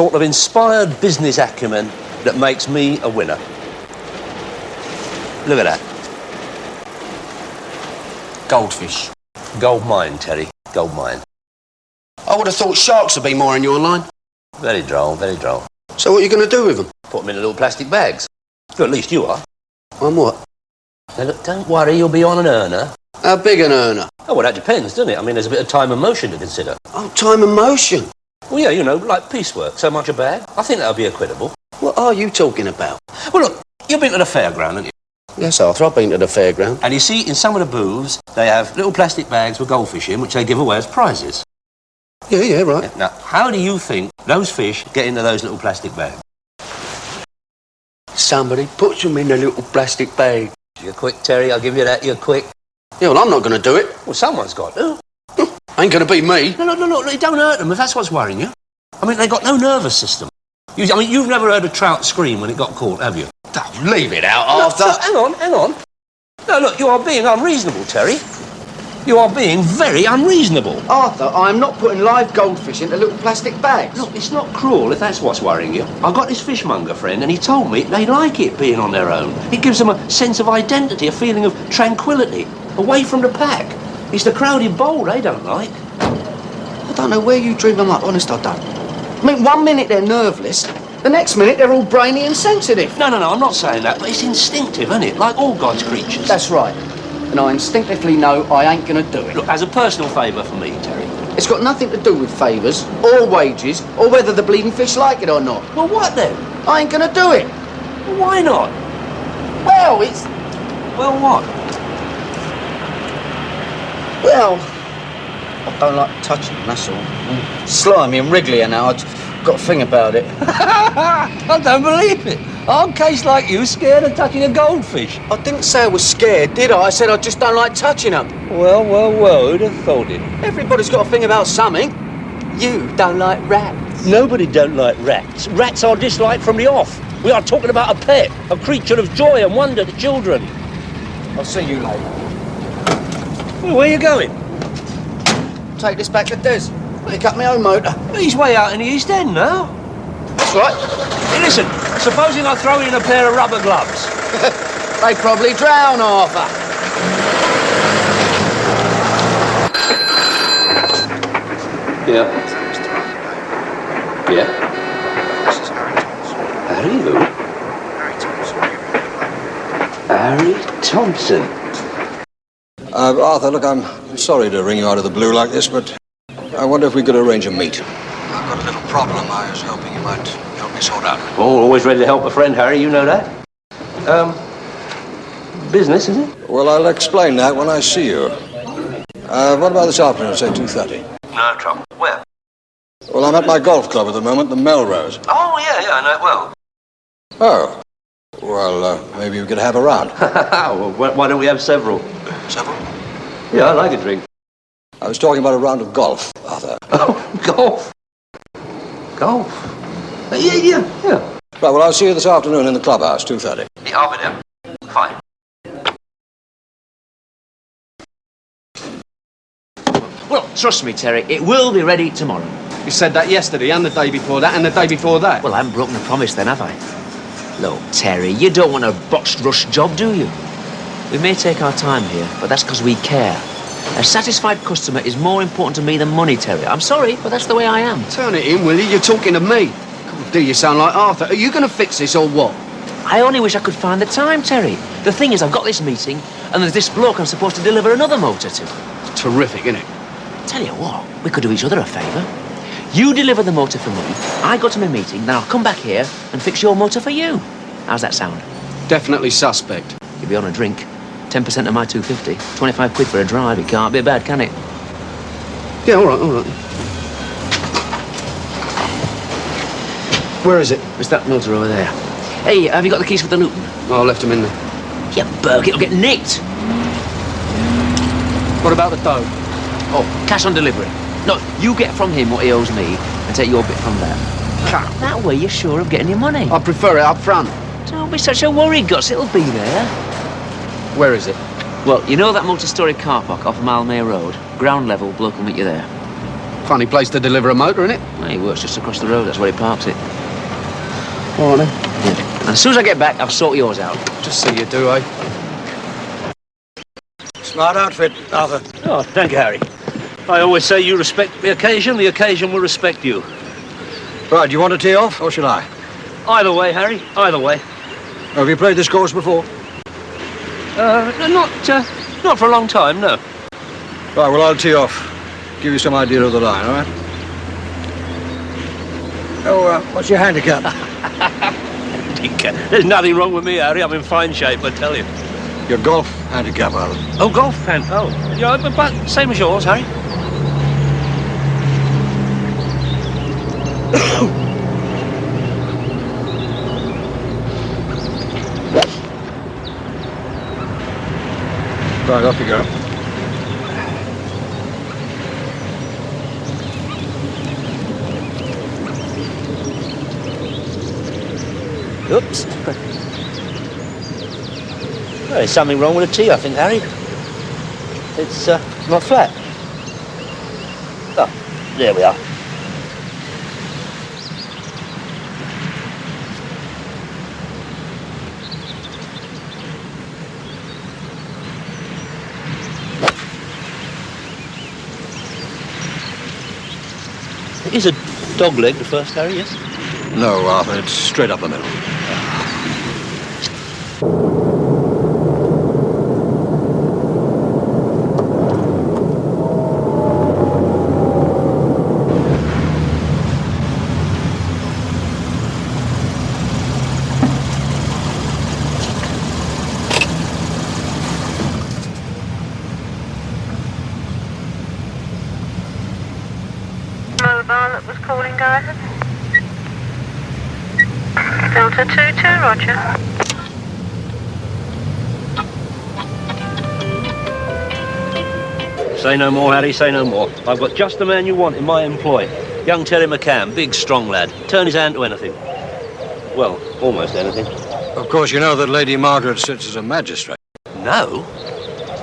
sort of inspired business acumen that makes me a winner. Look at that. Goldfish. Gold mine, Terry. Gold mine. I would have thought sharks would be more in your line. Very droll, very droll. So what are you going to do with them? Put them in little plastic bags. Well, at least you are. On what? Now, look, don't worry, you'll be on an earner. How big an earner? Oh, well, that depends, doesn't it? I mean, there's a bit of time and motion to consider. Oh, time and motion. Well, yeah, you know, like piecework, so much a bag. I think that'll be equitable. What are you talking about? Well, look, you've been to the fairground, haven't you? Yes, Arthur, I've been to the fairground. And you see, in some of the booths, they have little plastic bags with goldfish in, which they give away as prizes. Yeah, right. Now, how do you think those fish get into those little plastic bags? Somebody puts them in a little plastic bag. You're quick, Terry, I'll give you that, you're quick. Yeah, well, I'm not going to do it. Well, someone's got to. Ain't going to be me. No, look, don't hurt them if that's what's worrying you. I mean, they've got no nervous system. You've never heard a trout scream when it got caught, have you? Oh, leave it out, Arthur. No, hang on. No, look, you are being unreasonable, Terry. You are being very unreasonable. Arthur, I'm not putting live goldfish into little plastic bags. Look, it's not cruel if that's what's worrying you. I've got this fishmonger friend and he told me they like it being on their own. It gives them a sense of identity, a feeling of tranquility, away from the pack. It's the crowded bowl they don't like. I don't know where you dream them up, honest I don't. I mean, 1 minute they're nerveless, the next minute they're all brainy and sensitive. No, I'm not saying that, but it's instinctive, isn't it? Like all God's creatures. That's right. And I instinctively know I ain't going to do it. Look, as a personal favour for me, Terry. It's got nothing to do with favours, or wages, or whether the bleeding fish like it or not. Well, what then? I ain't going to do it. Well, why not? Well, it's... Well, what? Well, I don't like touching them, that's all. Slimy and wriggly and now, I've got a thing about it. I don't believe it. Aren't case like you scared of touching a goldfish? I didn't say I was scared, did I? I said I just don't like touching them. Well, who'd have thought it? Everybody's got a thing about something. You don't like rats. Nobody don't like rats. Rats are disliked from the off. We are talking about a pet, a creature of joy and wonder to children. I'll see you later. Well, where are you going? Take this back to Des. Pick up my own motor. He's way out in the East End now. That's right. Hey, listen, supposing I throw in a pair of rubber gloves? They probably drown, Arthur. Yeah. Harry who? Harry Thompson. Arthur, look, I'm sorry to ring you out of the blue like this, but I wonder if we could arrange a meet. I've got a little problem I was hoping you might help me sort out. Oh, always ready to help a friend, Harry, you know that. Business, is it? Well, I'll explain that when I see you. What about this afternoon, say 2:30? No trouble. Where? Well, I'm at my golf club at the moment, the Melrose. Oh, yeah, I know it well. Oh. Well, maybe we could have a round. Well, why don't we have several? Several? Yeah, I like a drink. I was talking about a round of golf, Arthur. Oh, golf. Golf? Yeah. Right, well, I'll see you this afternoon in the clubhouse, 2:30. Yeah, I'll be there. Fine. Well, trust me, Terry, it will be ready tomorrow. You said that yesterday and the day before that and the day before that. Well, I haven't broken the promise then, have I? Look, Terry, you don't want a botched rush job, do you? We may take our time here, but that's because we care. A satisfied customer is more important to me than money, Terry. I'm sorry, but that's the way I am. Turn it in, will you? You're talking to me. God, do you sound like Arthur? Are you going to fix this or what? I only wish I could find the time, Terry. The thing is, I've got this meeting, and there's this bloke I'm supposed to deliver another motor to. Terrific, isn't it? Tell you what, we could do each other a favour. You deliver the motor for me, I go to my meeting, then I'll come back here and fix your motor for you. How's that sound? Definitely suspect. You'll be on a drink. 10% of my 250. 25 quid for a drive. It can't be bad, can it? Yeah, all right. Where is it? It's that motor over there. Hey, have you got the keys for the Luton? Oh, I left them in there. Yeah, Burke, it'll get nicked. What about the dough? Oh, cash on delivery. No, you get from him what he owes me and take your bit from there. That way you're sure of getting your money. I prefer it up front. Don't be such a worry, Gus. It'll be there. Where is it? Well, you know that multi-storey car park off Malmay Road? Ground level, bloke will meet you there. Funny place to deliver a motor, innit? Well, he works just across the road. That's where he parks it. All right, then. Yeah. And as soon as I get back, I'll sort yours out. Just so you do, eh? Smart outfit, Arthur. Oh, thank you, Harry. I always say you respect the occasion will respect you. Right, do you want to tee off, or should I? Either way, Harry, either way. Have you played this course before? Not for a long time, no. Right, well, I'll tee off. Give you some idea of the line, all right? Oh, what's your handicap? There's nothing wrong with me, Harry. I'm in fine shape, I tell you. Your golf handicap, Arthur. Oh, golf fan. Oh, yeah, but same as yours, Harry. Right, off you go. Oops. Well, there's something wrong with the tee, I think, Harry. It's not flat. Oh, there we are. It is a dog leg, the first, Harry, yes? No, Arthur, it's straight up the middle. Mobile that was calling guidance. Delta 22, roger. Say no more, Harry, say no more. I've got just the man you want in my employ. Young Terry McCann, big, strong lad. Turn his hand to anything. Well, almost anything. Of course, you know that Lady Margaret sits as a magistrate. No.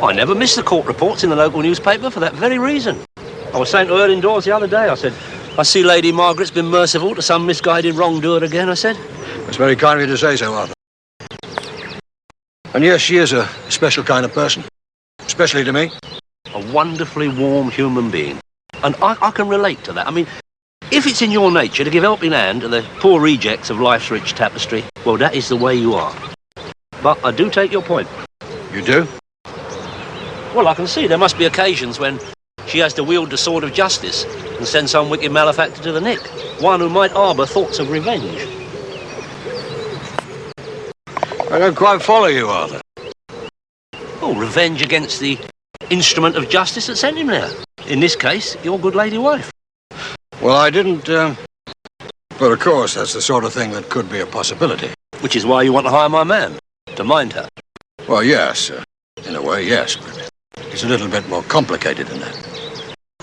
I never miss the court reports in the local newspaper for that very reason. I was saying to her indoors the other day, I said, I see Lady Margaret's been merciful to some misguided wrongdoer again, I said. It's very kind of you to say so, Arthur. And yes, she is a special kind of person. Especially to me. A wonderfully warm human being. And I can relate to that. I mean, if it's in your nature to give helping hand to the poor rejects of life's rich tapestry, well, that is the way you are. But I do take your point. You do? Well, I can see there must be occasions when she has to wield the sword of justice and send some wicked malefactor to the nick. One who might harbour thoughts of revenge. I don't quite follow you, Arthur. Oh, revenge against the instrument of justice that sent him there. In this case, your good lady wife. Well, I didn't, but of course, that's the sort of thing that could be a possibility. Which is why you want to hire my man, to mind her. Well, yes, in a way, yes, but it's a little bit more complicated than that.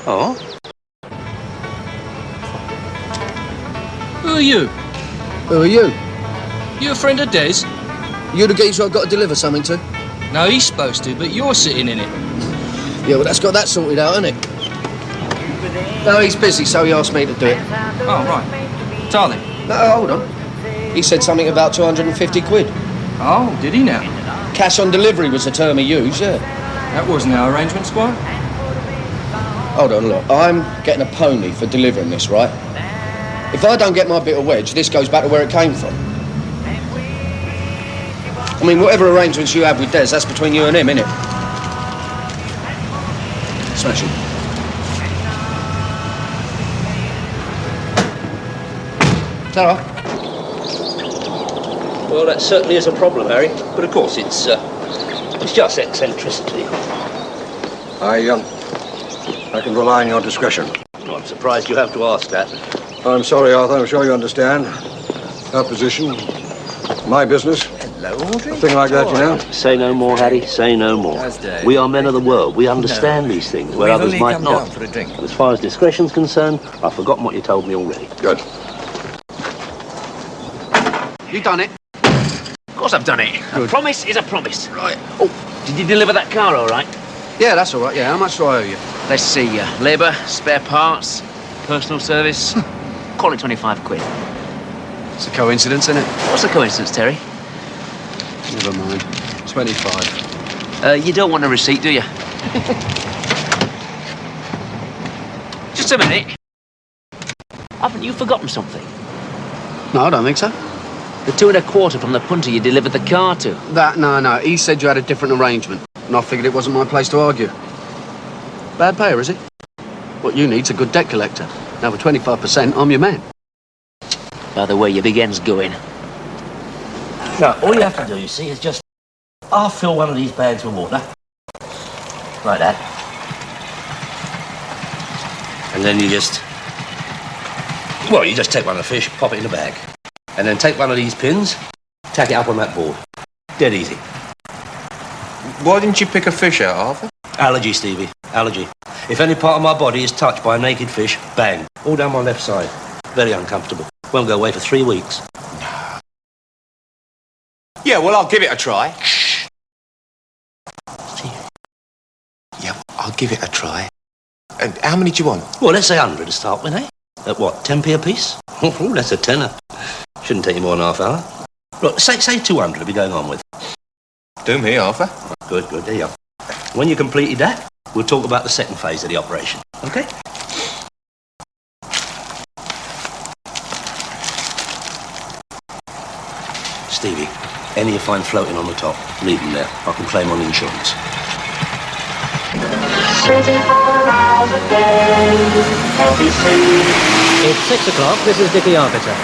Oh? Who are you? Who are you? You a friend of Des? You the geezer I've got to deliver something to? No, he's supposed to, but you're sitting in it. Yeah, well, that's got that sorted out, hasn't it? No, he's busy, so he asked me to do it. Oh, right. Darling. No, hold on. He said something about 250 quid. Oh, did he now? Cash on delivery was the term he used, yeah. That wasn't our arrangement, Squire. Hold on, look. I'm getting a pony for delivering this, right? If I don't get my bit of wedge, this goes back to where it came from. I mean, whatever arrangements you have with Des, that's between you and him, innit? Smash it. Ta-ra. Well, that certainly is a problem, Harry. But of course, it's just eccentricity. I can rely on your discretion. Oh, I'm surprised you have to ask that. I'm sorry, Arthur. I'm sure you understand. Our position, my business. Hello, Audrey. A thing like that, you know. Say no more, Harry. Say no more. How's Dave? We are men of the world. We understand these things where others might not. for a drink. As far as discretion's concerned, I've forgotten what you told me already. Good. You done it? Of course I've done it. A promise is a promise. Right. Oh, did you deliver that car all right? Yeah, that's all right, yeah. How much do I owe you? Let's see, labour, spare parts, personal service. Call it 25 quid. It's a coincidence, isn't it? What's the coincidence, Terry? Never mind. 25. You don't want a receipt, do you? Just a minute. Haven't you forgotten something? No, I don't think so. The 2 1/4 from the punter you delivered the car to. No. He said you had a different arrangement, and I figured it wasn't my place to argue. Bad payer, is he? What you need's a good debt collector. Now, for 25%, I'm your man. By the way, your big end's going. Now, all you have to do, you see, is just half fill one of these bags with water. Like that. And then you just... Well, you just take one of the fish, pop it in the bag. And then take one of these pins, tack it up on that board. Dead easy. Why didn't you pick a fish out, Arthur? Allergy, Stevie. Allergy. If any part of my body is touched by a naked fish, bang. All down my left side. Very uncomfortable. Won't go away for 3 weeks. Yeah, well, I'll give it a try. Yeah, I'll give it a try. And how many do you want? Well, let's say 100 to start with, eh? At what, 10p a piece? Oh, that's a tenner. Shouldn't take you more than half hour. Look, say 200 to be going on with. Do me, Arthur. Good, there you are. When you completed that, we'll talk about the second phase of the operation, okay? Stevie, any you find floating on the top, leave them there. I can claim on insurance. 24 hours a day, It's 6 o'clock. This is Dickie Arbiter.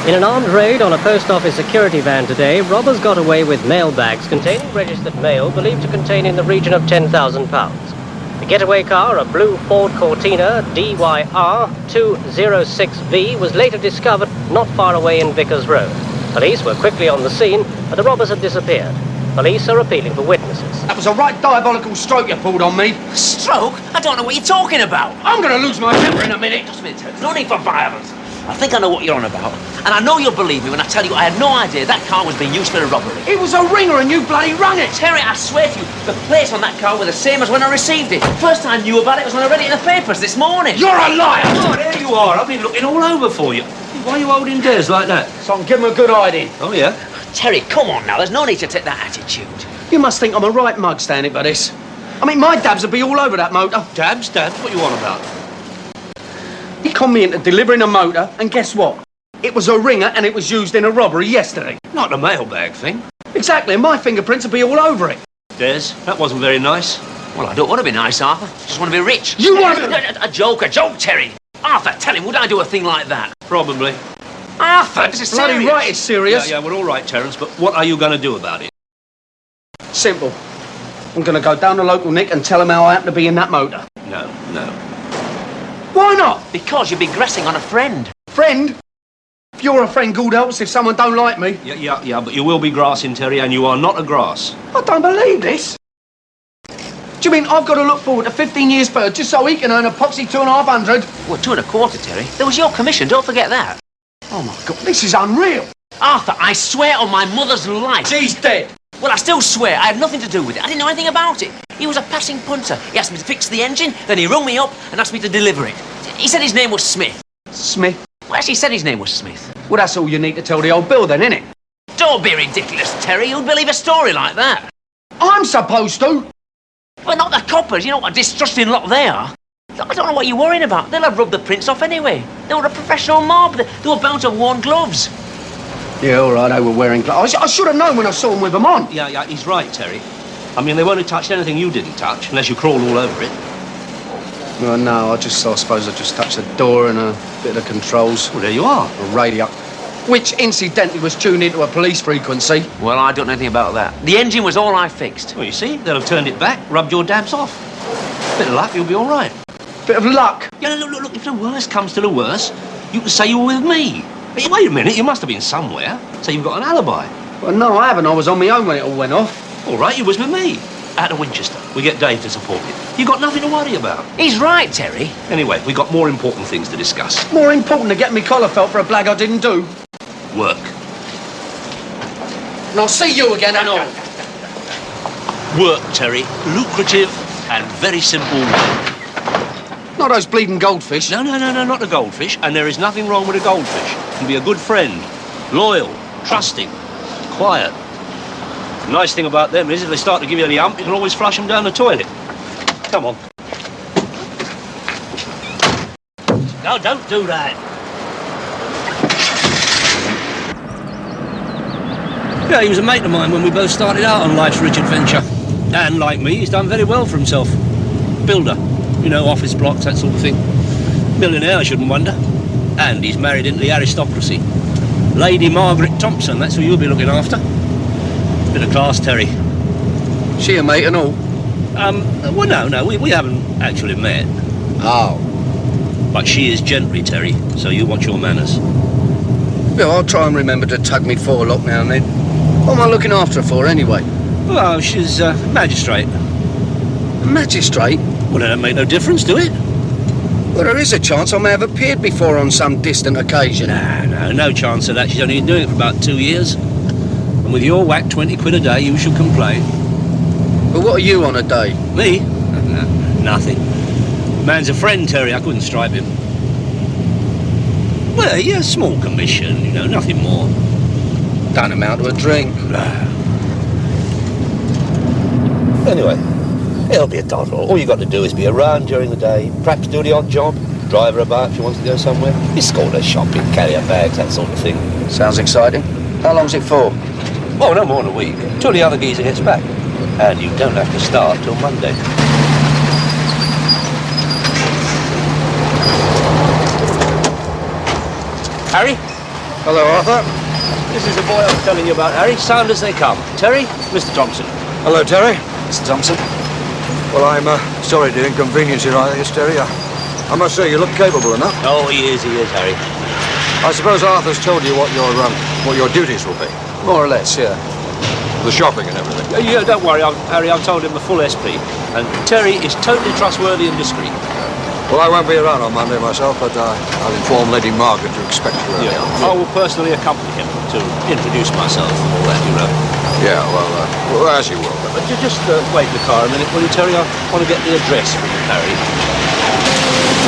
In an armed raid on a post office security van today, robbers got away with mail bags containing registered mail believed to contain in the region of £10,000. The getaway car, a blue Ford Cortina DYR 206V, was later discovered not far away in Vickers Road. Police were quickly on the scene, but the robbers had disappeared. Police are appealing for witnesses. That was a right diabolical stroke you pulled on me. Stroke? I don't know what you're talking about. I'm going to lose my temper in a minute. Just a minute, Terry. No need for violence. I think I know what you're on about. And I know you'll believe me when I tell you I had no idea that car was being used for a robbery. It was a ringer and you bloody rung it. Terry, I swear to you, the plates on that car were the same as when I received it. First I knew about it was when I read it in the papers this morning. You're a liar. Oh, there you are. I've been looking all over for you. Why are you holding dares like that? So I can give him a good hiding. Oh, yeah? Terry, come on now. There's no need to take that attitude. You must think I'm a right mug standing for this. I mean, my dabs would be all over that motor. Dabs? What you on about? He conned me into delivering a motor, and guess what? It was a ringer and it was used in a robbery yesterday. Not the mailbag thing. Exactly, and my fingerprints would be all over it. Des, that wasn't very nice. Well, I don't want to be nice, Arthur. I just want to be rich. You want to... A joke, Terry. Arthur, tell him, would I do a thing like that? Probably. Arthur, this is Bloody serious. right, it's serious. Yeah, we're all right, Terence, but what are you going to do about it? Simple. I'm going to go down to local Nick and tell him how I happen to be in that motor. No. Why not? Because you'd be grassing on a friend. Friend? If you're a friend, good helps if someone don't like me. Yeah, but you will be grassing, Terry, and you are not a grass. I don't believe this. Do you mean I've got to look forward to 15 years further just so he can earn a poxy 2,500? Well, 2 1/4, Terry. That was your commission, don't forget that. Oh, my God, this is unreal. Arthur, I swear on my mother's life. She's dead. Well, I still swear I had nothing to do with it. I didn't know anything about it. He was a passing punter. He asked me to fix the engine, then he rung me up and asked me to deliver it. He said his name was Smith. Smith? Well, actually, he said his name was Smith. Well, that's all you need to tell the old Bill then, innit? Don't be ridiculous, Terry. Who'd believe a story like that? I'm supposed to. Well, not the coppers. You know what a distrusting lot they are. I don't know what you're worrying about. They'll have rubbed the prints off anyway. They were a professional mob. They were bound to have worn gloves. Yeah, all right, they were wearing gloves. I should have known when I saw them with them on. Yeah, he's right, Terry. I mean, they won't have touched anything you didn't touch, unless you crawled all over it. Well, no, I suppose I just touched the door and a bit of the controls. Well, there you are. A radio. Which, incidentally, was tuned into a police frequency. Well, I don't know anything about that. The engine was all I fixed. Well, you see, they'll have turned it back, rubbed your dabs off. Bit of luck, you'll be all right. Bit of luck. Yeah, look, if the worst comes to the worst, you can say you were with me. Hey, wait a minute, you must have been somewhere, so you've got an alibi. Well, no, I haven't. I was on my own when it all went off. All right, you was with me. Out of Winchester. We get Dave to support you. You got nothing to worry about. He's right, Terry. Anyway, we got more important things to discuss. More important than getting me collar felt for a blag I didn't do. Work. And I'll see you again, and all. Work, Terry. Lucrative and very simple work. Not those bleeding goldfish. No, not the goldfish. And there is nothing wrong with a goldfish. You can be a good friend, loyal, trusting, quiet. The nice thing about them is if they start to give you the hump, you can always flush them down the toilet. Come on. No, don't do that. Yeah, he was a mate of mine when we both started out on life's rich adventure. And like me, he's done very well for himself. Builder, you know, office blocks, that sort of thing. Millionaire, I shouldn't wonder. And he's married into the aristocracy. Lady Margaret Thompson, that's who you'll be looking after. Bit of class, Terry. She a mate and all? Well, no, we haven't actually met. Oh. But she is gentry, Terry, so you watch your manners. Yeah, I'll try and remember to tug me forelock now and then. What am I looking after her for, anyway? Well, she's magistrate. A magistrate? Well, that don't make no difference, do it? Well, there is a chance I may have appeared before on some distant occasion. No chance of that. She's only been doing it for about 2 years. And with your whack 20 quid a day, you should complain. But what are you on a day? Me? Nothing. Man's a friend, Terry. I couldn't stripe him. Well, yeah, small commission, you know, nothing more. Don't amount to a drink. Anyway, it'll be a doddle. All you got to do is be around during the day, perhaps do the odd job, drive her about if she wants to go somewhere, escort her shopping, carry her bags, that sort of thing. Sounds exciting. How long's it for? Oh, no more than a week, till the other geezer gets back. And you don't have to start till Monday. Harry? Hello, Arthur. This is the boy I was telling you about, Harry. Sound as they come. Terry, Mr. Thompson. Hello, Terry. Mr. Thompson? Well, I'm sorry to inconvenience you like this, Terry. I must say, you look capable enough. Oh, he is, Harry. I suppose Arthur's told you what your duties will be. More or less, yeah. The shopping and everything. Yeah, don't worry, Harry, I've told him the full SP. And Terry is totally trustworthy and discreet. Well, I won't be around on Monday myself, but I'll inform Lady Margaret to expect you early on. I will personally accompany him to introduce myself and all that, you know. Yeah, well, as you will. But just wait in the car a minute, will you, Terry? I want to get the address from you, Harry.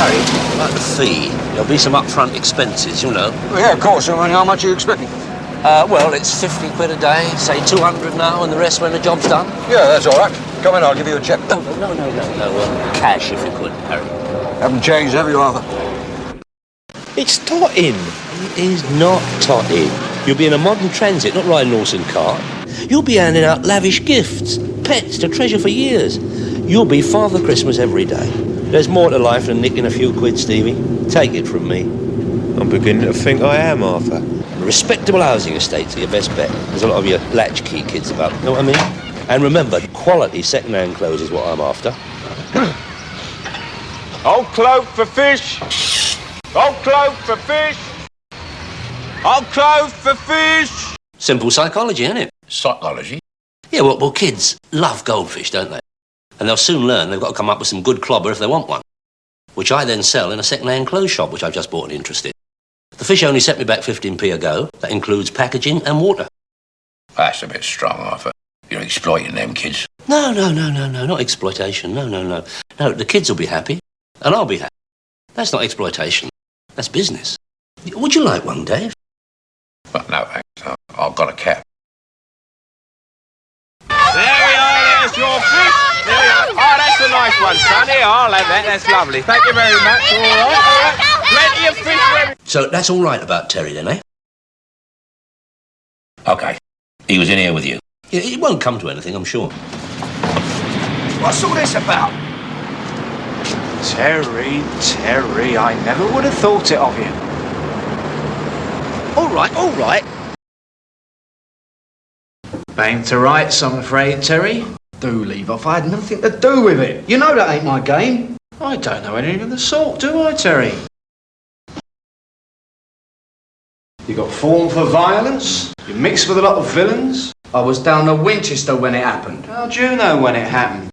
Harry, about the fee. There'll be some upfront expenses, you know. Well, yeah, of course. I mean, how much are you expecting? Well, it's 50 quid a day, say 200 now, and the rest when the job's done. Yeah, that's all right. Come in, I'll give you a check. No, cash if you could, Harry. Haven't changed, have you, Arthur? It's totting. It is not totting. You'll be in a modern transit, not riding horse and cart. You'll be handing out lavish gifts, pets to treasure for years. You'll be Father Christmas every day. There's more to life than nicking a few quid, Stevie. Take it from me. I'm beginning to think I am, Arthur. Respectable housing estates are your best bet. There's a lot of your latchkey kids about, know what I mean? And remember, quality second-hand clothes is what I'm after. Old cloak for fish. Old cloak for fish. Old cloak for fish. Simple psychology, isn't it? Psychology? Yeah, well, kids love goldfish, don't they? And they'll soon learn they've got to come up with some good clobber if they want one, which I then sell in a second-hand clothes shop, which I've just bought an interest in. The fish only set me back 15p a go. That includes packaging and water. That's a bit strong, Arthur. You're exploiting them kids. No, not exploitation. No. No, the kids will be happy, and I'll be happy. That's not exploitation. That's business. Would you like one, Dave? Well, no, thanks. I've got a cap. There we are, there's your fish. There we are. Oh, that's a nice one, son. Here, I'll have that. That's lovely. Thank you very much. All right. Plenty of fish for every... So that's all right about Terry, then, eh? Okay. He was in here with you. Yeah, it won't come to anything, I'm sure. What's all this about? Terry, I never would have thought it of you. All right. Ain't to rights, I'm afraid, Terry. Do leave off. I had nothing to do with it. You know that ain't my game. I don't know anything of the sort, do I, Terry? You got form for violence. You mixed with a lot of villains. I was down at Winchester when it happened. How do you know when it happened?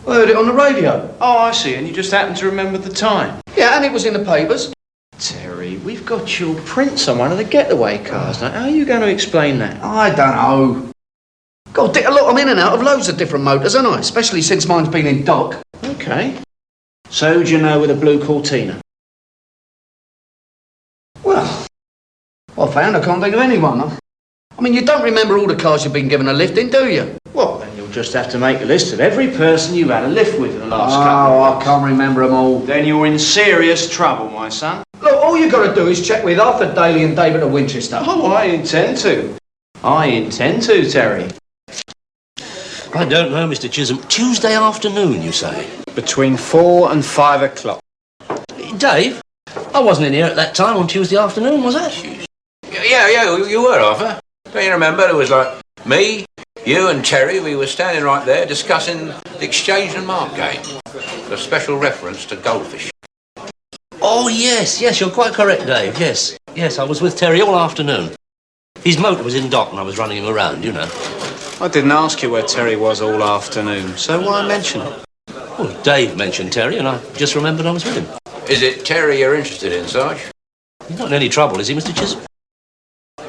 I heard it on the radio. Oh, I see, and you just happened to remember the time. Yeah, and it was in the papers. Terry, we've got your prints on one of the getaway cars. Now, how are you going to explain that? I don't know. God, Dick, look, I'm in and out of loads of different motors, aren't I? Especially since mine's been in dock. Okay. So who'd you know with a blue Cortina? Well, offhand, I can't think of anyone. I mean, you don't remember all the cars you've been given a lift in, do you? Well, then you'll just have to make a list of every person you've had a lift with in the last couple of Oh, I weeks. can't remember them all. Then you're in serious trouble, my son. Look, all you got to do is check with Arthur Daly and David of Winchester. Oh, I intend to. I intend to, Terry. I don't know, Mr. Chisholm. Tuesday afternoon, you say? Between 4 and 5 o'clock. Dave, I wasn't in here at that time on Tuesday afternoon, was I? Yeah, you were, Arthur. Don't you remember? It was like me, you and Terry, we were standing right there discussing the exchange and mark game. A special reference to goldfish. Oh, yes, you're quite correct, Dave, yes. Yes, I was with Terry all afternoon. His motor was in dock and I was running him around, you know. I didn't ask you where Terry was all afternoon, so why mention it? Well, Dave mentioned Terry and I just remembered I was with him. Is it Terry you're interested in, Sarge? He's not in any trouble, is he, Mr. Chisholm?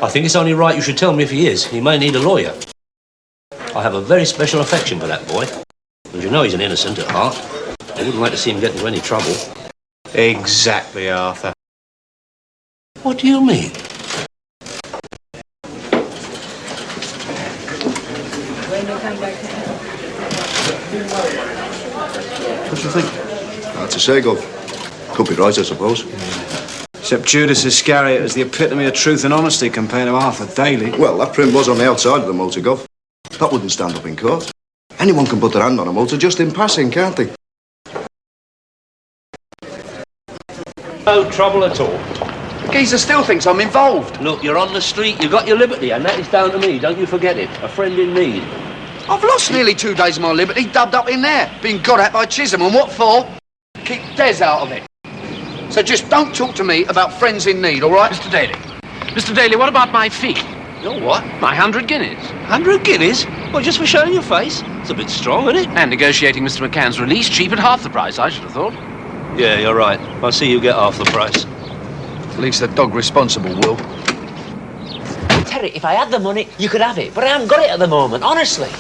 I think it's only right you should tell me if he is. He may need a lawyer. I have a very special affection for that boy. And you know he's an innocent at heart. I wouldn't like to see him get into any trouble. Exactly, Arthur. What do you mean? What do you think? Hard to say, Gov. Could be right, I suppose. Except Judas Iscariot is the epitome of truth and honesty compared to Arthur Daly. Well, that print was on the outside of the motor, Gov. That wouldn't stand up in court. Anyone can put their hand on a motor just in passing, can't they? No trouble at all. Geezer still thinks I'm involved. Look, you're on the street, you got your liberty, and that is down to me. Don't you forget it. A friend in need. I've lost nearly 2 days of my liberty dubbed up in there, being got at by Chisholm, and what for? Keep Des out of it. So just don't talk to me about friends in need, all right? Mr. Daly. Mr. Daly, what about my fee? Your what? My 100 guineas. 100 guineas? Well, just for showing your face? It's a bit strong, isn't it? And negotiating Mr. McCann's release cheap at half the price, I should have thought. Yeah, you're right. I'll see you get half the price. At least the dog responsible will. Terry, if I had the money, you could have it. But I haven't got it at the moment, honestly.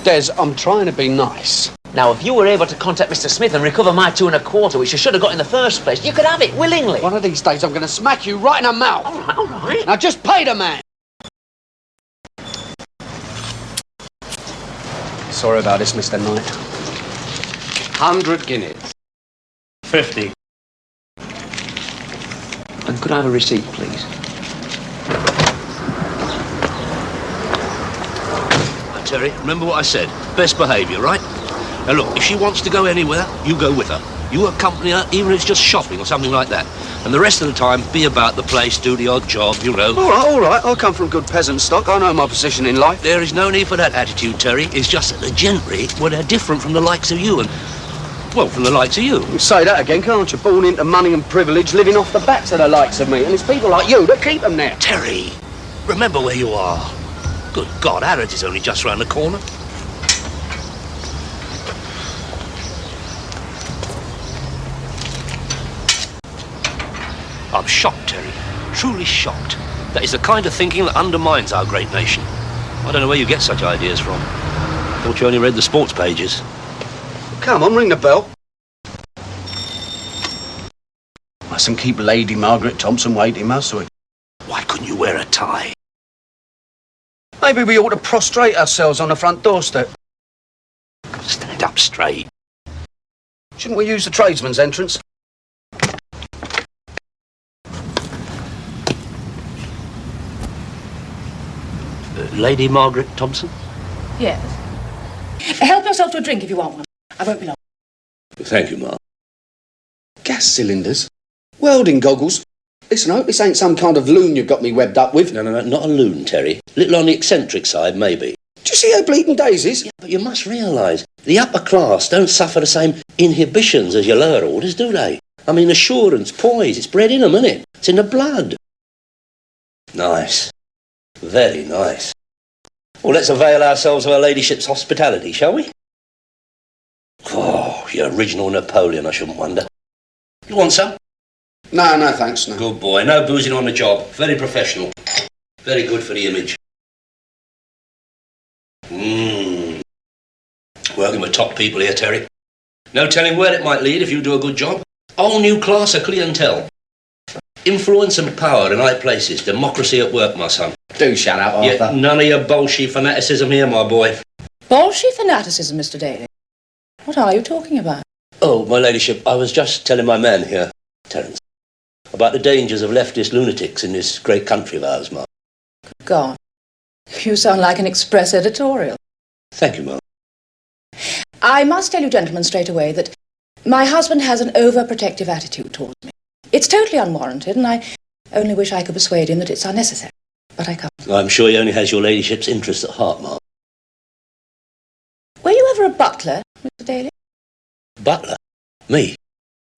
Des, I'm trying to be nice. Now, if you were able to contact Mr. Smith and recover my 2 1/4, which you should have got in the first place, you could have it willingly. One of these days, I'm going to smack you right in the mouth. All right. Now, just pay the man. Sorry about this, Mr. Knight. 100 guineas. 50. And could I have a receipt, please? Now, Terry, remember what I said. Best behaviour, right? Now, look, if she wants to go anywhere, you go with her. You accompany her, even if it's just shopping or something like that. And the rest of the time, be about the place, do the odd job, you know. All right. I come from good peasant stock. I know my position in life. There is no need for that attitude, Terry. It's just that the gentry, well, they're different from the likes of you and, well, from the likes of you. You say that again, can't you? Born into money and privilege, living off the backs of the likes of me. And it's people like you that keep them there. Terry, remember where you are. Good God, Harrods is only just round the corner. I'm shocked, Terry. Truly shocked. That is the kind of thinking that undermines our great nation. I don't know where you get such ideas from. Thought you only read the sports pages. Come on, ring the bell. Mustn't keep Lady Margaret Thompson waiting, must we? Why couldn't you wear a tie? Maybe we ought to prostrate ourselves on the front doorstep. Stand up straight. Shouldn't we use the tradesman's entrance? Lady Margaret Thompson? Yes. Help yourself to a drink if you want one. I won't be long. Thank you, Mark. Gas cylinders? Welding goggles? Listen, I hope this ain't some kind of loon you've got me webbed up with. No, not a loon, Terry. Little on the eccentric side, maybe. Do you see her bleeding daisies? Yeah, but you must realise, the upper class don't suffer the same inhibitions as your lower orders, do they? I mean, assurance, poise, it's bred in them, isn't it? It's in the blood. Nice. Very nice. Well, let's avail ourselves of her ladyship's hospitality, shall we? Oh, your original Napoleon, I shouldn't wonder. You want some? No, thanks, no. Good boy. No boozing on the job. Very professional. Very good for the image. Working with top people here, Terry. No telling where it might lead if you do a good job. Whole new class of clientele. Influence and power in high places. Democracy at work, my son. Do shut up, Arthur. Yeah, none of your bullshit fanaticism here, my boy. Bullshit fanaticism, Mr. Daly. What are you talking about? Oh, my ladyship, I was just telling my man here, Terence, about the dangers of leftist lunatics in this great country of ours, Ma'am. God, you sound like an Express editorial. Thank you, Ma'am. I must tell you, gentlemen, straight away that my husband has an overprotective attitude towards me. It's totally unwarranted, and I only wish I could persuade him that it's unnecessary. But I can't. I'm sure he only has your ladyship's interests at heart, Ma'am. Were you ever a butler, Mr. Daly? Butler? Me?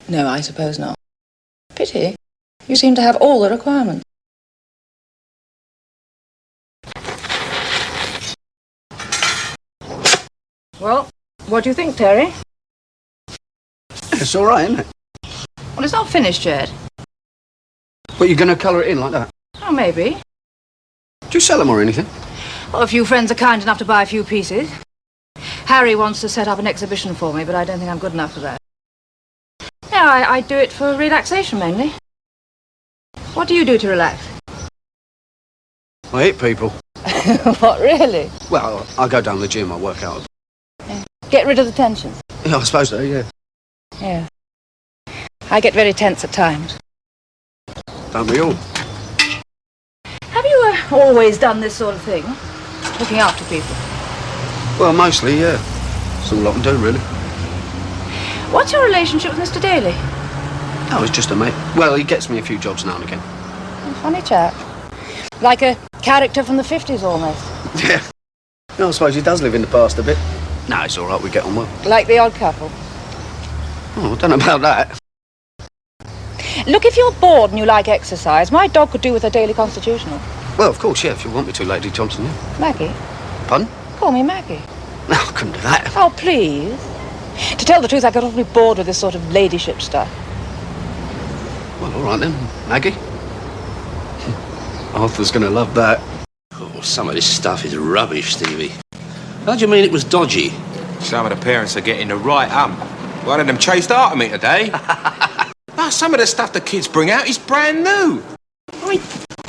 No, I suppose not. Pity. You seem to have all the requirements. Well, what do you think, Terry? It's all right, isn't it? Well, it's not finished yet. But you're going to colour it in like that? Oh, maybe. Do you sell them or anything? Well, a few friends are kind enough to buy a few pieces. Harry wants to set up an exhibition for me, but I don't think I'm good enough for that. No, I do it for relaxation, mainly. What do you do to relax? I hit people. What, really? Well, I go down the gym, I work out. Get rid of the tension. Yeah, I suppose so, yeah. Yeah. I get very tense at times. Don't we all? Have you always done this sort of thing? Looking after people? Well, mostly, yeah. It's all I can do, really. What's your relationship with Mr. Daly? Oh, he's just a mate. Well, he gets me a few jobs now and again. A funny chap. Like a character from the 50s, almost. Yeah. No, I suppose he does live in the past a bit. No, it's all right, we get on well. Like the odd couple. Oh, I don't know about that. Look, if you're bored and you like exercise, my dog could do with a daily constitutional. Well, of course, yeah, if you want me to, Lady Thompson, yeah. Maggie? Pardon? Call me Maggie. No, I couldn't do that. Oh, please. To tell the truth, I got awfully bored with this sort of ladyship stuff. Well, all right then, Maggie. Arthur's going to love that. Oh, some of this stuff is rubbish, Stevie. How do you mean it was dodgy? Some of the parents are getting the right One of them chased after me today. Some of the stuff the kids bring out is brand new.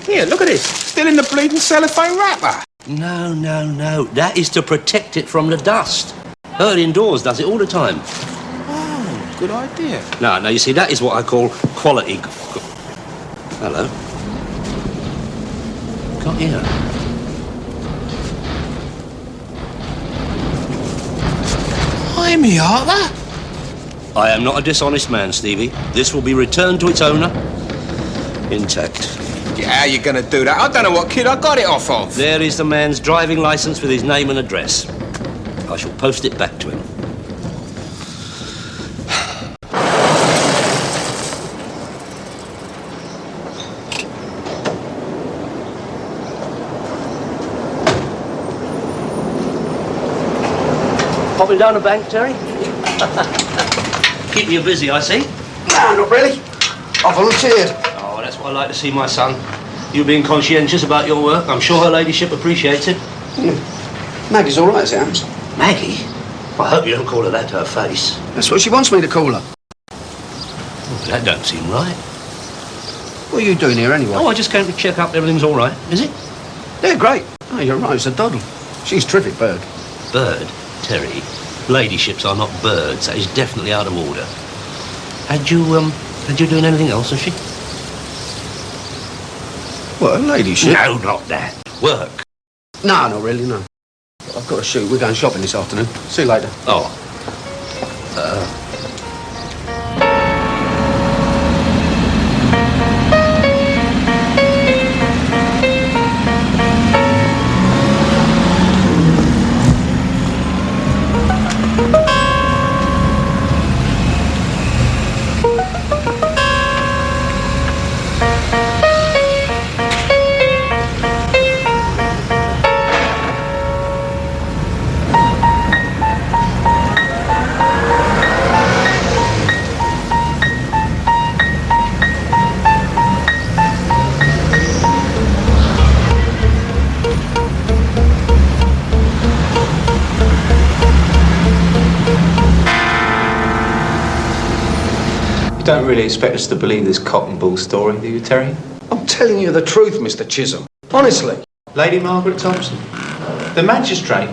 Here, look at this. Still in the bleeding cellophane wrapper. No. That is to protect it from the dust. Her indoors does it all the time. Oh, good idea. No, you see, that is what I call quality. Hello. Can't hear. I'm here, Arthur. I am not a dishonest man, Stevie. This will be returned to its owner intact. Yeah, how you gonna do that? I don't know what kid I got it off of. There is the man's driving licence with his name and address. I shall post it back to him. Popping down the bank, Terry? Keeping you busy, I see. No, not really. I volunteered. Oh, that's what I like to see, my son. You being conscientious about your work. I'm sure her ladyship appreciates it. Maggie's all right as it happens. Maggie? I hope you don't call her that to her face. That's what she wants me to call her. Oh, that don't seem right. What are you doing here anyway? Oh, I just came to check up everything's all right. Is it? Yeah, great. Oh, you're right, it's a doddle. She's a terrific bird. Bird? Terry, ladyships are not birds. That is definitely out of order. Had you doing anything else, has she? What, a ladyship? No, not that. Work. No, not really, no. I've got to shoot. We're going shopping this afternoon. See you later. Oh. don't really expect us to believe this cock and bull story, do you, Terry? I'm telling you the truth, Mr. Chisholm. Honestly. Lady Margaret Thompson, the magistrate.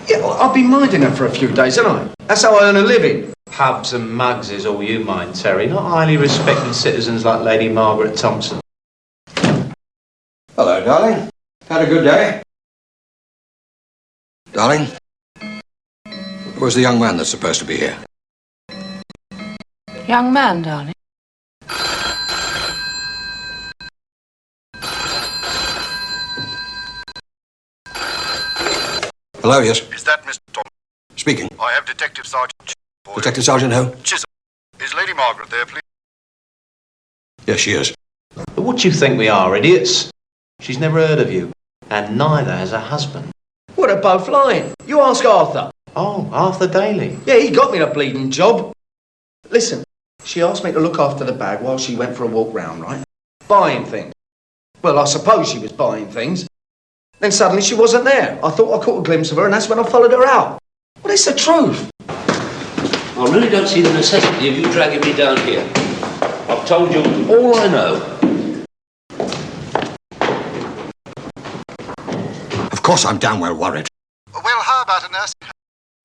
Yeah, well, I've been minding her for a few days, haven't I? That's how I earn a living. Pubs and mugs is all you mind, Terry. Not highly respected citizens like Lady Margaret Thompson. Hello, darling. Had a good day? Darling? Where's the young man that's supposed to be here? Young man, darling. Hello, yes? Is that Mr. Thompson? Speaking. I have Detective Sergeant Detective Sergeant who? Chisholm. Is Lady Margaret there, please? Yes, she is. But what do you think we are, idiots? She's never heard of you. And neither has her husband. Well, they're both lying. You ask Arthur. Oh, Arthur Daly. Yeah, he got me the bleeding job. Listen, she asked me to look after the bag while she went for a walk round, right? Buying things. Well, I suppose she was buying things. Then suddenly she wasn't there. I thought I caught a glimpse of her, and that's when I followed her out. Well, it's the truth. I really don't see the necessity of you dragging me down here. I've told you all I know. Of course I'm damn well worried. Well, how about a nurse?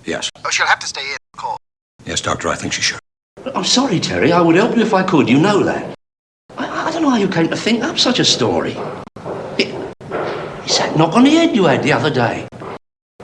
Yes. Oh, she'll have to stay in, of course. Yes, Doctor, I think she should. I'm sorry, Terry. I would help you if I could. You know that. I don't know how you came to think up such a story. It's that knock on the head you had the other day.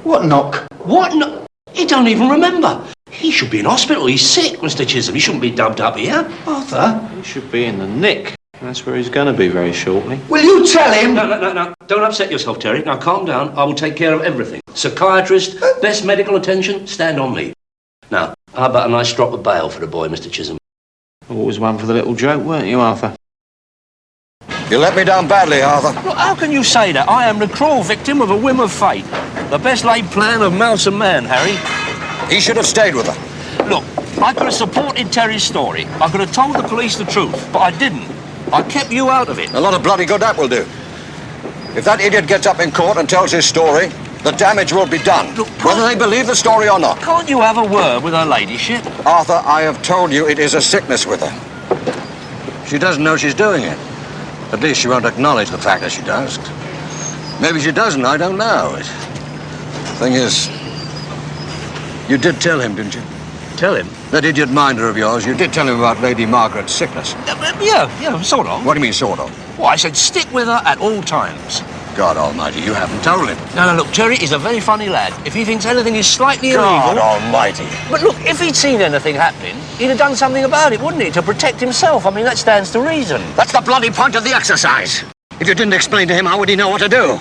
What knock? What knock? He don't even remember. He should be in hospital. He's sick, Mr. Chisholm. He shouldn't be dubbed up here. Arthur? He should be in the nick. That's where he's going to be very shortly. Will you tell him? No. Don't upset yourself, Terry. Now, calm down. I will take care of everything. Psychiatrist, best medical attention, stand on me. Now, how about a nice drop of bail for the boy, Mr. Chisholm? Always one for the little joke, weren't you, Arthur? You let me down badly, Arthur. Look, how can you say that? I am the cruel victim of a whim of fate. The best laid plan of mouse and man, Harry. He should have stayed with her. Look, I could have supported Terry's story. I could have told the police the truth, but I didn't. I kept you out of it. A lot of bloody good that will do. If that idiot gets up in court and tells his story, the damage will be done, look, whether they believe the story or not. Can't you have a word with her ladyship? Arthur, I have told you it is a sickness with her. She doesn't know she's doing it. At least she won't acknowledge the fact that she does. Maybe she doesn't, I don't know. The thing is, you did tell him, didn't you? Tell him? That idiot minder of yours, you did tell him about Lady Margaret's sickness. Yeah, sort of. What do you mean, sort of? Well, I said stick with her at all times. God almighty, you haven't told him. No, look, Terry is a very funny lad. If he thinks anything is slightly God illegal... almighty. But look, if he'd seen anything happening, he'd have done something about it, wouldn't he? To protect himself. I mean, that stands to reason. That's the bloody point of the exercise. If you didn't explain to him, how would he know what to do?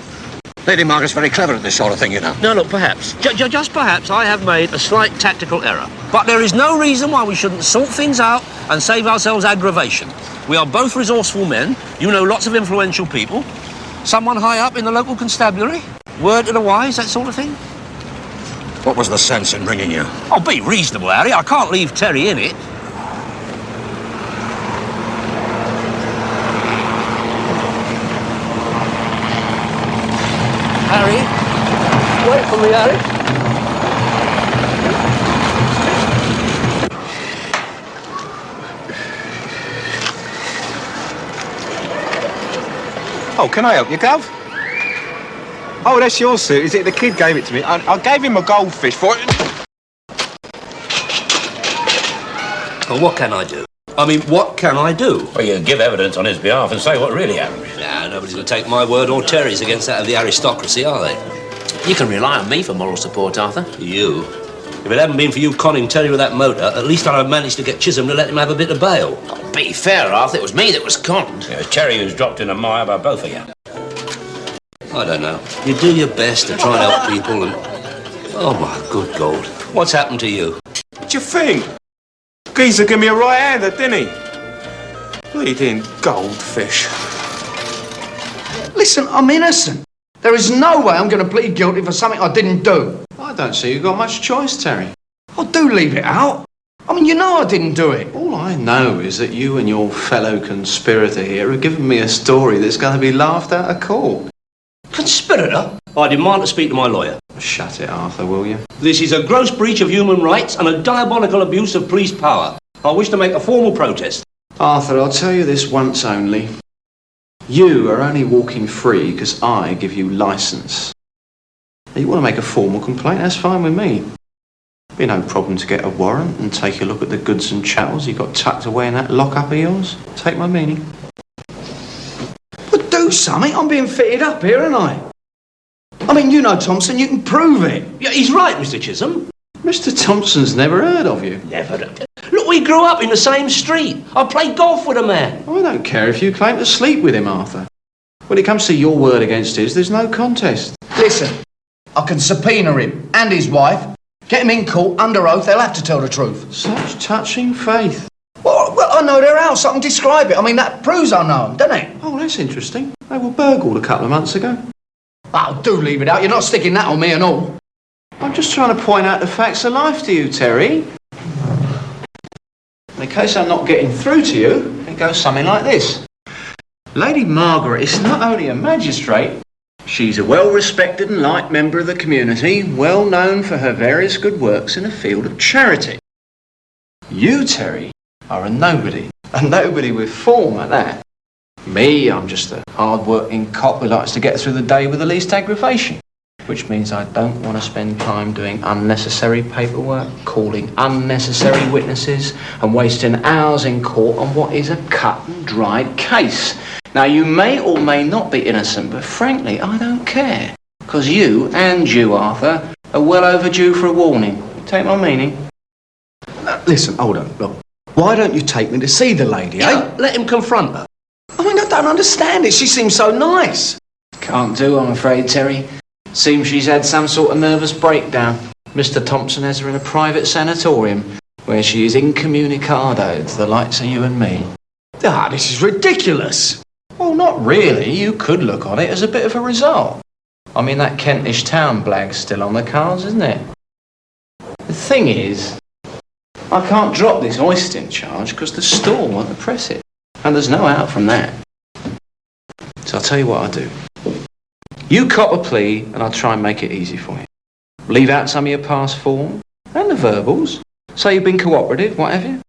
Lady Margaret's very clever at this sort of thing, you know. No, look, perhaps. Just perhaps I have made a slight tactical error. But there is no reason why we shouldn't sort things out and save ourselves aggravation. We are both resourceful men. You know lots of influential people. Someone high up in the local constabulary. Word to the wise, that sort of thing. What was the sense in ringing you? Oh, be reasonable, Harry. I can't leave Terry in it. Harry? Wait for me, Harry. Oh, can I help you, Gov? Oh, that's your suit, is it? The kid gave it to me. I gave him a goldfish for it. Well, what can I do? I mean, what can I do? Well, you can give evidence on his behalf and say what really happened. Nah, nobody's going to take my word or Terry's against that of the aristocracy, are they? You can rely on me for moral support, Arthur. You? If it hadn't been for you conning Terry with that motor, at least I'd have managed to get Chisholm to let him have a bit of bail. Oh, be fair, Arthur. It was me that was conned. Yeah, it's Terry who's dropped in a mire by both of you. I don't know. You do your best to try and help people and... Oh, my good God. What's happened to you? What do you think? Geezer gave me a right-hander, didn't he? Bleeding goldfish. Listen, I'm innocent. There is no way I'm going to plead guilty for something I didn't do. I don't see you've got much choice, Terry. I do leave it out. I mean, you know I didn't do it. All I know is that you and your fellow conspirator here have given me a story that's going to be laughed out of court. Conspirator? I demand to speak to my lawyer. Shut it, Arthur, will you? This is a gross breach of human rights and a diabolical abuse of police power. I wish to make a formal protest. Arthur, I'll tell you this once only. You are only walking free because I give you licence. You want to make a formal complaint, that's fine with me. Be no problem to get a warrant and take a look at the goods and chattels you got tucked away in that lock-up of yours. Take my meaning. But do something, I'm being fitted up here, aren't I? I mean, you know Thompson, you can prove it. Yeah, he's right, Mr. Chisholm. Mr. Thompson's never heard of you. Never. Look, we grew up in the same street. I played golf with a man. I don't care if you claim to sleep with him, Arthur. When it comes to your word against his, there's no contest. Listen, I can subpoena him and his wife, get him in court under oath, they'll have to tell the truth. Such touching faith. Well, I know their house, I can describe it. I mean, that proves I know them, doesn't it? Oh, that's interesting. They were burgled a couple of months ago. Oh, do leave it out, you're not sticking that on me and all. I'm just trying to point out the facts of life to you, Terry. In case I'm not getting through to you, it goes something like this. Lady Margaret is not only a magistrate, she's a well-respected and liked member of the community, well known for her various good works in the field of charity. You, Terry, are a nobody with form at that. Me, I'm just a hard-working cop who likes to get through the day with the least aggravation. Which means I don't want to spend time doing unnecessary paperwork, calling unnecessary witnesses, and wasting hours in court on what is a cut and dried case. Now, you may or may not be innocent, but frankly, I don't care. Because you, Arthur, are well overdue for a warning. Take my meaning. Listen, hold on, look. Why don't you take me to see the lady, eh? Let him confront her. I mean, I don't understand it. She seems so nice. Can't do, I'm afraid, Terry. Seems she's had some sort of nervous breakdown. Mr. Thompson has her in a private sanatorium where she is incommunicado to the likes of you and me. Ah, this is ridiculous. Well, not really. You could look on it as a bit of a result. I mean, that Kentish town blag's still on the cards, isn't it? The thing is, I can't drop this hoisting charge because the store won't press it. And there's no out from that. So I'll tell you what I'll do. You cop a plea, and I'll try and make it easy for you. Leave out some of your past form, and the verbals. Say you've been cooperative, what have you.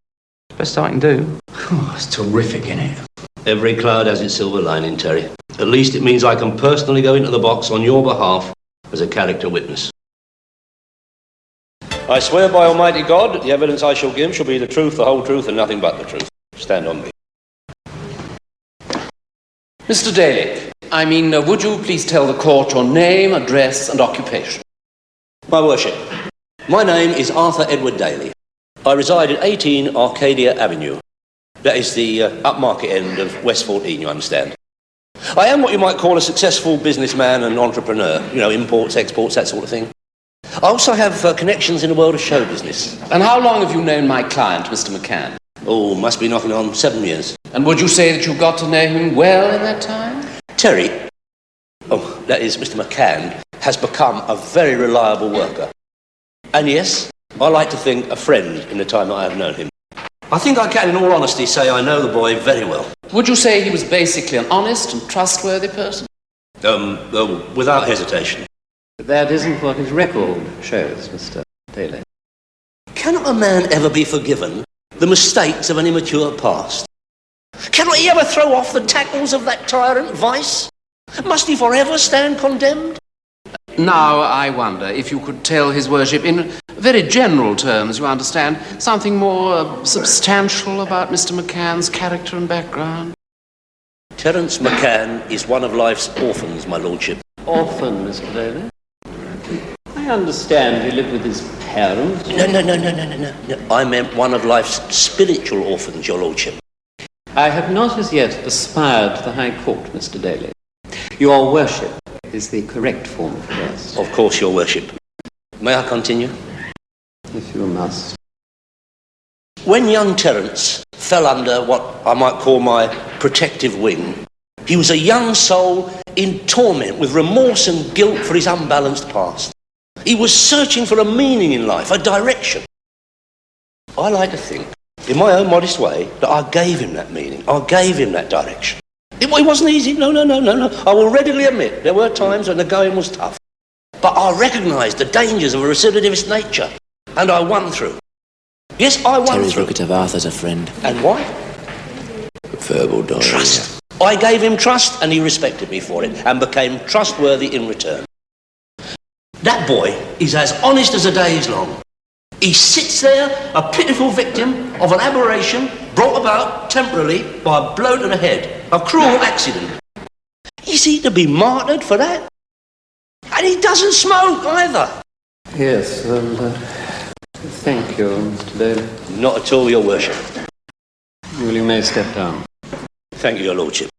Best I can do. Oh, it's terrific, innit? Every cloud has its silver lining, Terry. At least it means I can personally go into the box on your behalf as a character witness. I swear by Almighty God that the evidence I shall give shall be the truth, the whole truth, and nothing but the truth. Stand on me. Mr. Daly, would you please tell the court your name, address, and occupation? My worship, my name is Arthur Edward Daly. I reside at 18 Arcadia Avenue. That is the upmarket end of West 14, you understand. I am what you might call a successful businessman and entrepreneur. You know, imports, exports, that sort of thing. I also have connections in the world of show business. And how long have you known my client, Mr. McCann? Oh, must be knocking on 7 years. And would you say that you got to know him well in that time? Terry, that is Mr. McCann, has become a very reliable worker. And yes, I like to think a friend in the time that I have known him. I think I can, in all honesty, say I know the boy very well. Would you say he was basically an honest and trustworthy person? Without hesitation. But that isn't what his record shows, Mr. Daly. Cannot a man ever be forgiven the mistakes of an immature past? Cannot he ever throw off the tackles of that tyrant vice? Must he forever stand condemned? Now, I wonder if you could tell his worship, in very general terms, you understand, something more substantial about Mr. McCann's character and background. Terence McCann is one of life's orphans, my lordship. Orphan, Mr. Daly? I understand you live with his parents. No. I meant one of life's spiritual orphans, your lordship. I have not as yet aspired to the High Court, Mr. Daly. Your worship is the correct form of address. Of course, your worship. May I continue? If you must. When young Terence fell under what I might call my protective wing, he was a young soul in torment with remorse and guilt for his unbalanced past. He was searching for a meaning in life, a direction. I like to think, in my own modest way, that I gave him that meaning. I gave him that direction. It wasn't easy, no. I will readily admit there were times when the going was tough. But I recognised the dangers of a recidivist nature, and I won through. Yes, I won Terry's through. lucky to have Arthur as a friend. And why? Verbal diarrhea. Trust. I gave him trust and he respected me for it and became trustworthy in return. That boy is as honest as a day is long. He sits there, a pitiful victim of an aberration brought about temporarily by a blow to the head, a cruel accident. Is he to be martyred for that? And he doesn't smoke either. Yes, well, thank you, Mr. Daly. Not at all, Your Worship. Well, you may step down. Thank you, Your Lordship.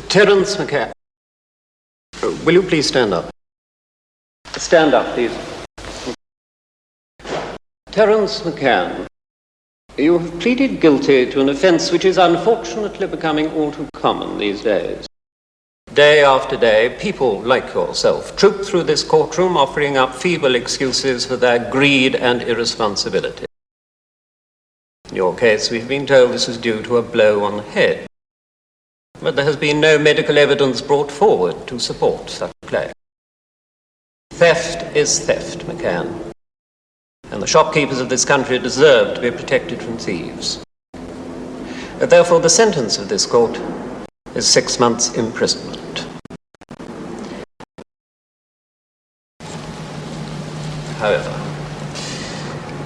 Terence McCann. Will you please stand up? Stand up, please. Terence McCann, you have pleaded guilty to an offence which is unfortunately becoming all too common these days. Day after day, people like yourself troop through this courtroom offering up feeble excuses for their greed and irresponsibility. In your case, we've been told this is due to a blow on the head. But there has been no medical evidence brought forward to support such a claim. Theft is theft, McCann. And the shopkeepers of this country deserve to be protected from thieves. Therefore, the sentence of this court is 6 months' imprisonment. However,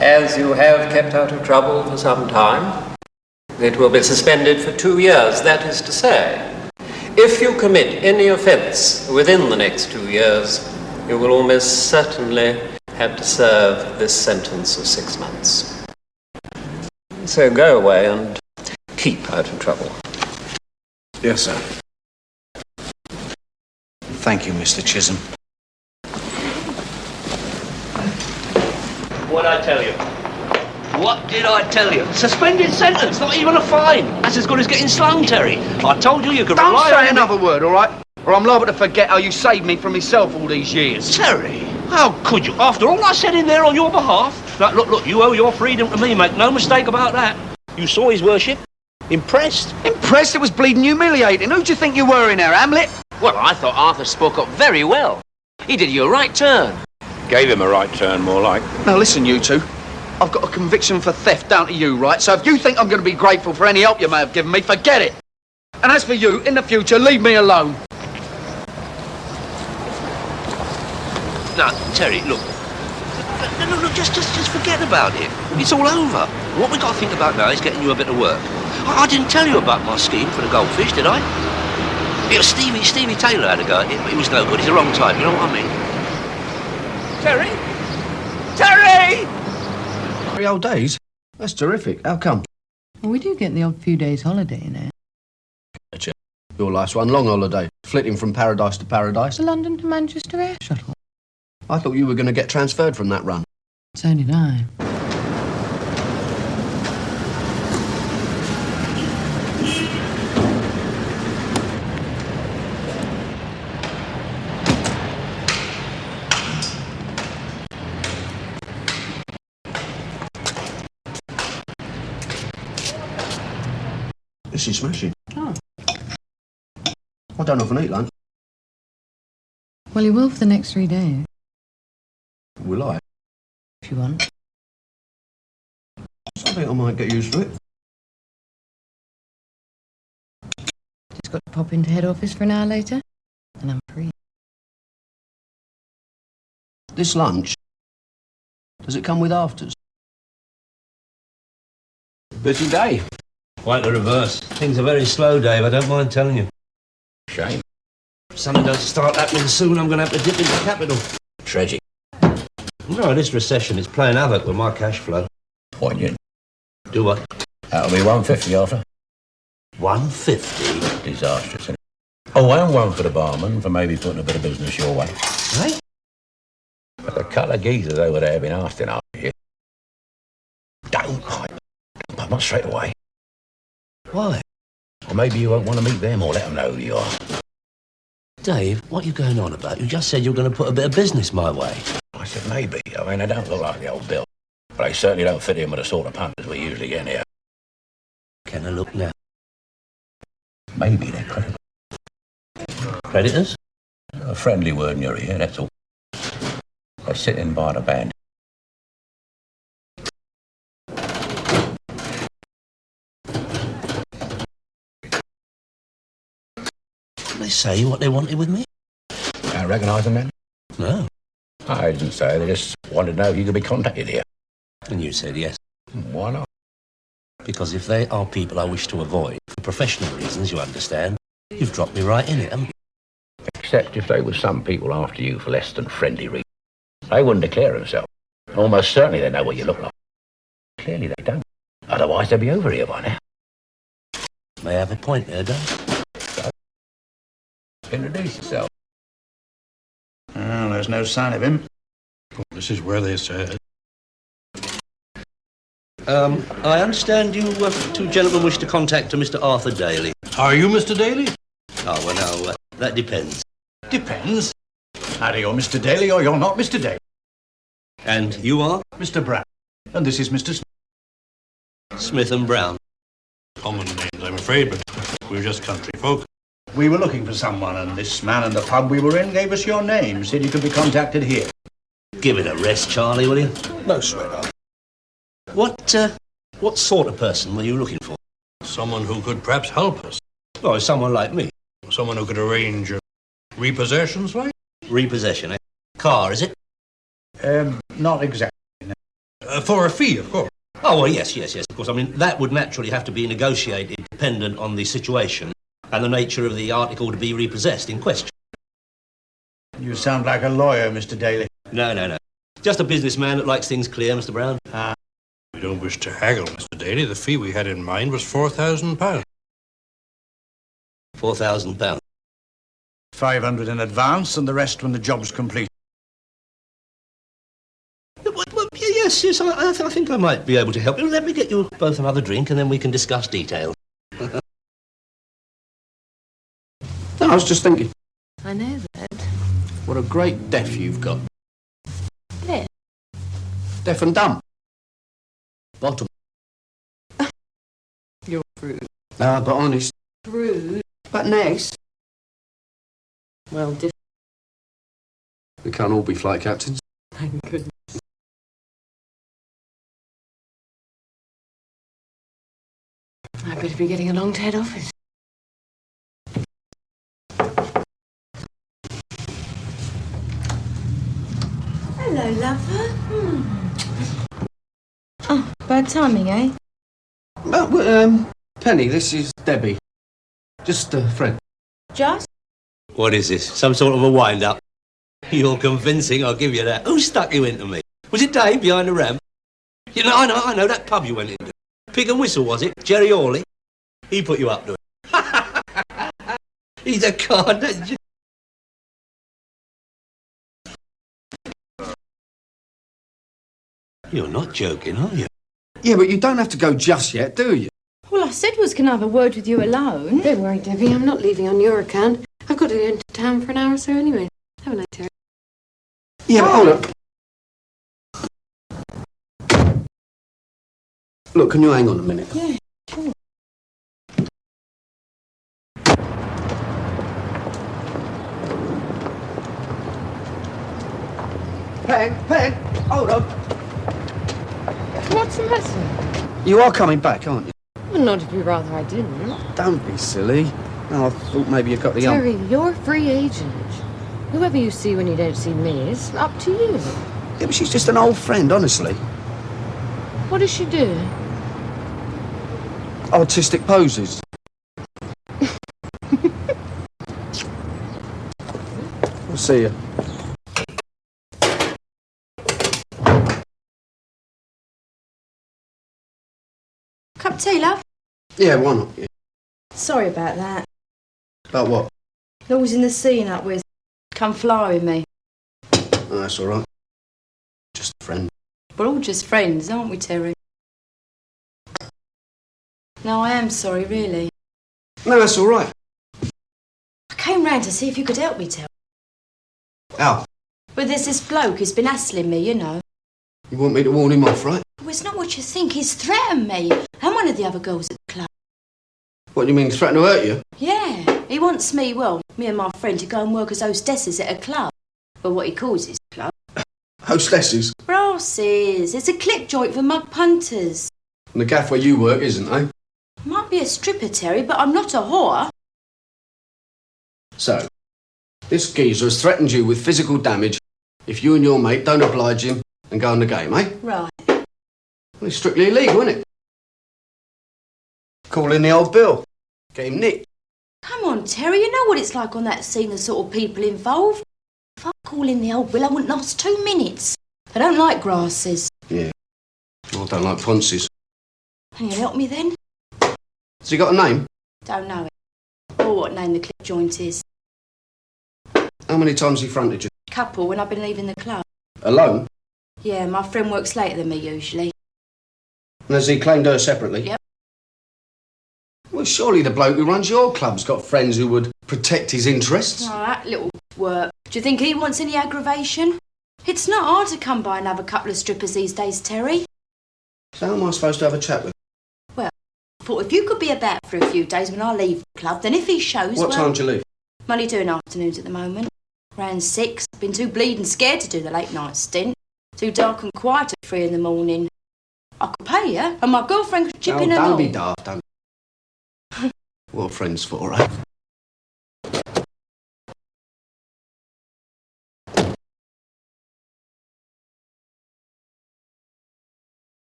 as you have kept out of trouble for some time, it will be suspended for 2 years. That is to say, if you commit any offence within the next 2 years, you will almost certainly have to serve this sentence of 6 months. So go away and keep out of trouble. Yes, sir. Thank you, Mr. Chisholm. What'd I tell you? What did I tell you? Suspended sentence, not even a fine. That's as good as getting slung, Terry. I told you you could Don't rely say on another word, all right? Or I'm liable to forget how you saved me from myself all these years. Terry, how could you? After all I said in there on your behalf. Now, look, you owe your freedom to me, make no mistake about that. You saw his worship. Impressed? Impressed? It was bleeding humiliating. Who do you think you were in there, Hamlet? Well, I thought Arthur spoke up very well. He did you a right turn. Gave him a right turn, more like. Now listen, you two. I've got a conviction for theft down to you, right? So if you think I'm going to be grateful for any help you may have given me, forget it. And as for you, in the future, leave me alone. No, Terry, look. No, just forget about it. It's all over. What we got to think about now is getting you a bit of work. I didn't tell you about my scheme for the goldfish, did I? It was Stevie Taylor had a go at it, but it was no good. It's the wrong type, you know what I mean? Terry? Terry! 3 whole days? That's terrific. How come? Well, we do get the odd few days holiday, you know. Your life's one long holiday, flitting from paradise to paradise. The London to Manchester air shuttle. I thought you were going to get transferred from that run. So did I. This is smashing. Oh. I don't often eat lunch. Well, you will for the next 3 days. Will I? If you want. I think I might get used to it. Just got to pop into head office for an hour later, and I'm free. This lunch, does it come with afters? Busy day. Quite the reverse. Things are very slow, Dave, I don't mind telling you. Shame. If something doesn't start happening soon, I'm going to have to dip into capital. Tragic. No, this recession is playing havoc with my cash flow. Poignant. Do what? That'll be 150, Arthur. 150? Disastrous, isn't it? Oh, and one for the barman for maybe putting a bit of business your way. Right? But the couple of geezers over there have been asking after you. Don't pop up straight away. Why? Or maybe you won't want to meet them or let them know who you are. Dave, what are you going on about? You just said you were going to put a bit of business my way. I said maybe. I mean, they don't look like the old Bill. But they certainly don't fit in with the sort of punters we usually get here. Can I look now? Maybe they're credible. Creditors? A friendly word in your ear, that's all. They're sitting by the band. Did they say what they wanted with me? Don't recognise them, man? No. I didn't say. They just wanted to know if you could be contacted here. And you said yes. Why not? Because if they are people I wish to avoid, for professional reasons, you understand, you've dropped me right in it, haven't you? Except if they were some people after you for less than friendly reasons. They wouldn't declare themselves. Almost certainly they know what you look like. Clearly they don't. Otherwise they'd be over here by now. May have a point there, Dave. So, introduce yourself. Oh, there's no sign of him. This is where they said. I understand you two gentlemen wish to contact Mr. Arthur Daly. Are you Mr. Daly? Oh, well, now, that depends. Depends. Either you're Mr. Daly or you're not Mr. Daly. And you are? Mr. Brown. And this is Mr. Smith. Smith and Brown. Common names, I'm afraid, but we're just country folk. We were looking for someone, and this man in the pub we were in gave us your name, said you could be contacted here. Give it a rest, Charlie, will you? No sweat. What sort of person were you looking for? Someone who could perhaps help us. Oh, someone like me. Someone who could arrange repossessions, like? Repossession, eh? Car, is it? Not exactly. For a fee, of course. Oh, well, yes, of course. I mean, that would naturally have to be negotiated dependent on the situation and the nature of the article to be repossessed in question. You sound like a lawyer, Mr. Daly. No. Just a businessman that likes things clear, Mr. Brown. We don't wish to haggle, Mr. Daly. The fee we had in mind was £4,000. £4,000. 500 in advance and the rest when the job's complete. Well, yes, I think I might be able to help you. Let me get you both another drink and then we can discuss details. No, I was just thinking. I know that. What a great deaf you've got. There. Deaf and dumb. Bottom. You're rude. No, but honest. Rude. But nice. Well, We can't all be flight captains. thank goodness. I better be getting along to head office. Hello, lover. Oh, bad timing, eh? Penny, this is Debbie. Just a friend. Just? What is this? Some sort of a wind-up? You're convincing, I'll give you that. Who stuck you into me? Was it Dave behind the ramp? You know, I know, that pub you went into. Pig and Whistle, was it? Jerry Hawley? He put you up to it. He's a card. You're not joking, are you? Yeah, but you don't have to go just yet, do you? All I said was, can I have a word with you alone? Don't worry, Debbie. I'm not leaving on your account. I've got to go into town for an hour or so anyway. Have a nice day. Yeah, but hold up. Look, can you hang on a minute? Yeah, sure. Peg, hold up. What's the matter? You are coming back, aren't you? Well, not if you'd rather I didn't. Don't be silly. No, I thought maybe you got the... Terry, you're a free agent. Whoever you see when you don't see me is up to you. Yeah, but she's just an old friend, honestly. What does she do? Artistic poses. I'll see you. Cup of tea, love? Yeah, why not? Yeah. Sorry about that. About what? Always in the scene up with. Come fly with me. Oh, that's all right. Just a friend. We're all just friends, aren't we, Terry? No, I am sorry, really. No, that's all right. I came round to see if you could help me, Terry. Al, But there's this bloke who's been hassling me, you know. you want me to warn him off, right? Well, it's not what you think. He's threatened me. And one of the other girls at the club. What do you mean, threaten to hurt you? Yeah. He wants me, well, me and my friend, to go and work as hostesses at a club. Well, what he calls his club. Hostesses? Brasses. It's a clip joint for mug punters. And the gaff where you work isn't, eh? Might be a stripper, Terry, but I'm not a whore. So, this geezer has threatened you with physical damage if you and your mate don't oblige him and go on the game, eh? Right. Well, it's strictly illegal, isn't it? Call in the old bill. Get him nicked. Come on, Terry, you know what it's like on that scene, the sort of people involved. If I call in the old bill, I wouldn't last 2 minutes. I don't like grasses. Yeah. I don't like ponces. Can you help me then? Has he got a name? Don't know it. Or what name the clip joint is. How many times he fronted you? Couple when I've been leaving the club. Alone? Yeah, my friend works later than me usually. And has he claimed her separately? Yep. Well, surely the bloke who runs your club's got friends who would protect his interests. Oh, that little work. Do you think he wants any aggravation? It's not hard to come by another couple of strippers these days, Terry. So how am I supposed to have a chat with him? Well, I thought if you could be about for a few days when I leave the club, then if he shows... What time do you leave? I'm only doing afternoons at the moment. Around 6. Been too bleeding scared to do the late night stint. Too dark and quiet at 3 in the morning. I could pay you, and my girlfriend could chip in along. Don't be daft, don't. What are friends for, eh?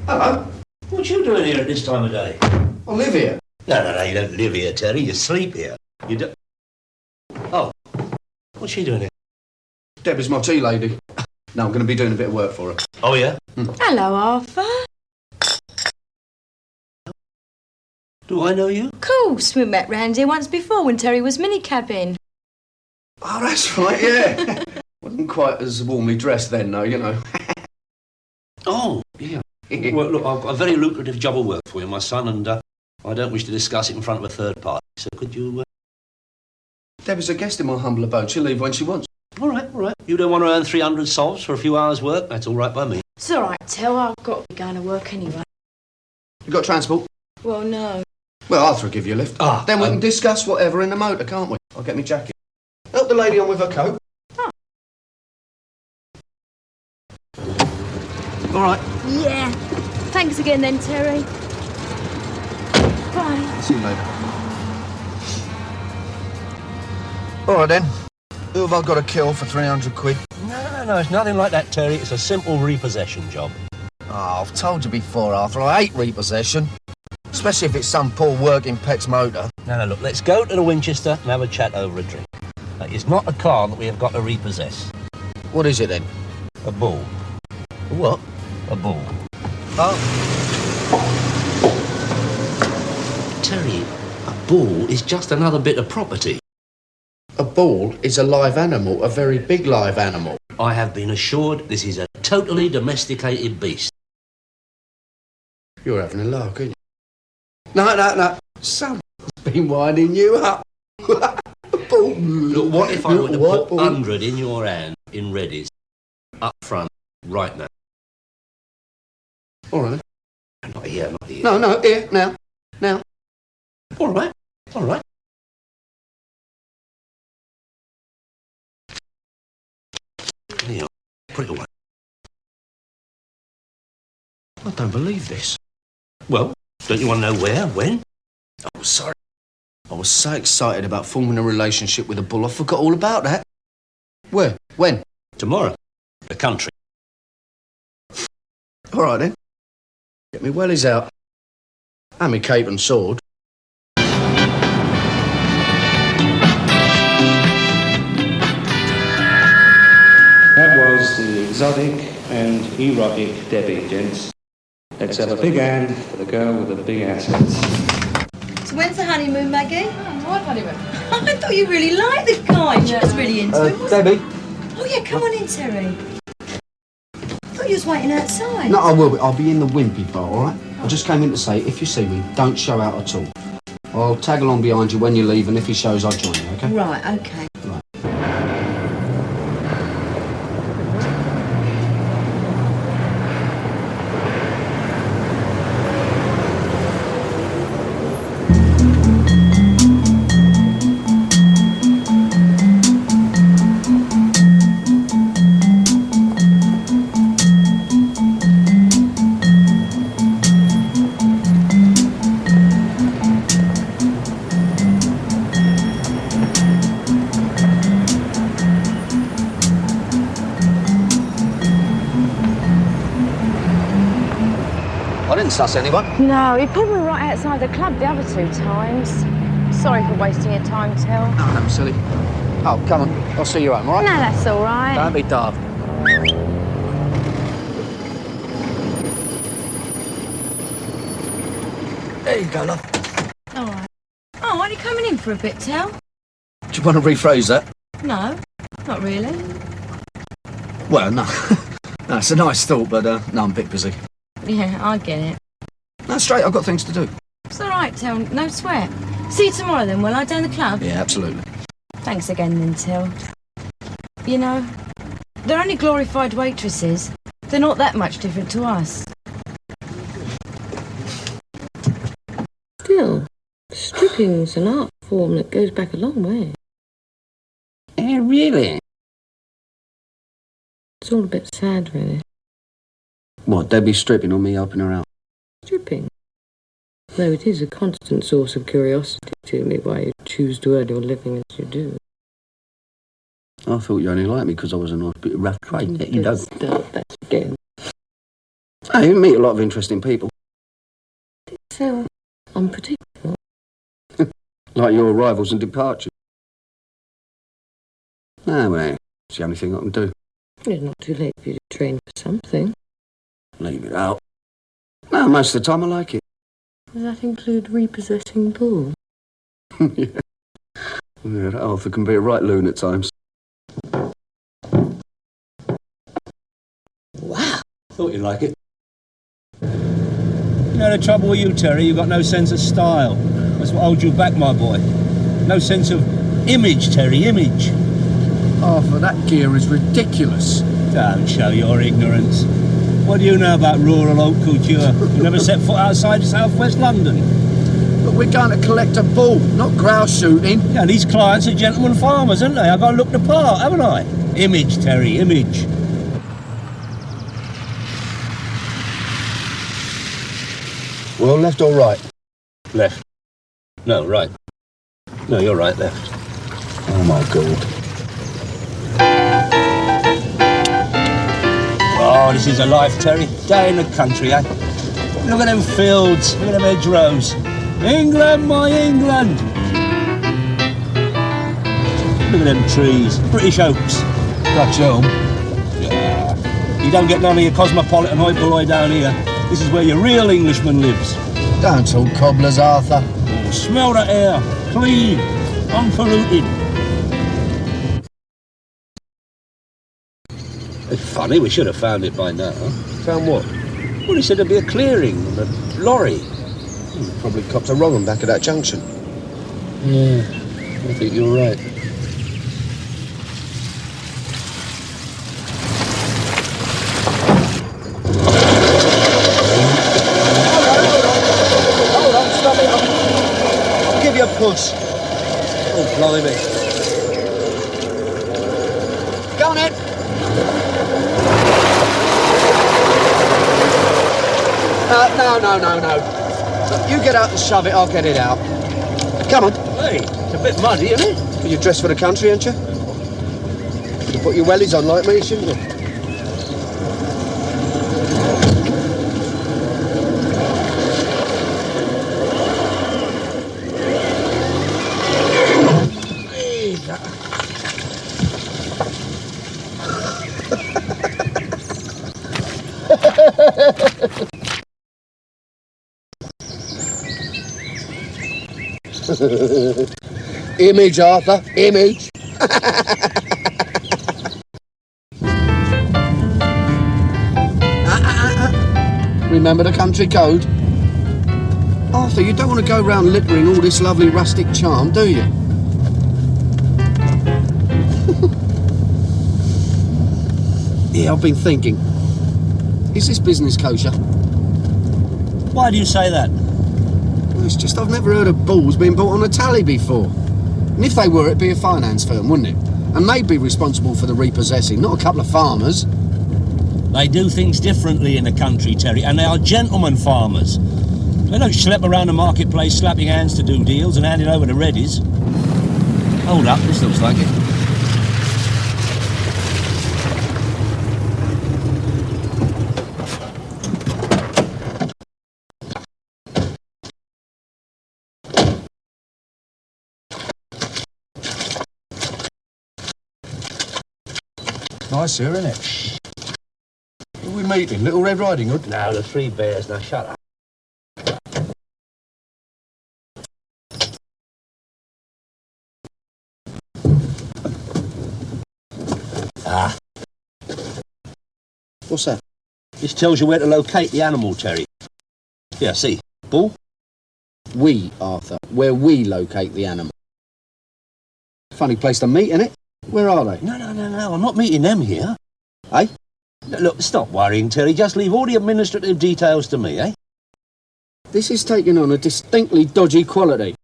Hello. What you doing here at this time of day? I live here. No, you don't live here, Terry. You sleep here. You do... Oh. What's she doing here? Debbie's my tea lady. No, I'm going to be doing a bit of work for her. Oh, yeah? Hello, Arthur. Do I know you? Of course, we met round here once before when Terry was minicabbing. Oh, that's right, yeah. Wasn't quite as warmly dressed then, though, you know. Oh, yeah. Well, look, I've got a very lucrative job of work for you, my son, and I don't wish to discuss it in front of a third party. So could you... Debbie's a guest in my humble abode. She'll leave when she wants. All right. You don't want to earn 300 sols for a few hours' work? That's all right by me. It's all right, Tel. I've got to be going to work anyway. You got transport? Well, no. Well, Arthur will give you a lift. Then we can discuss whatever in the motor, can't we? I'll get me jacket. Help the lady on with her coat. Oh. All right. Yeah. Thanks again then, Terry. Bye. See you later. All right, then. Who have I got to kill for 300 quid? No, it's nothing like that, Terry. It's a simple repossession job. Oh, I've told you before, Arthur, I hate repossession. Especially if it's some poor working pet's motor. No, look, let's go to the Winchester and have a chat over a drink. It's not a car that we have got to repossess. What is it, then? A bull. A what? A bull. Oh. Terry, a bull is just another bit of property. A bull is a live animal, a very big live animal. I have been assured this is a totally domesticated beast. You're having a lark, aren't you? No. Someone's been winding you up. Look, what if I were to put 100 in your hand in Reddy's, up front, right now? All right. Not here. No, here, now. All right. Here, put it away. I don't believe this. Well, don't you want to know where, when? Oh, sorry. I was so excited about forming a relationship with a bull, I forgot all about that. Where? When? Tomorrow. The country. All right, then. Get me wellies out. And me cape and sword. That was the exotic and erotic Debbie, gents. Let's have a big hand for the girl with the big assets. So when's the honeymoon, Maggie? What honeymoon? I thought you really liked the guy. She was really into him, wasn't Debbie? Oh, yeah, come on in, Terry. I thought you was waiting outside. No, I will be. I'll be in the Wimpy bar, all right? I just came in to say, if you see me, don't show out at all. I'll tag along behind you when you leave, and if he shows, I'll join you, OK? Right, OK. Right. didn't suss anyone. No, he pulled me right outside the club the other 2 times. Sorry for wasting your time, Till. No, I'm silly. Oh, come on. I'll see you home, all right? No, that's all right. Don't be daft. There you go, love. All right. Oh, aren't you coming in for a bit, Till? Do you want to rephrase that? No, not really. Well, no. No, it's a nice thought, but no, I'm a bit busy. Yeah, I get it. No, straight, I've got things to do. It's all right, Till. No sweat. See you tomorrow then, will I, down the club? Yeah, absolutely. Thanks again then, Till. You know, they're only glorified waitresses. They're not that much different to us. Still, stripping's an art form that goes back a long way. Really? It's all a bit sad, really. What, Debbie stripping or me helping her out? Stripping. Though it is a constant source of curiosity to me why you choose to earn your living as you do. I thought you only liked me because I was a nice bit of rough trade. You don't. Start that again. Hey, you meet a lot of interesting people. So unpredictable. Like your arrivals and departures. No, well, it's the only thing I can do. It's not too late for you to train for something. Leave it out. No, most of the time I like it. Does that include repossessing Paul? Yeah. Yeah, that Arthur can be a right loon at times. Wow. Thought you'd like it. You know the trouble with you, Terry? You've got no sense of style. That's what holds you back, my boy. No sense of image, Terry, image. Arthur, that gear is ridiculous. Don't show your ignorance. What do you know about rural haute couture? You never set foot outside southwest London. But we're going to collect a bull, not grouse shooting. Yeah, these clients are gentlemen farmers, aren't they? I've got to look the part, haven't I? Image, Terry, image. Well, left or right? Left. No, right. No, you're right, left. Oh, my God. Oh, this is a life, Terry. Day in the country, eh? Look at them fields, look at them hedgerows. England, my England! Look at them trees, British oaks. Dutch elm. Yeah. You don't get none of your cosmopolitan hoi polloi down here. This is where your real Englishman lives. Don't talk cobblers, Arthur. Oh, smell the air, clean, unpolluted. It's funny, we should have found it by now. Found what? Well, he said there'd be a clearing and a lorry. Probably copped a wrong one back at that junction. Yeah, I think you're right. Hold on, stop it. I'll give you a push. Oh, blimey. Go on, Ed. No. Look, you get out and shove it, I'll get it out. Come on. Hey, it's a bit muddy, isn't it? Well, you're dressed for the country, aren't you? You put your wellies on like me, shouldn't you? Image, Arthur, image. Remember the country code? Arthur, you don't want to go round littering all this lovely rustic charm, do you? Yeah, I've been thinking. Is this business kosher? Why do you say that? Well, it's just I've never heard of bulls being bought on a tally before. And if they were, it'd be a finance firm, wouldn't it? And they'd be responsible for the repossessing, not a couple of farmers. They do things differently in the country, Terry, and they are gentlemen farmers. They don't schlep around the marketplace slapping hands to do deals and handing over the readies. Hold up, this looks like it. nice here, isn't it? Who are we meeting? Little Red Riding Hood? No, the Three Bears. Now, shut up. Ah. What's that? This tells you where to locate the animal, Terry. Yeah, see. Bull? We, Arthur. Where we locate the animal. Funny place to meet, innit? Where are they? No. I'm not meeting them here. Eh? Look, stop worrying, Terry. Just leave all the administrative details to me, eh? This is taking on a distinctly dodgy quality.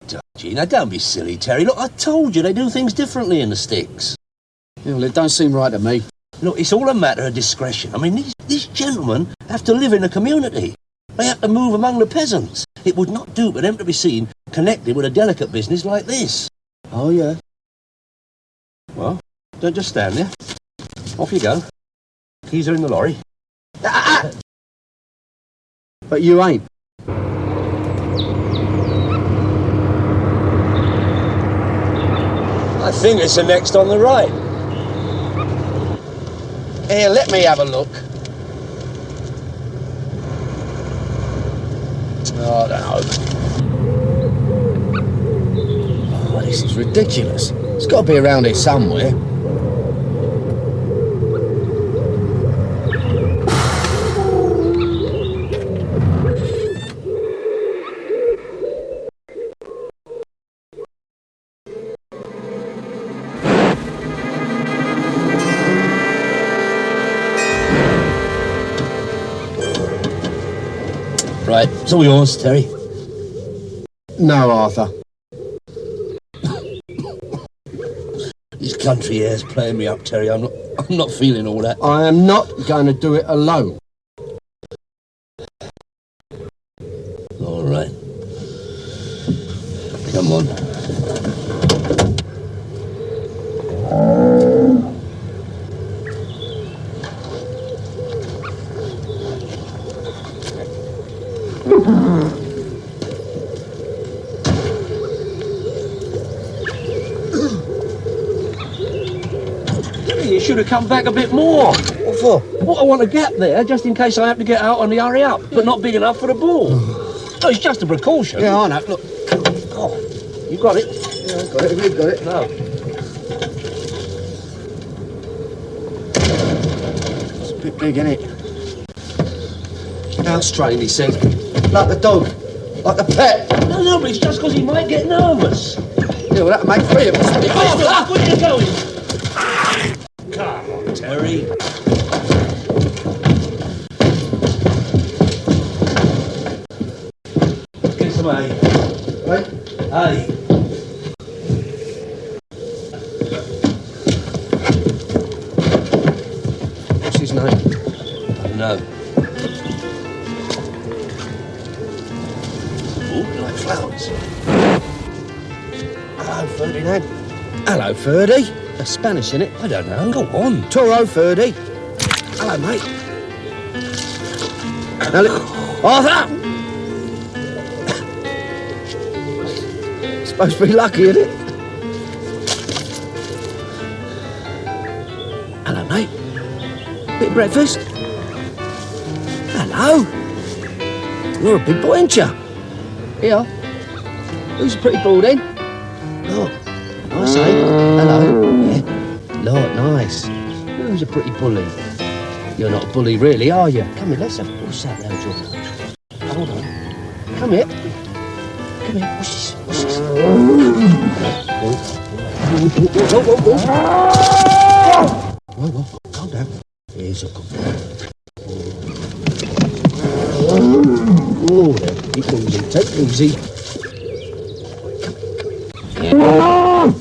Dodgy? Now, don't be silly, Terry. Look, I told you they do things differently in the sticks. Yeah, well, it don't seem right to me. Look, it's all a matter of discretion. I mean, these gentlemen have to live in a community. They have to move among the peasants. It would not do for them to be seen connected with a delicate business like this. Oh, yeah. Well, don't just stand there. Off you go. Keys are in the lorry. But you ain't. I think it's the next on the right. Here, let me have a look. Oh, I don't know. Oh, this is ridiculous. It's got to be around here somewhere. Right, it's all yours, Terry. No, Arthur. This country air's playing me up, Terry. I'm not feeling all that. I am not going to do it alone. All right. Come on. You should have come back a bit more. What for? Well, I want a gap there, just in case I have to get out on the hurry up, but not big enough for the bull. No, it's just a precaution. Yeah, I know. Look. Oh, you got it? Yeah, I got it. You've got it. No. It's a bit big, isn't it? House trained, he said. Like the dog. Like the pet. No, but it's just because he might get nervous. Yeah, well, that'll make three of us. Oh, where are you going? Come on, Terry. Get some hay. Right? Hay. What's his name? I don't know. Oh, like flowers. Hello, Ferdinand. Hello, Ferdy. That's Spanish, innit? I don't know. Go on. Toro, Ferdy. Hello, mate. Now, look. Arthur! Supposed to be lucky, isn't it? Hello, mate. Bit of breakfast? Hello. You're a big boy, ain't you? Here. Who's a pretty ball, then? Look. Nice, eh? Hello. Yeah. Look, nice. Who's a pretty bully? You're not a bully, really, are you? Come here, let's have... What's that round your nose? Hold on. Come here. Come here. What's this? What's this? Whoa. Calm down. Here's a good boy. Oh, there. Take it easy. Take it easy.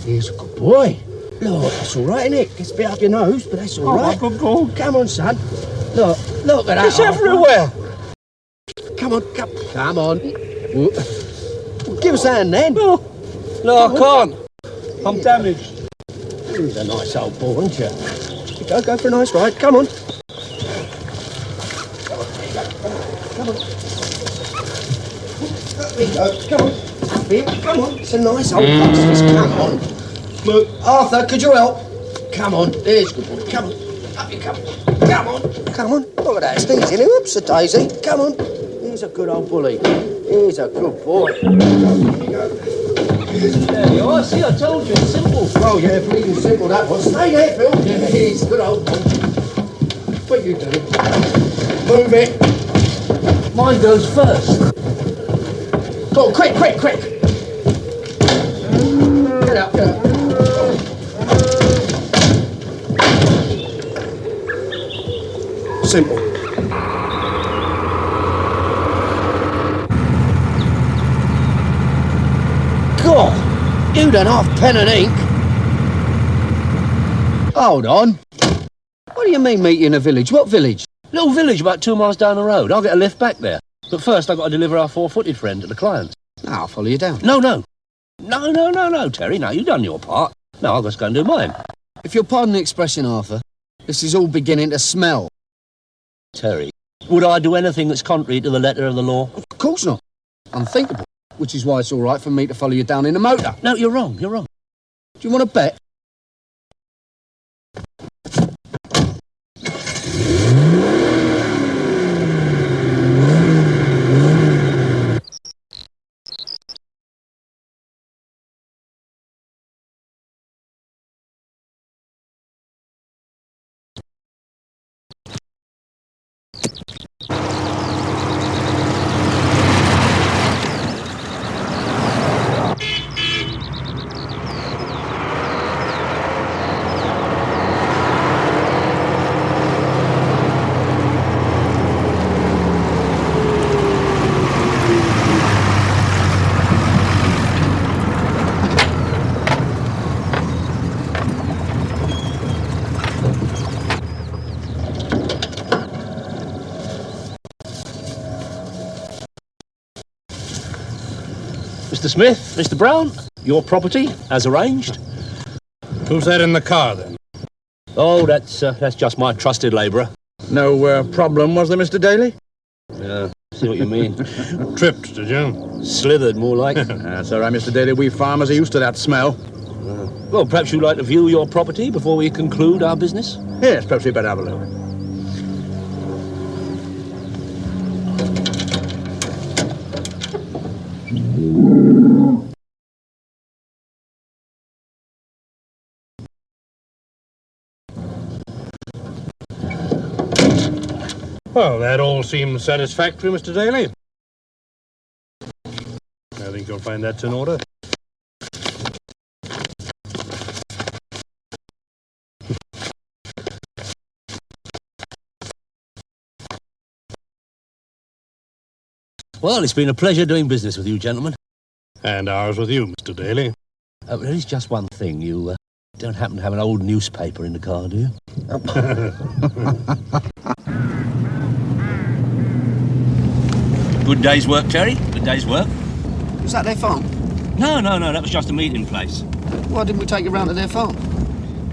Here's a good boy. Look, that's all right, innit? Gets a bit up your nose, but that's all right. Good boy. Come on, son. Look at that. It's everywhere. Come on. Give us a hand, then. No, I can't. I'm damaged. He's a nice old boy, aren't you? Go for a nice ride. Come on. Come on. Up we go. Come on. Up here. Come on. It's a nice old bus. Come on. Look, Arthur, could you help? Come on. There's good boy. Come on. Up you come. Come on. Come on. Look at that. It's easy. Oops, a daisy. Come on. Here's a good old bully. Here's a good boy. Here you go. There you are. See, I told you. It's simple. Oh, yeah, bleeding simple that was. Stay there, Phil. Yeah, he's a good old boy. What you doing? Move it. Mine goes first. Go on, quick, quick, quick. Get up, get up. Simple. God, you done half pen and ink. Hold on. What do you mean meet you in a village? What village? Little village about 2 miles down the road. I'll get a lift back there. But first I've got to deliver our four-footed friend to the clients. No, I'll follow you down. No, Terry. No, you've done your part. Now I'll just go and do mine. If you'll pardon the expression, Arthur, this is all beginning to smell. Terry, would I do anything that's contrary to the letter of the law? Of course not. Unthinkable. Which is why it's all right for me to follow you down in the motor. No, you're wrong. You're wrong. Do you want to bet? Mr. Smith, Mr. Brown, your property, as arranged. Who's that in the car, then? Oh, that's just my trusted labourer. No problem, was there, Mr. Daly? Yeah, see what you mean. Tripped, did you? Slithered, more like. That's all right, Mr. Daly. We farmers are used to that smell. Well, perhaps you'd like to view your property before we conclude our business? Yes, perhaps we'd better have a look. Well, that all seems satisfactory, Mr. Daly. I think you'll find that's in order. Well, it's been a pleasure doing business with you, gentlemen. And ours with you, Mr. Daly. There is just one thing. You don't happen to have an old newspaper in the car, do you? Good day's work, Terry. Good day's work. Was that their farm? No, that was just a meeting place. Why didn't we take you round to their farm?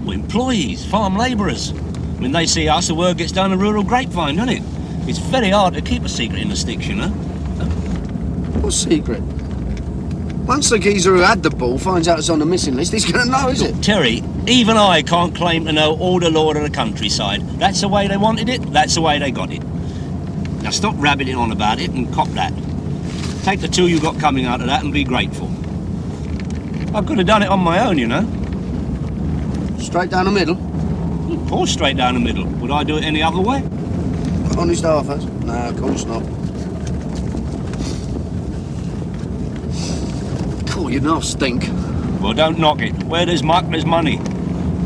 Well, employees, farm labourers. When they see us, the word gets down the rural grapevine, doesn't it? It's very hard to keep a secret in the sticks, you know. What secret? Once the geezer who had the ball finds out it's on the missing list, he's going to know, is it? Terry, even I can't claim to know all the law of the countryside. That's the way they wanted it, that's the way they got it. Now stop rabbiting on about it and cop that. Take the two you got coming out of that and be grateful. I could have done it on my own, you know. Straight down the middle? Of course, straight down the middle. Would I do it any other way? Honest Arthur? No, of course not. Cool, you know, stink. Well, don't knock it. Where there's muck, there's money.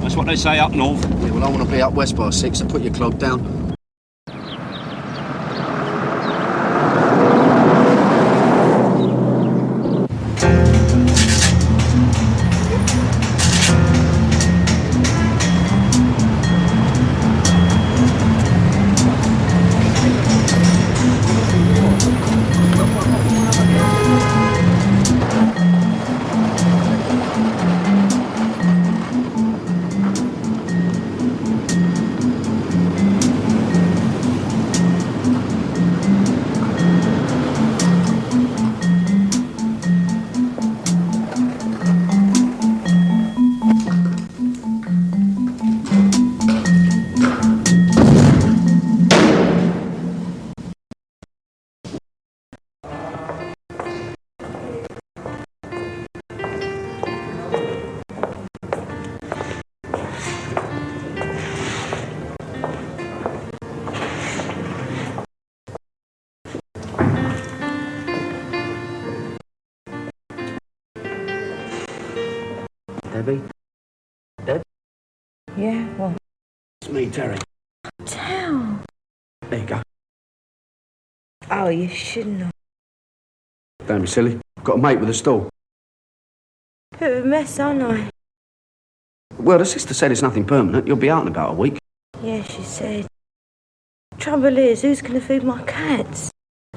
That's what they say up north. Yeah, well, I want to be up west by 6, so put your clog down. Debbie? Deb? Yeah, what? It's me, Terry. Tell. There you go. Oh, you shouldn't have. Don't be silly. Got a mate with a stall. Bit of a mess, aren't I? Well, the sister said it's nothing permanent. You'll be out in about a week. Yeah, she said. Trouble is, who's going to feed my cats?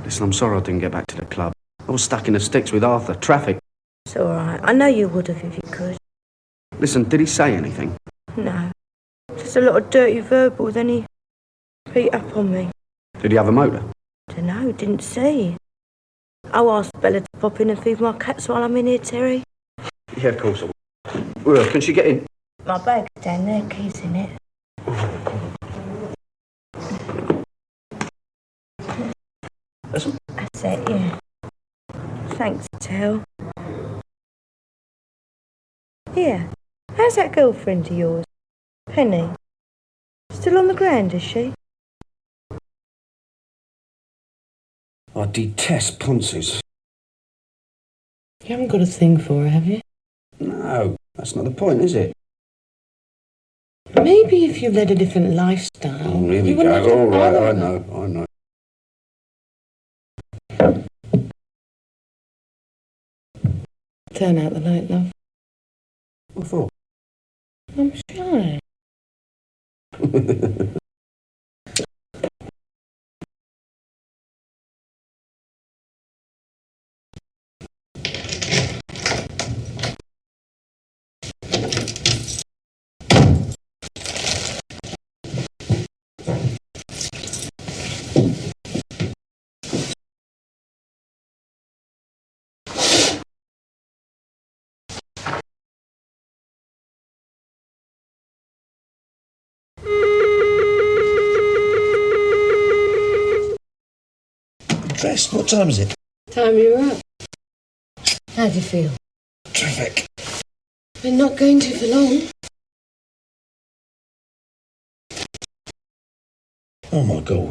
Listen, I'm sorry I didn't get back to the club. I was stuck in the sticks with Arthur. Traffic. It's all right. I know you would have if you could. Listen, did he say anything? No. Just a lot of dirty verbal, then he beat up on me. Did he have a motor? Dunno, didn't see. I asked Bella to pop in and feed my cats while I'm in here, Terry. Yeah, of course I will. Well, can she get in? My bag's down there, keys in it. That's it, yeah. Thanks, Tel. Yeah. How's that girlfriend of yours? Penny? Still on the ground, is she? I detest ponces. You haven't got a thing for her, have you? No, that's not the point, is it? Maybe if you led a different lifestyle. Oh, here we you wouldn't have to go. All right, bother I her. know. Turn out the light, love. What for? I'm shy. Dressed? What time is it? Time you were up. How do you feel? Traffic. We're not going to for long. Oh, my God.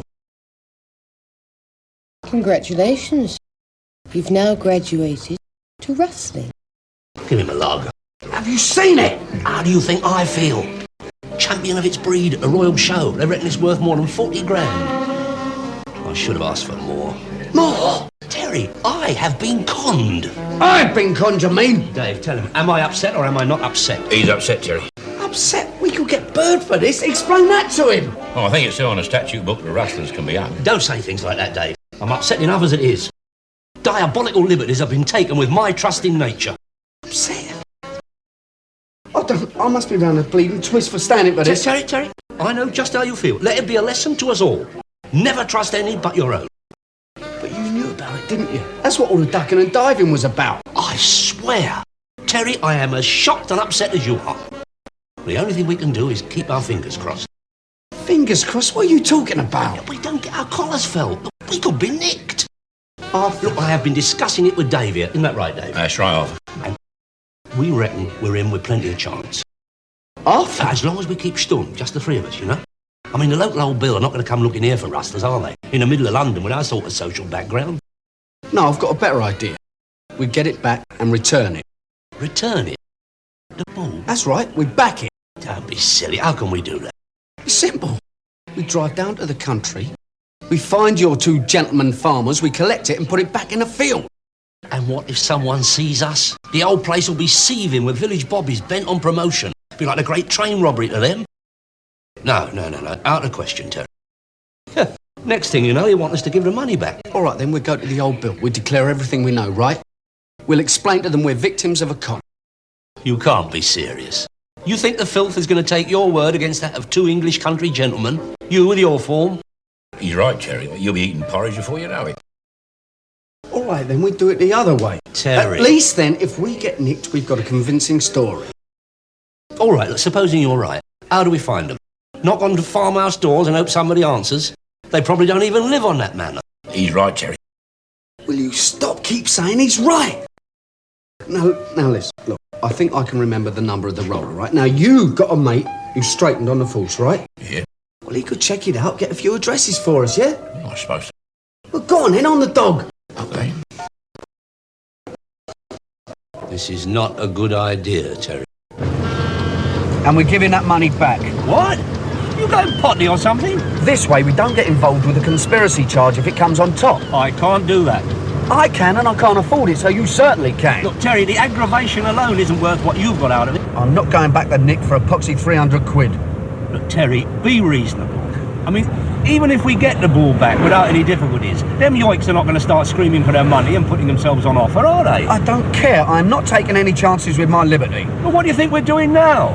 Congratulations. You've now graduated to wrestling. Give him a lug. Have you seen it? How do you think I feel? Champion of its breed at a royal show. They reckon it's worth more than 40 grand. I should have asked for more. More? Terry, I have been conned. I've been conned, you mean? Dave, tell him, am I upset or am I not upset? He's upset, Terry. Upset? We could get bird for this. Explain that to him. Oh, I think it's still on a statute book the rustlers can be up. Don't say things like that, Dave. I'm upsetting others it is. Diabolical liberties have been taken with my trust in nature. Upset? I must be round a bleeding twist for standing for this. Terry, I know just how you feel. Let it be a lesson to us all. Never trust any but your own. But you knew about it, didn't you? That's what all the ducking and diving was about. I swear. Terry, I am as shocked and upset as you are. The only thing we can do is keep our fingers crossed. Fingers crossed? What are you talking about? We don't get our collars felt. We could be nicked. Look, I have been discussing it with Dave here. Isn't that right, Dave? That's right, Arthur. And we reckon we're in with plenty of chance. Arthur? As long as we keep stum, just the three of us, you know? I mean, the local old Bill are not going to come looking here for rustlers, are they? In the middle of London with our sort of social background. No, I've got a better idea. We get it back and return it. Return it? The ball? That's right, we back it. Don't be silly. How can we do that? It's simple. We drive down to the country, we find your two gentlemen farmers, we collect it and put it back in the field. And what if someone sees us? The old place will be seething with village bobbies bent on promotion. Be like a great train robbery to them. No. Out of question, Terry. Next thing you know, you want us to give the money back. All right, then we'll go to the old Bill. We declare everything we know, right? We'll explain to them we're victims of a con. You can't be serious. You think the filth is going to take your word against that of two English country gentlemen? You with your form? He's right, Terry. You'll be eating porridge before you know it. All right, then we do it the other way. Terry. At least then, if we get nicked, we've got a convincing story. All right, look, supposing you're right. How do we find them? Knock on to farmhouse doors and hope somebody answers? They probably don't even live on that manor. He's right, Terry. Will you keep saying he's right? Now listen, look, I think I can remember the number of the roller, right? Now, you've got a mate who's straightened on the force, right? Yeah. Well, he could check it out, get a few addresses for us, yeah? I suppose so. Well, go on then, on the dog. Okay. This is not a good idea, Terry. and we're giving that money back. What? You going potty or something? This way we don't get involved with a conspiracy charge if it comes on top. I can't do that. I can, and I can't afford it, so you certainly can. Look, Terry, the aggravation alone isn't worth what you've got out of it. I'm not going back to Nick for a poxy 300 quid. Look, Terry, be reasonable. I mean, even if we get the ball back without any difficulties, them yoiks are not going to start screaming for their money and putting themselves on offer, are they? I don't care. I'm not taking any chances with my liberty. Well, what do you think we're doing now?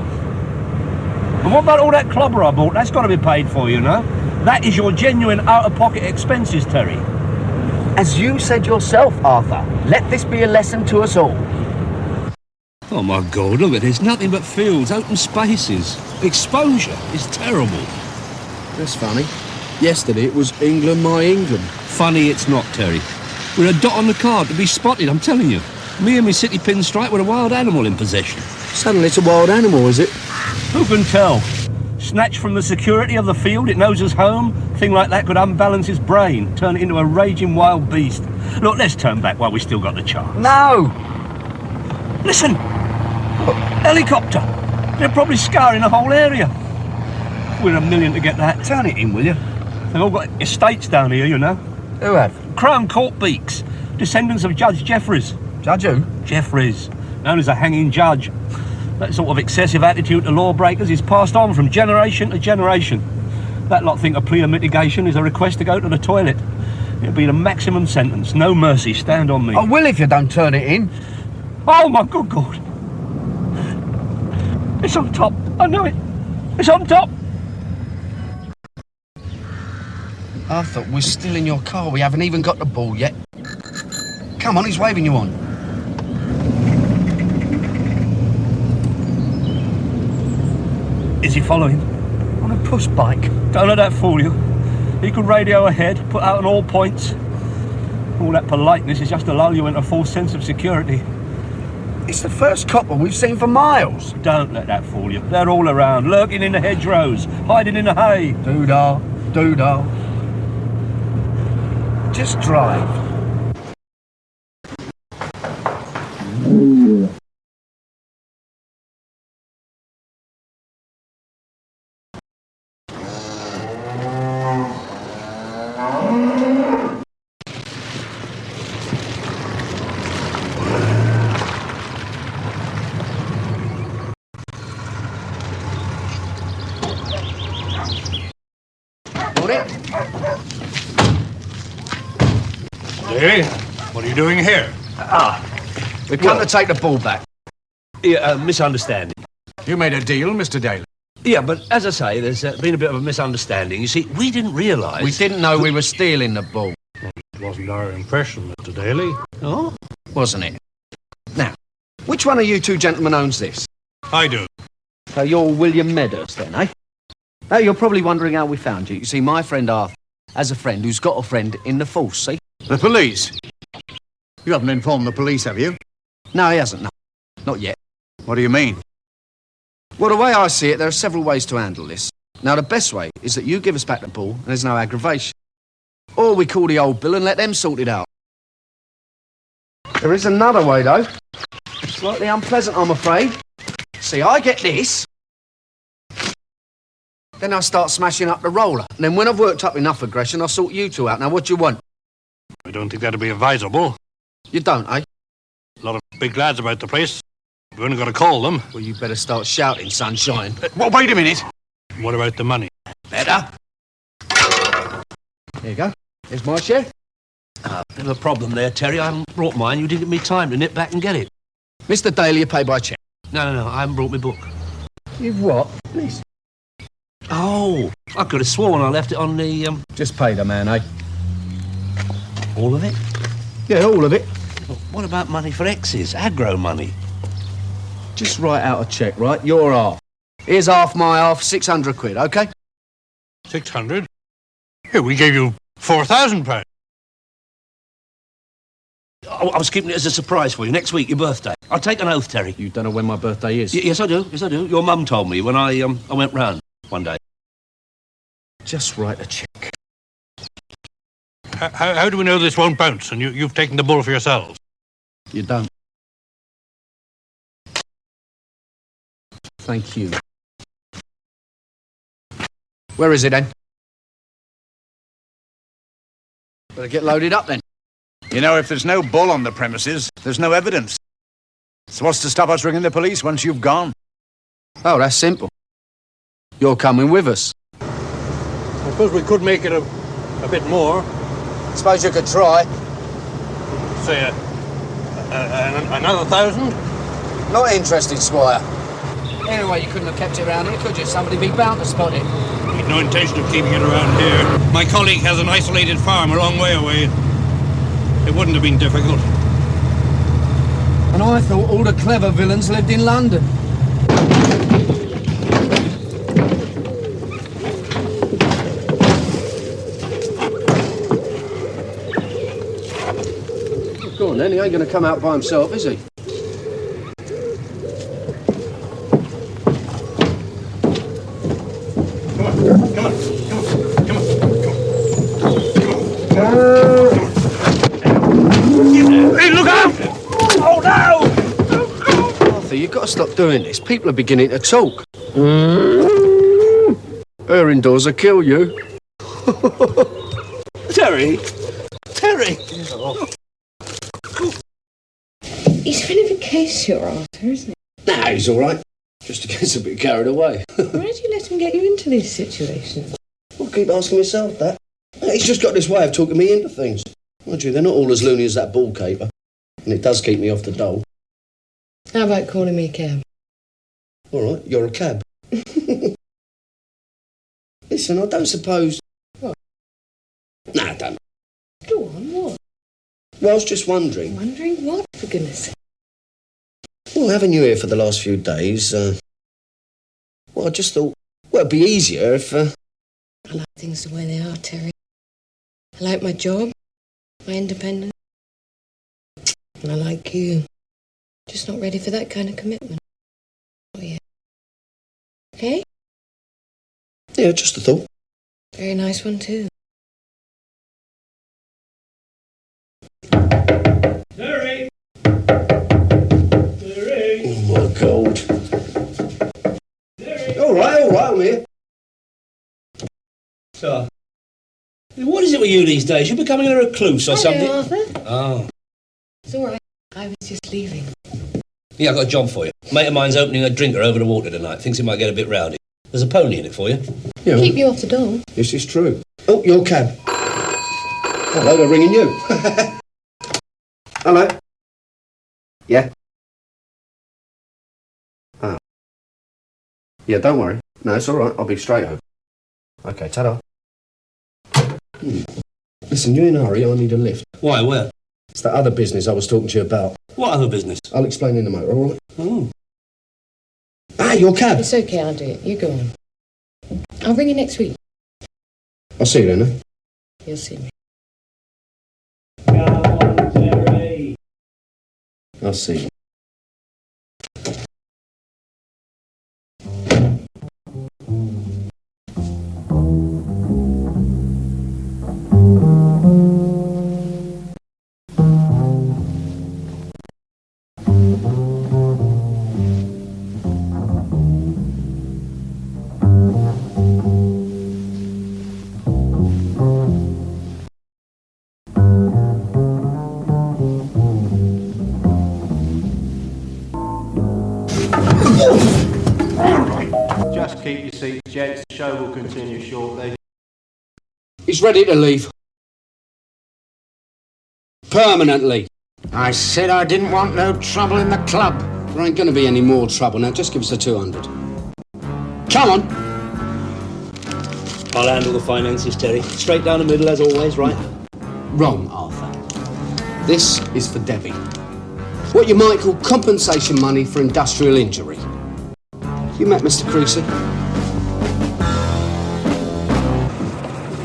And what about all that clobber I bought? That's got to be paid for, you know? That is your genuine out-of-pocket expenses, Terry. As you said yourself, Arthur, let this be a lesson to us all. Oh, my God, look at this. Nothing but fields, open spaces. Exposure is terrible. That's funny. Yesterday it was England, my England. Funny it's not, Terry. We're a dot on the card to be spotted, I'm telling you. Me and my city pinstripe were a wild animal in possession. Suddenly it's a wild animal, is it? Who can tell? Snatched from the security of the field, it knows us home. Thing like that could unbalance his brain, turn it into a raging wild beast. Look, let's turn back while we still got the chance. No! Listen! Look, helicopter! They're probably scouring the whole area. We're $1 million to get that. Turn it in, will you? They've all got estates down here, you know. Who have? Crown Court Beaks, descendants of Judge Jeffreys. Judge who? Jeffreys, known as a hanging judge. That sort of excessive attitude to lawbreakers is passed on from generation to generation. That lot think a plea of mitigation is a request to go to the toilet. It'll be the maximum sentence, no mercy, stand on me. I will if you don't turn it in. Oh, my good God. It's on top, I know it. It's on top. Arthur, we're still in your car. We haven't even got the ball yet. Come on, he's waving you on. Is he following? On a push bike. Don't let that fool you. He could radio ahead, put out on all points. All that politeness is just to lull you into a false sense of security. It's the first copper we've seen for miles. Don't let that fool you. They're all around, lurking in the hedgerows, hiding in the hay. Doodah, doodah. Just drive. Daly, what are you doing here? We've come to take the ball back. Yeah, misunderstanding. You made a deal, Mr. Daly. Yeah, but as I say, there's been a bit of a misunderstanding. You see, we didn't realise... We didn't know we were stealing the ball. It wasn't our impression, Mr. Daly. Oh? Wasn't it? Now, which one of you two gentlemen owns this? I do. So you're William Meadows, then, eh? Now, you're probably wondering how we found you. You see, my friend Arthur has a friend who's got a friend in the force, see? The police? You haven't informed the police, have you? No, he hasn't, no. Not yet. What do you mean? Well, the way I see it, there are several ways to handle this. Now, the best way is that you give us back the ball and there's no aggravation. Or we call the old bill and let them sort it out. There is another way, though. Slightly unpleasant, I'm afraid. See, I get this. Then I start smashing up the roller. And then when I've worked up enough aggression, I'll sort you two out. Now, what do you want? I don't think that'd be advisable. You don't, eh? A lot of big lads about the place. We've only got to call them. Well, you better start shouting, sunshine. Well, wait a minute. What about the money? Better. There you go. Here's my share. Bit of a problem there, Terry. I haven't brought mine. You didn't give me time to nip back and get it. Mr. Daly, you pay by cheque. No, I haven't brought my book. You've what? Please. Oh, I could have sworn I left it on the, Just pay the man, eh? All of it? Yeah, all of it. Well, what about money for exes? Aggro money? Just write out a cheque, right? You're half. Here's half my half, 600 quid, OK? 600? Here, we gave you £4,000. I was keeping it as a surprise for you. Next week, your birthday. I'll take an oath, Terry. You don't know when my birthday is? Yes, I do. Yes, I do. Your mum told me when I went round one day. Just write a cheque. How do we know this won't bounce and you've taken the bull for yourselves? You don't. Thank you. Where is it then? Better get loaded up then. You know, if there's no bull on the premises, there's no evidence. So what's to stop us ringing the police once you've gone? Oh, that's simple. You're coming with us. I suppose we could make it a bit more. Suppose you could try. Say, another 1,000? Not interested, Squire. Anyway, you couldn't have kept it around here, could you? Somebody'd be bound to spot it. We'd no intention of keeping it around here. My colleague has an isolated farm a long way away. It wouldn't have been difficult. And I thought all the clever villains lived in London. Go on then, he ain't going to come out by himself, is he? Hey, look out! Oh, no! Arthur, you've got to stop doing this. People are beginning to talk. Her indoors will kill you. Terry! Terry! He's a bit of a case, your Arthur, isn't he? Nah, he's all right. Just to get a bit carried away. Why did you let him get you into these situations? I keep asking myself that. He's just got this way of talking me into things. Mind you, they're not all as loony as that ball caper. And it does keep me off the dole. How about calling me a cab? All right, you're a cab. Listen, I don't suppose... What? Nah, don't. Go on, what? Well, I was just wondering... Wondering what, for goodness sake? Well, having you here for the last few days, well, I just thought, well, it'd be easier if, I like things the way they are, Terry. I like my job, my independence. And I like you. Just not ready for that kind of commitment. Oh, yeah. Okay? Yeah, just a thought. Very nice one, too. Terry! Oh, my God. All right, I'm here. So, what is it with you these days? You're becoming a recluse or something? Arthur. Oh. It's all right. I was just leaving. Yeah, I've got a job for you. A mate of mine's opening a drinker over the water tonight. Thinks it might get a bit rowdy. There's a pony in it for you. Yeah. Keep you off the door. This is true. Oh, your cab. Hello, they're ringing you. Hello. Yeah. Oh. Yeah, don't worry. No, it's all right. I'll be straight over. Okay, ta-da. Listen, you in a hurry? I need a lift. Why, where? It's that other business I was talking to you about. What other business? I'll explain in a moment, all right? Oh. Ah, your cab. It's okay, I'll do it. You go on. I'll ring you next week. I'll see you then, eh? You'll see me. I'll see you. Just keep your seats, gents. The show will continue shortly. He's ready to leave. Permanently. I said I didn't want no trouble in the club. There ain't gonna be any more trouble now. Just give us the 200. Come on. I'll handle the finances, Terry. Straight down the middle, as always, right? Wrong, Arthur. This is for Debbie. What you might call compensation money for industrial injury. You met Mr. Creasy?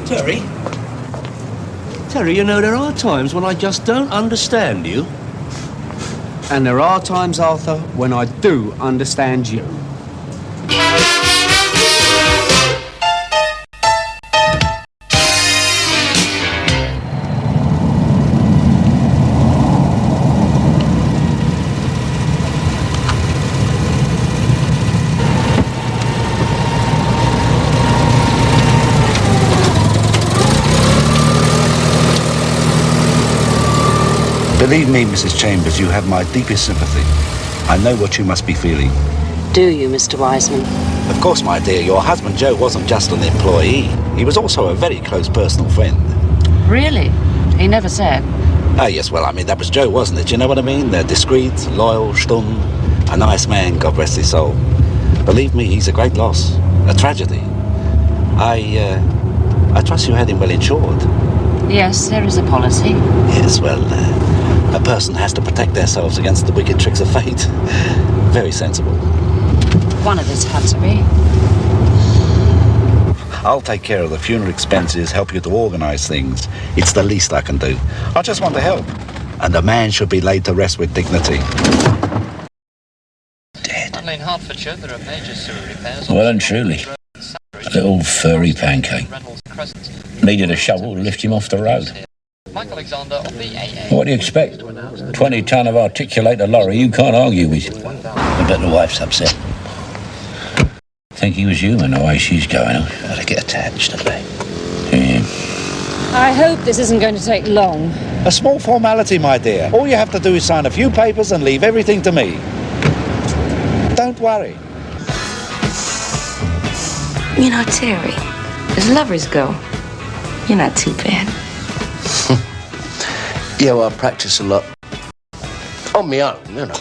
Terry? Terry, you know, there are times when I just don't understand you. And there are times, Arthur, when I do understand you. Believe me, Mrs. Chambers, you have my deepest sympathy. I know what you must be feeling. Do you, Mr. Wiseman? Of course, my dear, your husband Joe wasn't just an employee. He was also a very close personal friend. Really? He never said. Ah, yes, well, I mean, that was Joe, wasn't it? You know what I mean? Discreet, loyal, stumm, a nice man, God rest his soul. Believe me, he's a great loss, a tragedy. I trust you had him well insured. Yes, there is a policy. Yes, well, a person has to protect themselves against the wicked tricks of fate. Very sensible. One of us had to be. I'll take care of the funeral expenses, help you to organise things. It's the least I can do. I just want to help. And a man should be laid to rest with dignity. In Hertfordshire, there are major sewer repairs. Well and truly. Little furry pancake. Needed a shovel to lift him off the road. Michael Alexander of the AA. What do you expect? 20-ton of articulator lorry you can't argue with. I bet the wife's upset. Think he was human the way she's going. I ought to get attached, don't they? Yeah. I hope this isn't going to take long. A small formality, my dear. All you have to do is sign a few papers and leave everything to me. Don't worry. You know, Terry, as lovers go, you're not too bad. Yeah, well, I practice a lot. On my own, you know.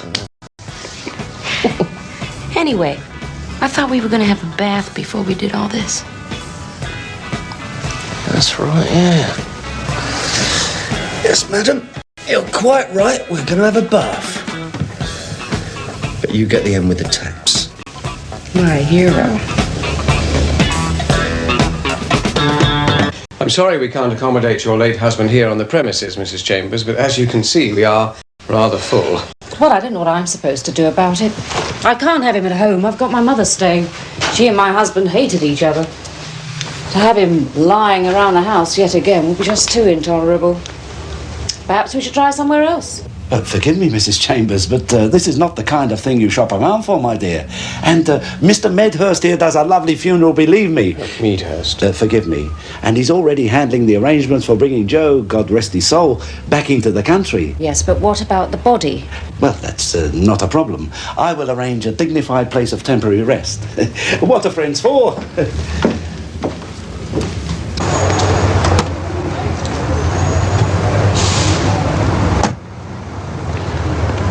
Anyway, I thought we were going to have a bath before we did all this. That's right, yeah. Yes, madam. You're quite right. We're going to have a bath. But you get the end with the taps. My hero. I'm sorry we can't accommodate your late husband here on the premises, Mrs. Chambers, but as you can see, we are rather full. Well, I don't know what I'm supposed to do about it. I can't have him at home. I've got my mother staying. She and my husband hated each other. To have him lying around the house yet again would be just too intolerable. Perhaps we should try somewhere else. Forgive me, Mrs. Chambers, but this is not the kind of thing you shop around for, my dear. And Mr. Medhurst here does a lovely funeral, believe me. Medhurst? Forgive me. And he's already handling the arrangements for bringing Joe, God rest his soul, back into the country. Yes, but what about the body? Well, that's not a problem. I will arrange a dignified place of temporary rest. What are friends for?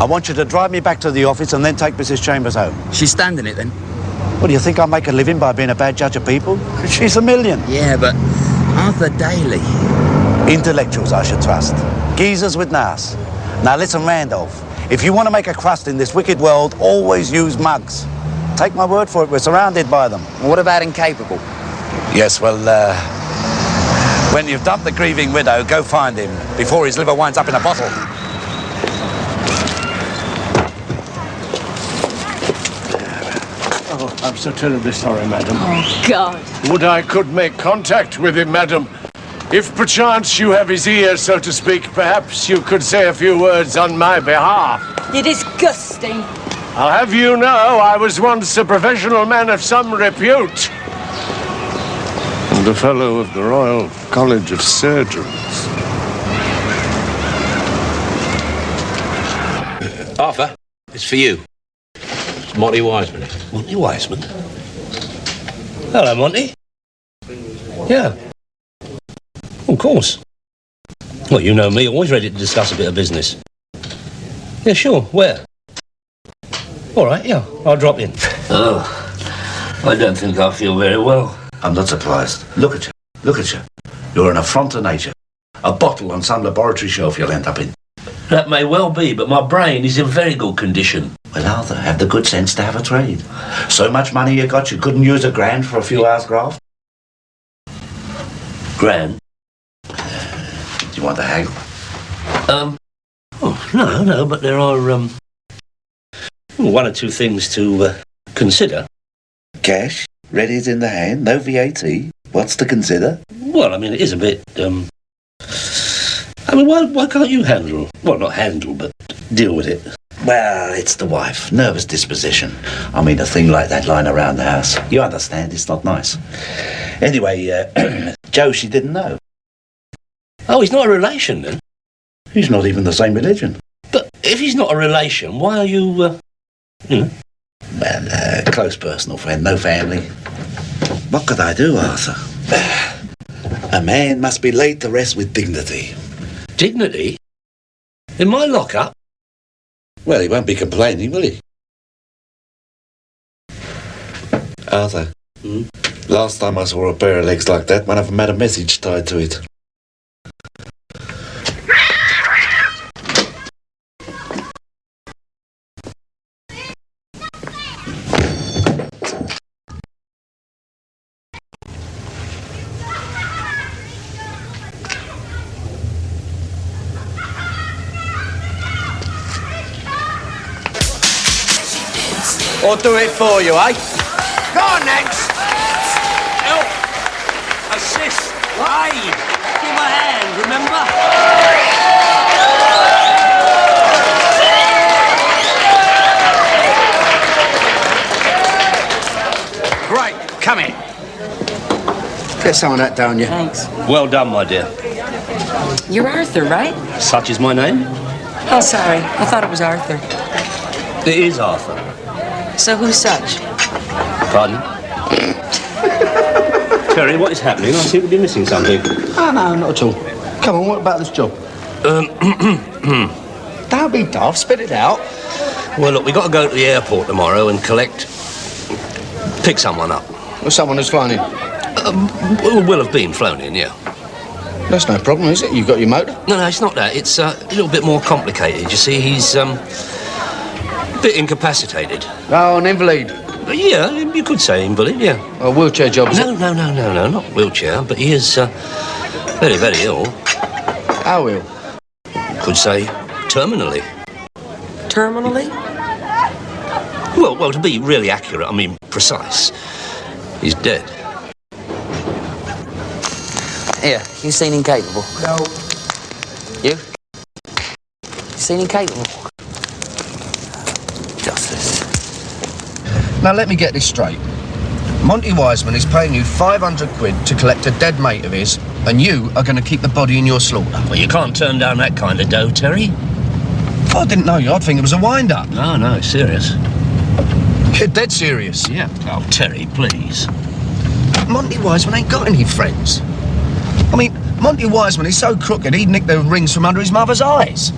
I want you to drive me back to the office and then take Mrs. Chambers home. She's standing it then? What, do you think I make a living by being a bad judge of people? She's a million. Yeah, but Arthur Daly. Intellectuals, I should trust. Geezers with nous. Now listen, Randolph. If you want to make a crust in this wicked world, always use mugs. Take my word for it, we're surrounded by them. And what about incapable? Yes, well, when you've dumped the grieving widow, go find him before his liver winds up in a bottle. Oh, I'm so terribly sorry, madam. Oh, God. Would I could make contact with him, madam. If perchance you have his ear, so to speak, perhaps you could say a few words on my behalf. You're disgusting. I'll have you know I was once a professional man of some repute. And a fellow of the Royal College of Surgeons. Arthur, it's for you. It's Monty Wiseman. Monty Wiseman? Hello, Monty. Yeah. Of course. Well, you know me, always ready to discuss a bit of business. Yeah, sure. Where? All right, yeah, I'll drop in. Oh, I don't think I feel very well. I'm not surprised. Look at you. Look at you. You're an affront to nature. A bottle on some laboratory shelf you'll end up in. That may well be, but my brain is in very good condition. Well, Arthur, have the good sense to have a trade. So much money you got, you couldn't use £1,000 for a few hours graft? Grand? Do you want to haggle? Oh, no, but there are, one or two things to consider. Cash, ready in the hand, no VAT. What's to consider? Well, I mean, it is a bit, I mean, why can't you handle, well, not handle, but deal with it? Well, it's the wife. Nervous disposition. I mean, a thing like that lying around the house. You understand, it's not nice. Anyway, Joe, she didn't know. Oh, he's not a relation, then? He's not even the same religion. But if he's not a relation, why are you, Well, close personal friend, no family. What could I do, Arthur? A man must be laid to rest with dignity. Dignity? In my lockup? Well, he won't be complaining, will he? Arthur, last time I saw a pair of legs like that, one of them had a message tied to it. Or do it for you, eh? Go on, Nance! Help! Assist! Aid! Give him a hand, remember? Great, come in. Get some of that down you. Thanks. Well done, my dear. You're Arthur, right? Such is my name. Oh, sorry. I thought it was Arthur. It is Arthur. So who's such? Pardon? Terry, what is happening? I seem to be missing something. Oh, no, not at all. Come on, what about this job? Don't be daft, spit it out. Well, look, we've got to go to the airport tomorrow and pick someone up. Or someone who's flown in. Will have been flown in, yeah. That's no problem, is it? You've got your motor? No, it's not that. It's a little bit more complicated. You see, he's a bit incapacitated. Oh, an invalid? Yeah, you could say invalid, yeah. A wheelchair job, is No, not wheelchair, but he is very, very ill. How ill? Could say terminally. Terminally? Well, to be really accurate, I mean precise, he's dead. Here, you seen Incapable? No. You? Seen Incapable? Justice. Now, let me get this straight. Monty Wiseman is paying you 500 quid to collect a dead mate of his, and you are going to keep the body in your slaughter. Well, you can't turn down that kind of dough, Terry. If I didn't know you, I'd think it was a wind-up. No, it's serious. You're dead serious. Yeah. Oh, Terry, please. Monty Wiseman ain't got any friends. I mean, Monty Wiseman is so crooked he'd nick the rings from under his mother's eyes.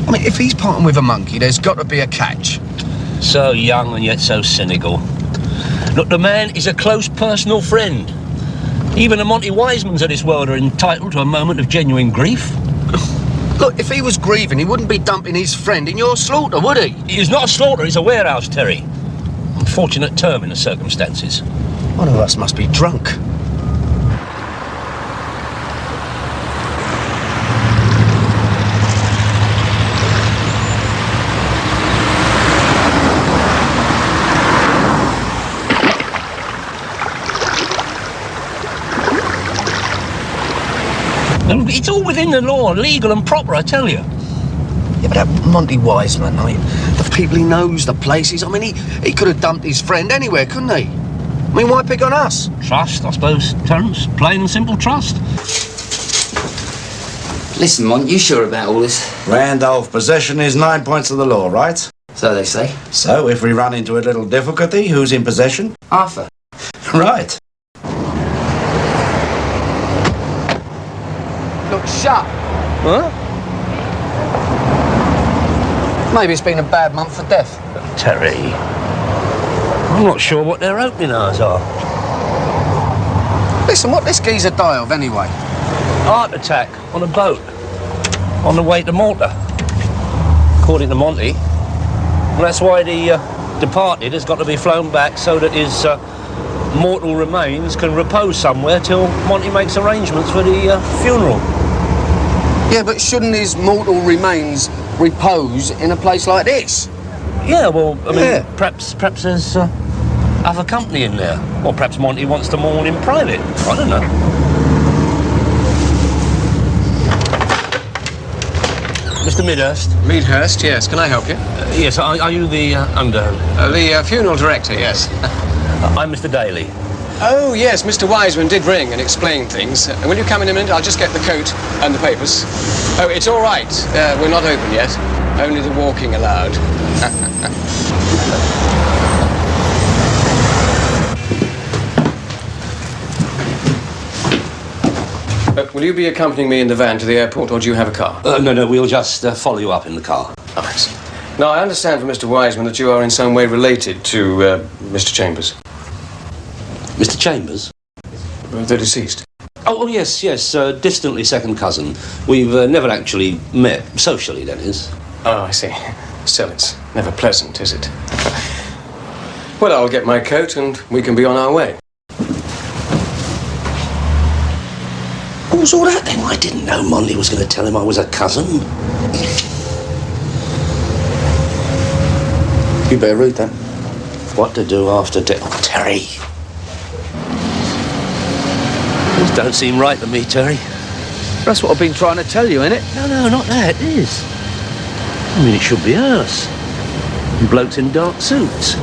I mean, if he's parting with a monkey, there's got to be a catch. So young and yet so cynical. Look, the man is a close personal friend. Even the Monty Wisemans of this world are entitled to a moment of genuine grief. Look, if he was grieving, he wouldn't be dumping his friend in your slaughter, would he? He's not a slaughter, he's a warehouse, Terry. Unfortunate term in the circumstances. One of us must be drunk. It's all within the law, legal and proper, I tell you. Yeah, but that Monty Wiseman, I mean, the people he knows, the places, I mean, he could have dumped his friend anywhere, couldn't he? I mean, why pick on us? Trust, I suppose, Terence. Plain and simple trust. Listen, Mont, you sure about all this? Randolph, possession is 9 points of the law, right? So they say. So, if we run into a little difficulty, who's in possession? Arthur. Right. Look, shut. Huh? Maybe it's been a bad month for death. Terry, I'm not sure what their opening hours are. Listen, what this geezer die of, anyway? Heart attack on a boat on the way to Malta, according to Monty. And that's why the departed has got to be flown back so that his mortal remains can repose somewhere till Monty makes arrangements for the funeral. Yeah, but shouldn't his mortal remains repose in a place like this? Yeah, well, I mean, perhaps there's other company in there. Or perhaps Monty wants to mourn in private. I don't know. Mr. Midhurst? Midhurst, yes. Can I help you? Yes, are you the under... the funeral director, yes. I'm Mr. Daly. Oh, yes, Mr. Wiseman did ring and explain things. Will you come in a minute? I'll just get the coat and the papers. Oh, it's all right. We're not open yet. Only the walking allowed. Will you be accompanying me in the van to the airport, or do you have a car? No, we'll just follow you up in the car. Oh, I see. Now, I understand from Mr. Wiseman that you are in some way related to Mr. Chambers. Mr. Chambers? The deceased. Oh, yes, distantly second cousin. We've never actually met, socially, that is. Oh, I see. Still, it's never pleasant, is it? Well, I'll get my coat and we can be on our way. What was all that then? I didn't know Monty was going to tell him I was a cousin. You better read that. What to do after death? Oh, Terry. This don't seem right to me, Terry. That's what I've been trying to tell you, innit? No, not that. It is. I mean, it should be us. Blokes in dark suits.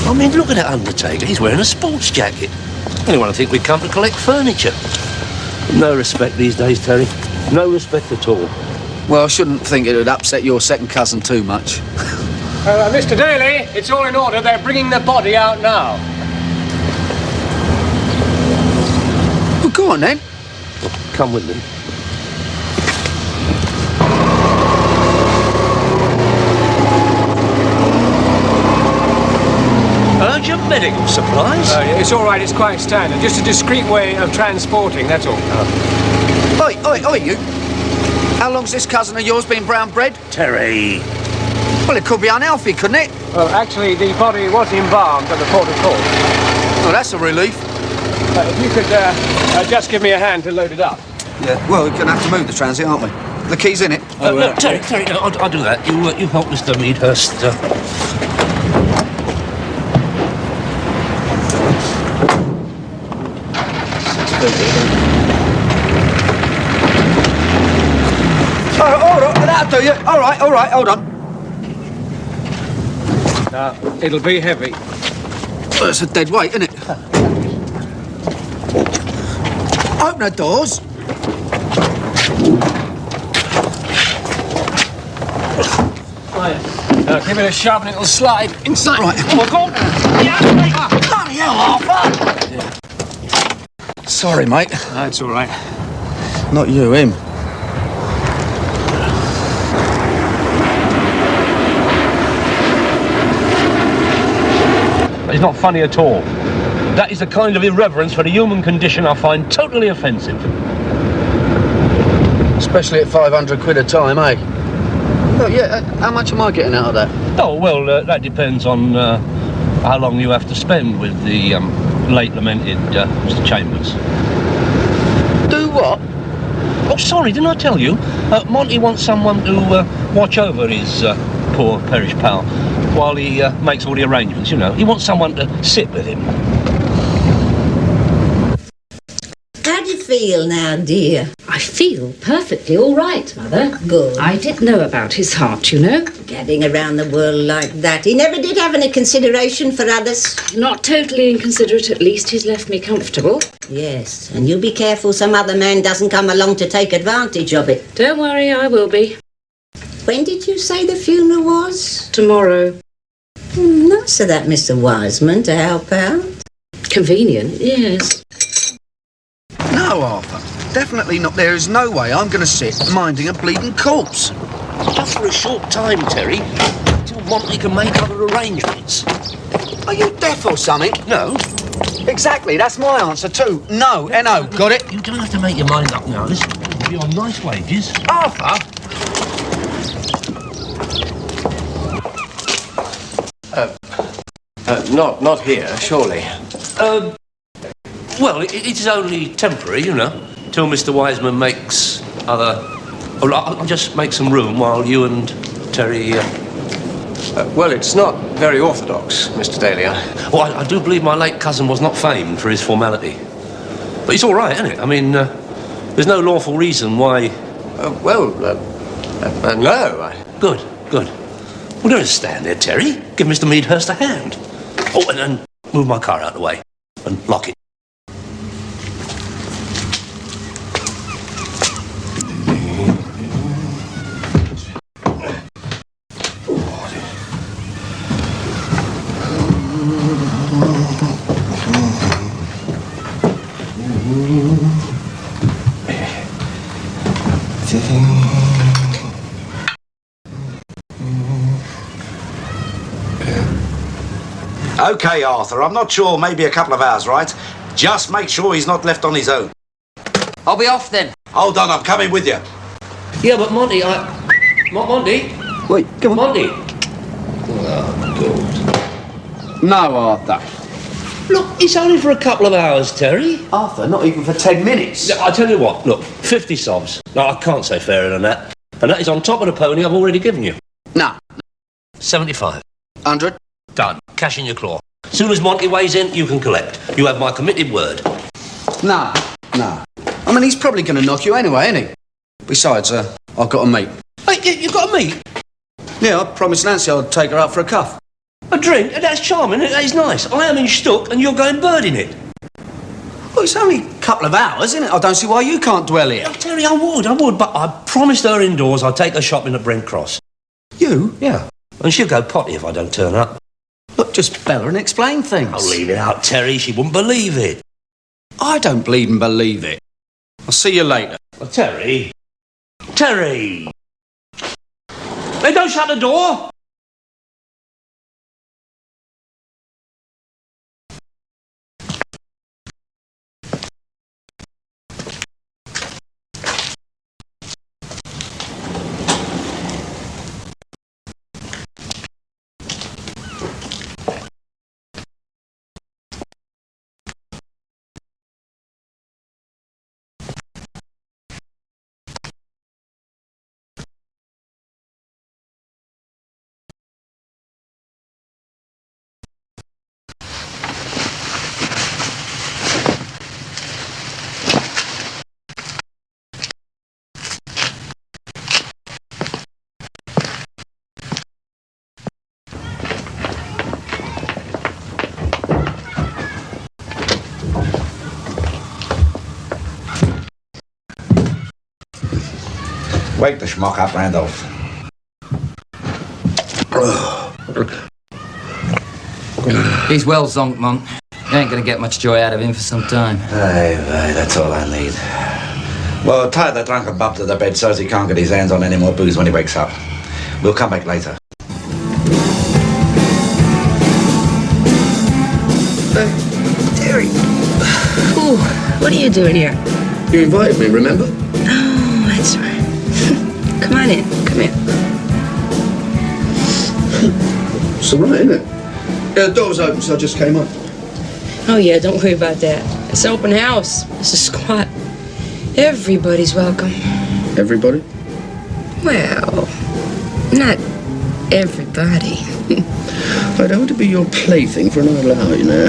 I mean, look at that undertaker. He's wearing a sports jacket. Anyone would think we'd come to collect furniture. No respect these days, Terry. No respect at all. Well, I shouldn't think it would upset your second cousin too much. Mr. Daly, it's all in order. They're bringing the body out now. Well, go on, then. Come with me. Urgent medical supplies? It's all right. It's quite standard. Just a discreet way of transporting, that's all. Oi, you. How long's this cousin of yours been brown bread? Terry. Well, it could be unhealthy, couldn't it? Well, actually, the body was embalmed at the port of call. Oh, that's a relief. If you could just give me a hand to load it up. Yeah, well, we're going to have to move the transit, aren't we? The key's in it. No, Terry, no, I'll do that. You help Mr. Meadhurst. Hold on, that'll do you. All right, hold on. It'll be heavy. Well, it's a dead weight, isn't it? Open the doors. Give it a sharp little slide inside. Right. Oh, my God. Bloody hell, Arthur! Yeah. Sorry, mate. That's all right. Not you, him. It's not funny at all. That is a kind of irreverence for the human condition I find totally offensive. Especially at 500 quid a time, eh? Oh, yeah, how much am I getting out of that? Oh, well, that depends on how long you have to spend with the late lamented Mr. Chambers. Do what? Oh, sorry, didn't I tell you? Monty wants someone to watch over his poor perished pal while he makes all the arrangements, you know. He wants someone to sit with him. How do you feel now, dear? I feel perfectly all right, Mother. Good. I did know about his heart, you know. Gadding around the world like that. He never did have any consideration for others. Not totally inconsiderate, at least. He's left me comfortable. Yes, and you be careful some other man doesn't come along to take advantage of it. Don't worry, I will be. When did you say the funeral was? Tomorrow. Nice of that Mr. Wiseman to help out. Convenient, yes. No, Arthur. Definitely not. There is no way I'm going to sit minding a bleeding corpse. Just for a short time, Terry. Till Monty can make other arrangements. Are you deaf or something? No. Exactly, that's my answer too. No, N-O, got it? You don't have to make your mind up now. Listen, you'll be on nice wages. Arthur! Not here, surely. Well, it is only temporary, you know, till Mr. Wiseman makes other... Oh, I'll just make some room while you and Terry... Well, it's not very orthodox, Mr. Daly. Well, I do believe my late cousin was not famed for his formality. But it's all right, isn't it? I mean, there's no lawful reason why... No. Good. Well, don't stand there, Terry. Give Mr. Meadhurst a hand. Oh, and move my car out of the way. and lock it. Okay, Arthur, I'm not sure, maybe a couple of hours, right? Just make sure he's not left on his own. I'll be off then. Hold on, I'm coming with you. Yeah, but Monty, Monty? Wait, come on. Monty? Oh, God. No, Arthur. Look, it's only for a couple of hours, Terry. Arthur, not even for 10 minutes. I tell you what, look, 50 sobs. No, I can't say fairer than that. And that is on top of the pony I've already given you. No. 75. 100. Done. Cash in your claw. As soon as Monty weighs in, you can collect. You have my committed word. No. I mean, he's probably going to knock you anyway, isn't he? Besides, I've got a mate. Hey, you've got a meet? Yeah, I promised Nancy I'd take her out for a cuff. A drink? That's charming. That is nice. I am in Stook and you're going birding it. Well, it's only a couple of hours, isn't it? I don't see why you can't dwell here. Oh, Terry, I would, but I promised her indoors I'd take her shopping at Brent Cross. You? Yeah. And she'll go potty if I don't turn up. Look, just bell her and explain things. I'll leave it out, Terry. She wouldn't believe it. I don't bleed and believe it. I'll see you later. Well, Terry! Terry! Hey, don't shut the door! Wake the schmuck up, Randolph. He's well zonked, Monk. You ain't gonna get much joy out of him for some time. Aye, that's all I need. Well, tie the drunken bub to the bed so as he can't get his hands on any more booze when he wakes up. We'll come back later. Terry. Ooh, what are you doing here? You invited me, remember? Oh, that's right. Come on in. Come here. It's all right, isn't it? Yeah, the door was open, so I just came up. Oh, yeah, don't worry about that. It's an open house. It's a squat. Everybody's welcome. Everybody? Well, not everybody. I don't want to be your plaything for another hour, you know.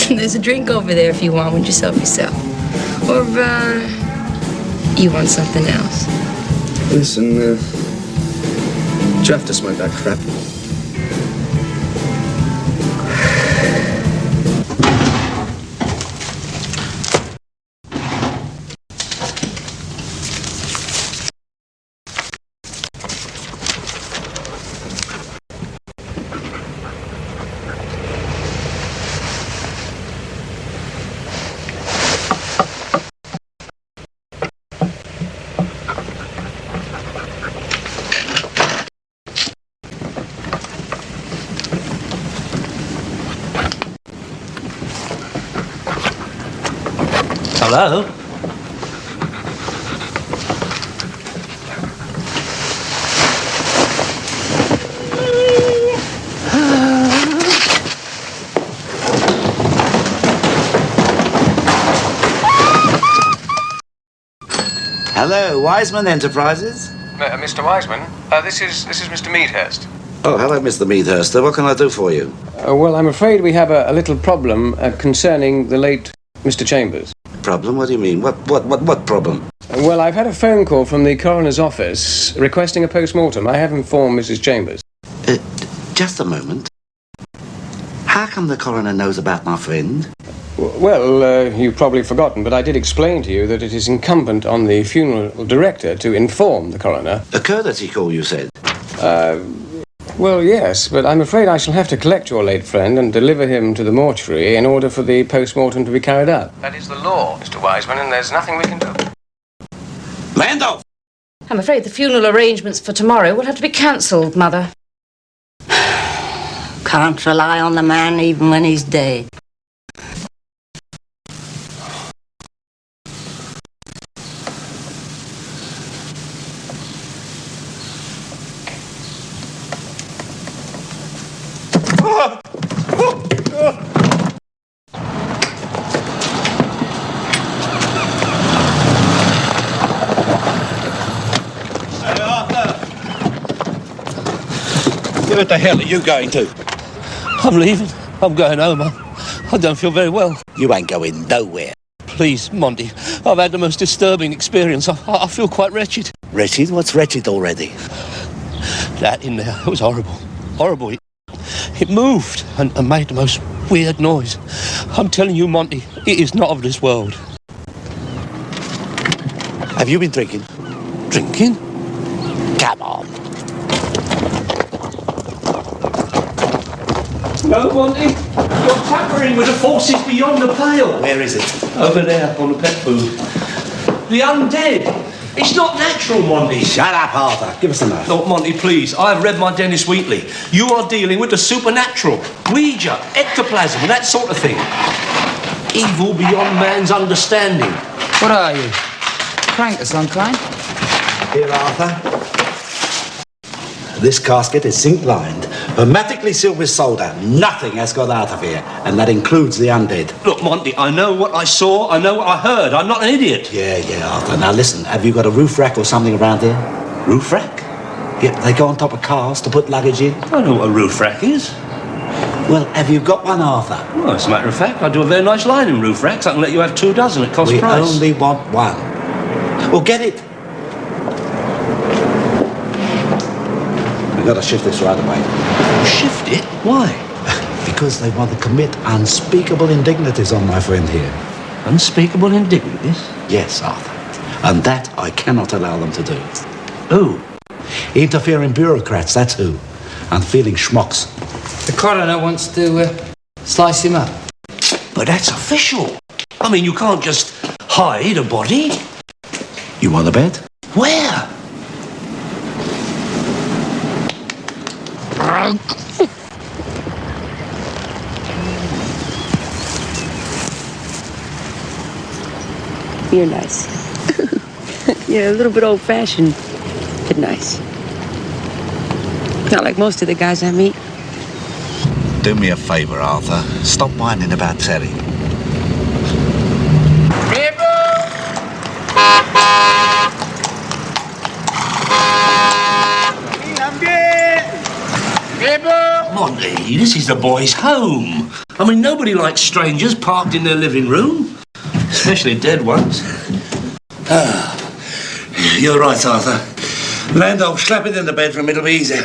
There's a drink over there if you want one yourself. Or, you want something else? Listen, do you have to smoke that crap? Hello? Hello, Wiseman Enterprises. Mr. Wiseman, this is Mr. Meadhurst. Oh, hello, Mr. Meadhurst. What can I do for you? Well, I'm afraid we have a little problem concerning the late Mr. Chambers. Problem? What do you mean? What problem? Well, I've had a phone call from the coroner's office requesting a post-mortem. I have informed Mrs. Chambers. Just a moment. How come the coroner knows about my friend? Well, you've probably forgotten, but I did explain to you that it is incumbent on the funeral director to inform the coroner. A courtesy call, you said? Well, yes, but I'm afraid I shall have to collect your late friend and deliver him to the mortuary in order for the post-mortem to be carried out. That is the law, Mr. Wiseman, and there's nothing we can do. Randolph! I'm afraid the funeral arrangements for tomorrow will have to be cancelled, Mother. Can't rely on the man even when he's dead. Where the hell are you going to? I'm leaving. I'm going home. I don't feel very well. You ain't going nowhere. Please, Monty, I've had the most disturbing experience. I feel quite wretched. Wretched? What's wretched already? That in there, it was horrible. Horrible. It moved and made the most weird noise. I'm telling you, Monty, it is not of this world. Have you been drinking? Drinking? Come on. No, Monty. You're tampering with the forces beyond the pale. Where is it? Over there, on the pet food. The undead. It's not natural, Monty. Shut up, Arthur. Give us a knife. Look, Monty, please. I have read my Dennis Wheatley. You are dealing with the supernatural. Ouija, ectoplasm, and that sort of thing. Evil beyond man's understanding. What are you? Crank of some kind? Here, Arthur. This casket is zinc-lined, hermetically sealed with solder. Nothing has got out of here, and that includes the undead. Look, Monty, I know what I saw, I know what I heard. I'm not an idiot. Yeah, Arthur. Now listen, have you got a roof rack or something around here? Roof rack? Yep, they go on top of cars to put luggage in. I know what a roof rack is. Well, have you got one, Arthur? Well, as a matter of fact, I do a very nice line in roof racks. I can let you have 2 dozen at cost We price. only want one. Well, get it. We've got to shift this right away. Shift it? Why? Because they want to commit unspeakable indignities on my friend here. Unspeakable indignities? Yes, Arthur. And that I cannot allow them to do. Who? Interfering bureaucrats, that's who. Unfeeling schmucks. The coroner wants to slice him up. But that's official. I mean, you can't just hide a body. You want a bed? Where? You're nice. You're a little bit old-fashioned, but nice. Not like most of the guys I meet. Do me a favour, Arthur. Stop whining about Terry. Monty, this is the boys' home. I mean, nobody likes strangers parked in their living room. Especially dead ones. You're right, Arthur. Randolph, slap it in the bedroom, it'll be easy.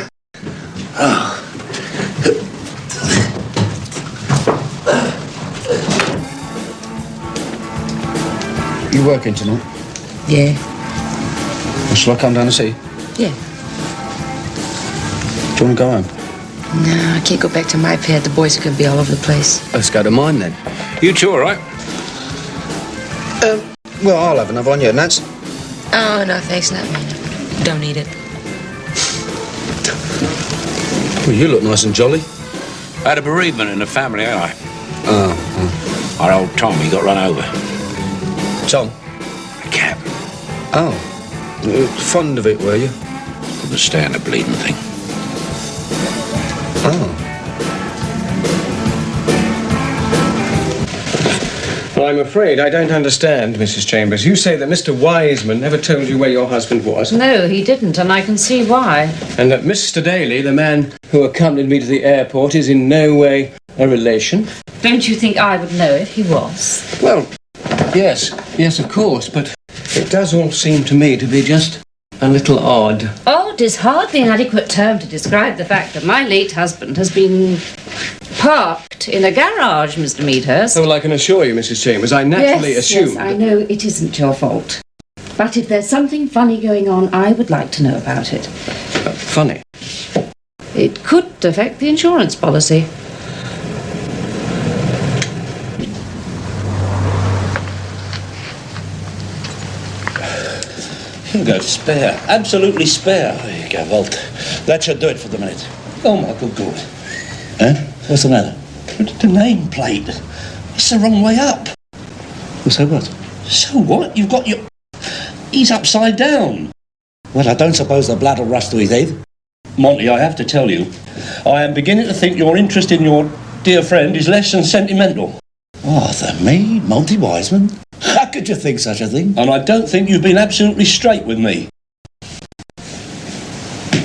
You working tonight? Yeah. Well, shall I come down and see you? Yeah. Do you want to go home? No, I can't go back to my pad. The boys are going to be all over the place. Let's go to mine then. You two all right? Well, I'll have another one, yeah, Nance. Oh, no, thanks, not me. Don't need it. Well, you look nice and jolly. Had a bereavement in the family, I. Oh. Our old Tom, he got run over. Tom? A cat. Oh. Fond of it, were you? Couldn't stand the bleeding thing. Oh. Well, I'm afraid I don't understand, Mrs. Chambers. You say that Mr. Wiseman never told you where your husband was. No, he didn't, and I can see why. And that Mr. Daly, the man who accompanied me to the airport, is in no way a relation. Don't you think I would know if he was? Well, yes, of course, but it does all seem to me to be just a little odd. Odd is hardly an adequate term to describe the fact that my late husband has been Parked in a garage, Mr. Meadhurst. Oh, well, I can assure you, Mrs. Chambers, I naturally assumed... Yes, I know it isn't your fault. But if there's something funny going on, I would like to know about it. Funny? It could affect the insurance policy. You go spare. Absolutely spare. There you go, Volt. That should do it for the minute. Oh, my good God. Eh? What's the matter? The nameplate. It's the wrong way up. Well, so what? So what? You've got your... He's upside down. Well, I don't suppose the blood will rush to his head. Monty, I have to tell you, I am beginning to think your interest in your dear friend is less than sentimental. Arthur, me? Monty Wiseman? How could you think such a thing? And I don't think you've been absolutely straight with me.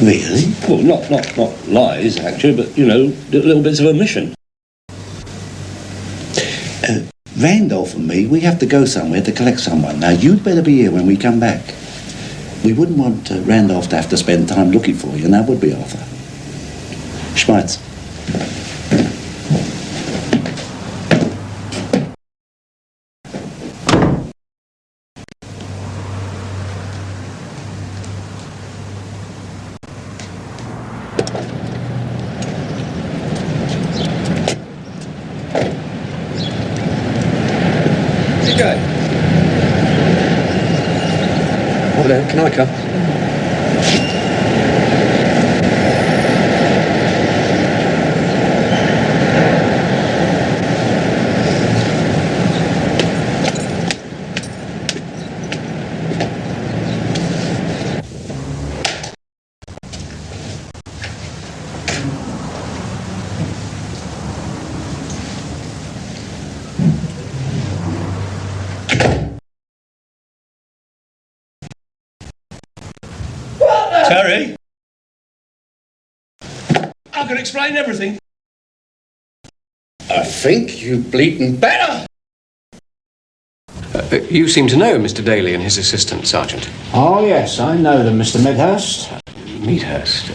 Really? Well, not lies, actually, but, you know, little bits of omission. Randolph and me, we have to go somewhere to collect someone. Now, you'd better be here when we come back. We wouldn't want Randolph to have to spend time looking for you, and that would be Arthur. Schmeitz. Can I come? Terry? I can explain everything. I think you bleatin' better. You seem to know Mr. Daly and his assistant, Sergeant. Oh, yes, I know them, Mr. Midhurst. Meadhurst?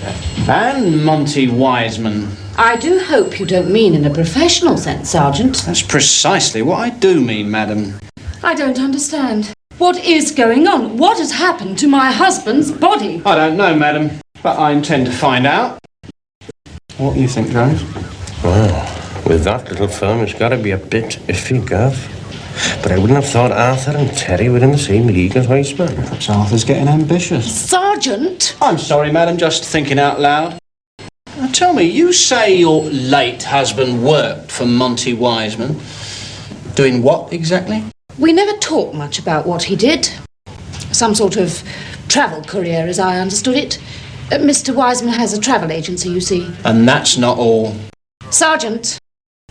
And Monty Wiseman. I do hope you don't mean in a professional sense, Sergeant. That's precisely what I do mean, madam. I don't understand. What is going on? What has happened to my husband's body? I don't know, madam, but I intend to find out. What do you think, Jones? Well, with that little firm, it's got to be a bit iffy, Gav. But I wouldn't have thought Arthur and Terry were in the same league as Iceman. Perhaps Arthur's getting ambitious. Sergeant! I'm sorry, madam, just thinking out loud. Now, tell me, you say your late husband worked for Monty Wiseman. Doing what, exactly? We never talked much about what he did. Some sort of travel courier, as I understood it. Mr. Wiseman has a travel agency, you see. And that's not all. Sergeant,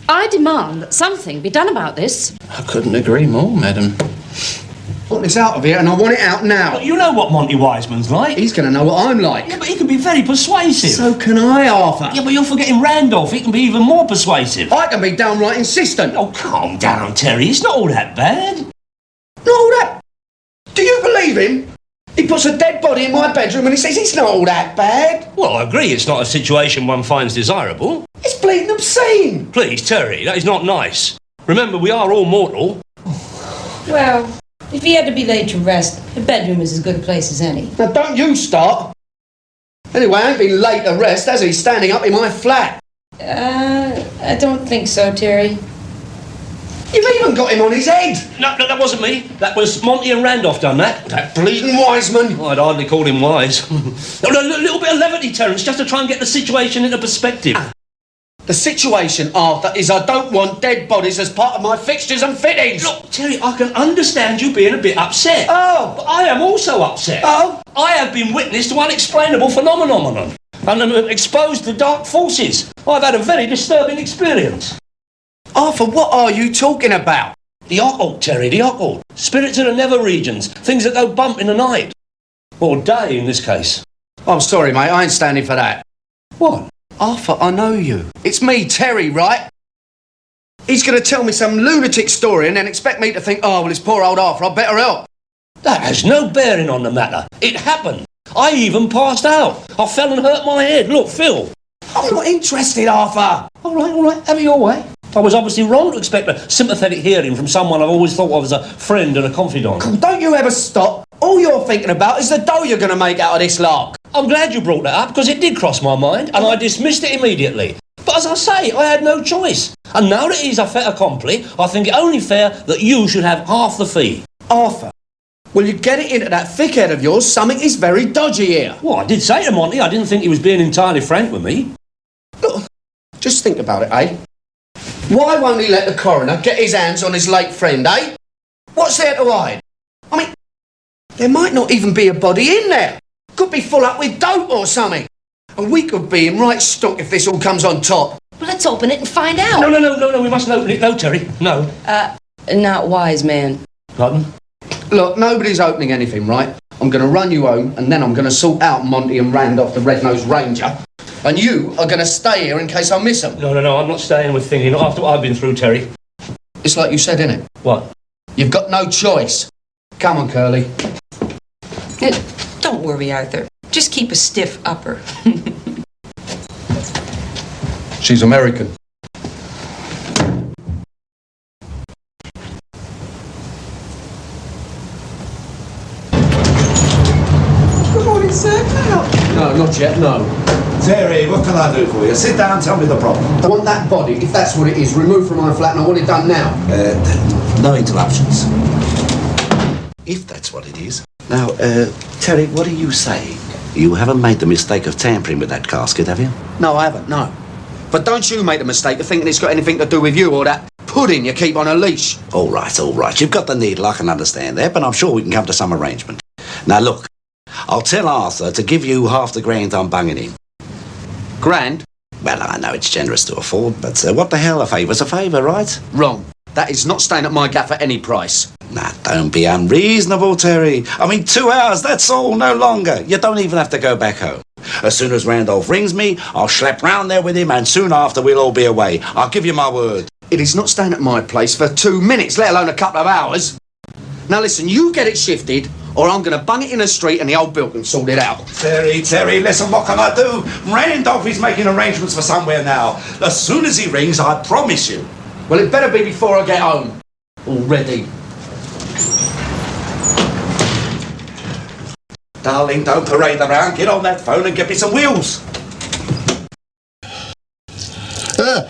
I demand that something be done about this. I couldn't agree more, madam. I want this out of here, and I want it out now. But you know what Monty Wiseman's like. He's going to know what I'm like. Yeah, but he can be very persuasive. So can I, Arthur. Yeah, but you're forgetting Randolph. He can be even more persuasive. I can be downright insistent. Oh, calm down, Terry. It's not all that bad. Not all that? Do you believe him? He puts a dead body in my bedroom and he says it's not all that bad. Well, I agree it's not a situation one finds desirable. It's bleeding obscene. Please, Terry, that is not nice. Remember, we are all mortal. Well, if he had to be laid to rest, the bedroom is as good a place as any. Now, don't you start. Anyway, I ain't been laid to rest, has he, standing up in my flat? I don't think so, Terry. You've even got him on his head. No, that wasn't me. That was Monty and Randolph done that. That bleeding Wiseman. I'd hardly call him wise. A little bit of levity, Terence, just to try and get the situation into perspective. The situation, Arthur, is I don't want dead bodies as part of my fixtures and fittings. Look, Terry, I can understand you being a bit upset. Oh. But I am also upset. Oh. I have been witness to unexplainable phenomenon and am exposed to dark forces. I've had a very disturbing experience. Arthur, what are you talking about? The occult, Terry, the occult. Spirits of the nether regions. Things that go bump in the night. Or day, in this case. I'm sorry, mate, I ain't standing for that. What? Arthur, I know you. It's me, Terry, right? He's going to tell me some lunatic story and then expect me to think, oh, well, it's poor old Arthur, I'd better help. That has no bearing on the matter. It happened. I even passed out. I fell and hurt my head. Look, Phil. I'm not interested, Arthur. All right, have it your way. I was obviously wrong to expect a sympathetic hearing from someone I've always thought of as a friend and a confidant. Don't you ever stop. All you're thinking about is the dough you're going to make out of this lark. I'm glad you brought that up, because it did cross my mind, and I dismissed it immediately. But as I say, I had no choice. And now that he's a fait accompli, I think it only fair that you should have half the fee. Arthur, will you get it into that thick head of yours? Something is very dodgy here. Well, I did say to Monty I didn't think he was being entirely frank with me. Look, just think about it, eh? Why won't he let the coroner get his hands on his late friend, eh? What's there to hide? I mean, there might not even be a body in there. Could be full up with dope or something. And we could be in right stock if this all comes on top. Well, let's open it and find out. No, we mustn't open it. No, Terry, no. Not wise, man. Pardon? Look, nobody's opening anything, right? I'm going to run you home, and then I'm going to sort out Monty and Randolph, the Red-Nosed Ranger. And you are going to stay here in case I miss them. No, I'm not staying with Thingy, not after what I've been through, Terry. It's like you said, innit? What? You've got no choice. Come on, Curly. Don't worry, Arthur. Just keep a stiff upper. She's American. Good morning, sir. Can I help? No, not yet, no. Terry, what can I do for you? Sit down and tell me the problem. I want that body, if that's what it is, removed from my flat, and I want it done now. No interruptions. If that's what it is. Now, Terry, what are you saying? You haven't made the mistake of tampering with that casket, have you? No, I haven't, no. But don't you make the mistake of thinking it's got anything to do with you or that pudding you keep on a leash. All right. You've got the needle, I can understand that, but I'm sure we can come to some arrangement. Now, look, I'll tell Arthur to give you half the grand I'm bunging him. Grand? Well, I know it's generous to afford, but what the hell, a favour's a favour, right? Wrong. That is not staying at my gaff at any price. Nah, don't be unreasonable, Terry. I mean, 2 hours, that's all, no longer. You don't even have to go back home. As soon as Randolph rings me, I'll schlep round there with him, and soon after we'll all be away. I'll give you my word. It is not staying at my place for 2 minutes, let alone a couple of hours. Now listen, you get it shifted, or I'm going to bung it in the street and the old bill can sort it out. Terry, listen, what can I do? Randolph is making arrangements for somewhere now. As soon as he rings, I promise you. Well, it better be before I get home. Already. Darling, don't parade around. Get on that phone and get me some wheels. Don't,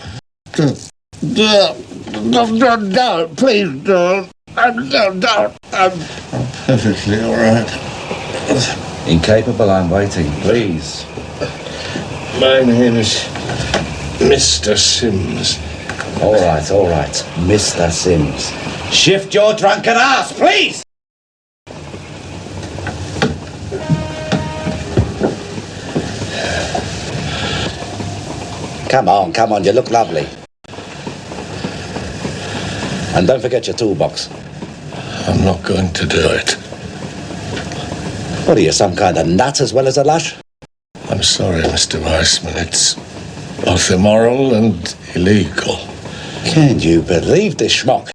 please don't. Don't. I'm perfectly all right. Incapable, I'm waiting, please. My name is Mr. Sims. All right, Mr. Sims. Shift your drunken ass, please! Come on, you look lovely. And don't forget your toolbox. I'm not going to do it. What are you, some kind of nut as well as a lush? I'm sorry, Mr. Weissman. It's both immoral and illegal. Can you believe this schmuck?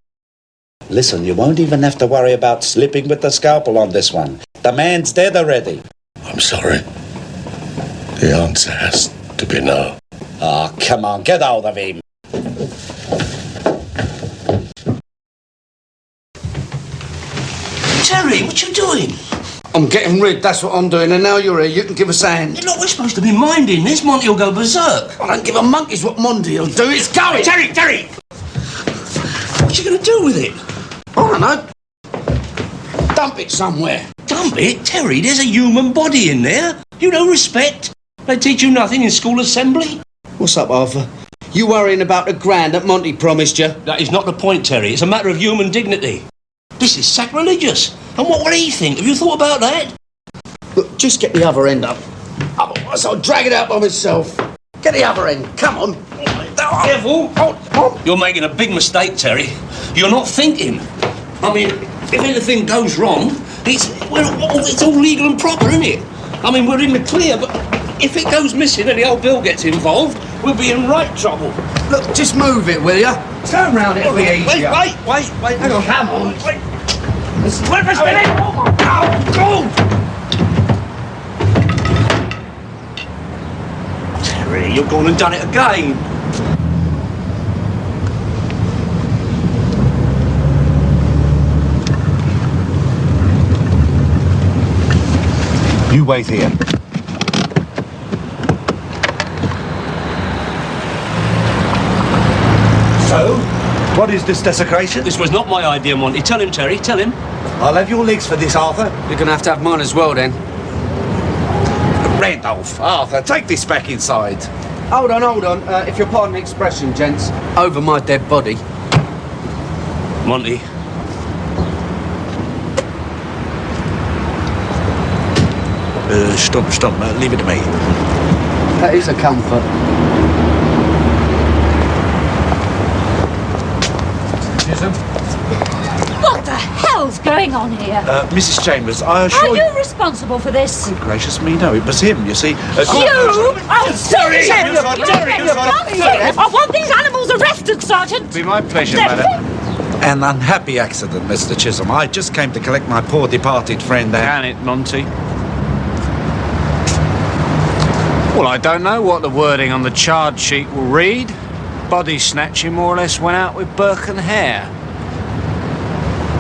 Listen, you won't even have to worry about slipping with the scalpel on this one. The man's dead already. I'm sorry. The answer has to be no. Oh, come on, get hold of him. Terry, what you doing? I'm getting rid, that's what I'm doing, and now you're here, you can give us a hand. Look, we're supposed to be minding this. Monty will go berserk. I don't give a monkey's what Monty will do, it's going! Terry! What you going to do with it? I don't know. Dump it somewhere. Dump it? Terry, there's a human body in there. You know respect. They teach you nothing in school assembly. What's up, Arthur? You worrying about the grand that Monty promised you? That is not the point, Terry. It's a matter of human dignity. This is sacrilegious. And what would he think? Have you thought about that? Look, just get the other end up. Otherwise, I'll drag it out by myself. Get the other end. Come on. Careful. You're making a big mistake, Terry. You're not thinking. I mean, if anything goes wrong, it's all legal and proper, isn't it? I mean, we're in the clear, but if it goes missing and the old bill gets involved, we'll be in right trouble. Look, just move it, will ya? Turn round, it'll be easier. Wait. Hang on. Come on. Wait a minute. Go! Terry. Terry, you've gone and done it again. You wait here. So, what is this desecration? This was not my idea, Monty. Tell him, Terry, tell him. I'll have your legs for this, Arthur. You're going to have mine as well, then. Randolph, Arthur, take this back inside. Hold on. If you'll pardon the expression, gents. Over my dead body. Monty. Stop. Leave it to me. That is a comfort. What the hell's going on here? Mrs. Chambers, I assure Are you responsible for this? Good gracious me, no, it was him, you see. You? Oh, Terry! I want these animals arrested, Sergeant! Be my pleasure, madam. An unhappy accident, Mr. Chisholm. I just came to collect my poor departed friend and... Can it, Monty? Well, I don't know what the wording on the charge sheet will read. Body snatching more or less went out with Burke and Hare.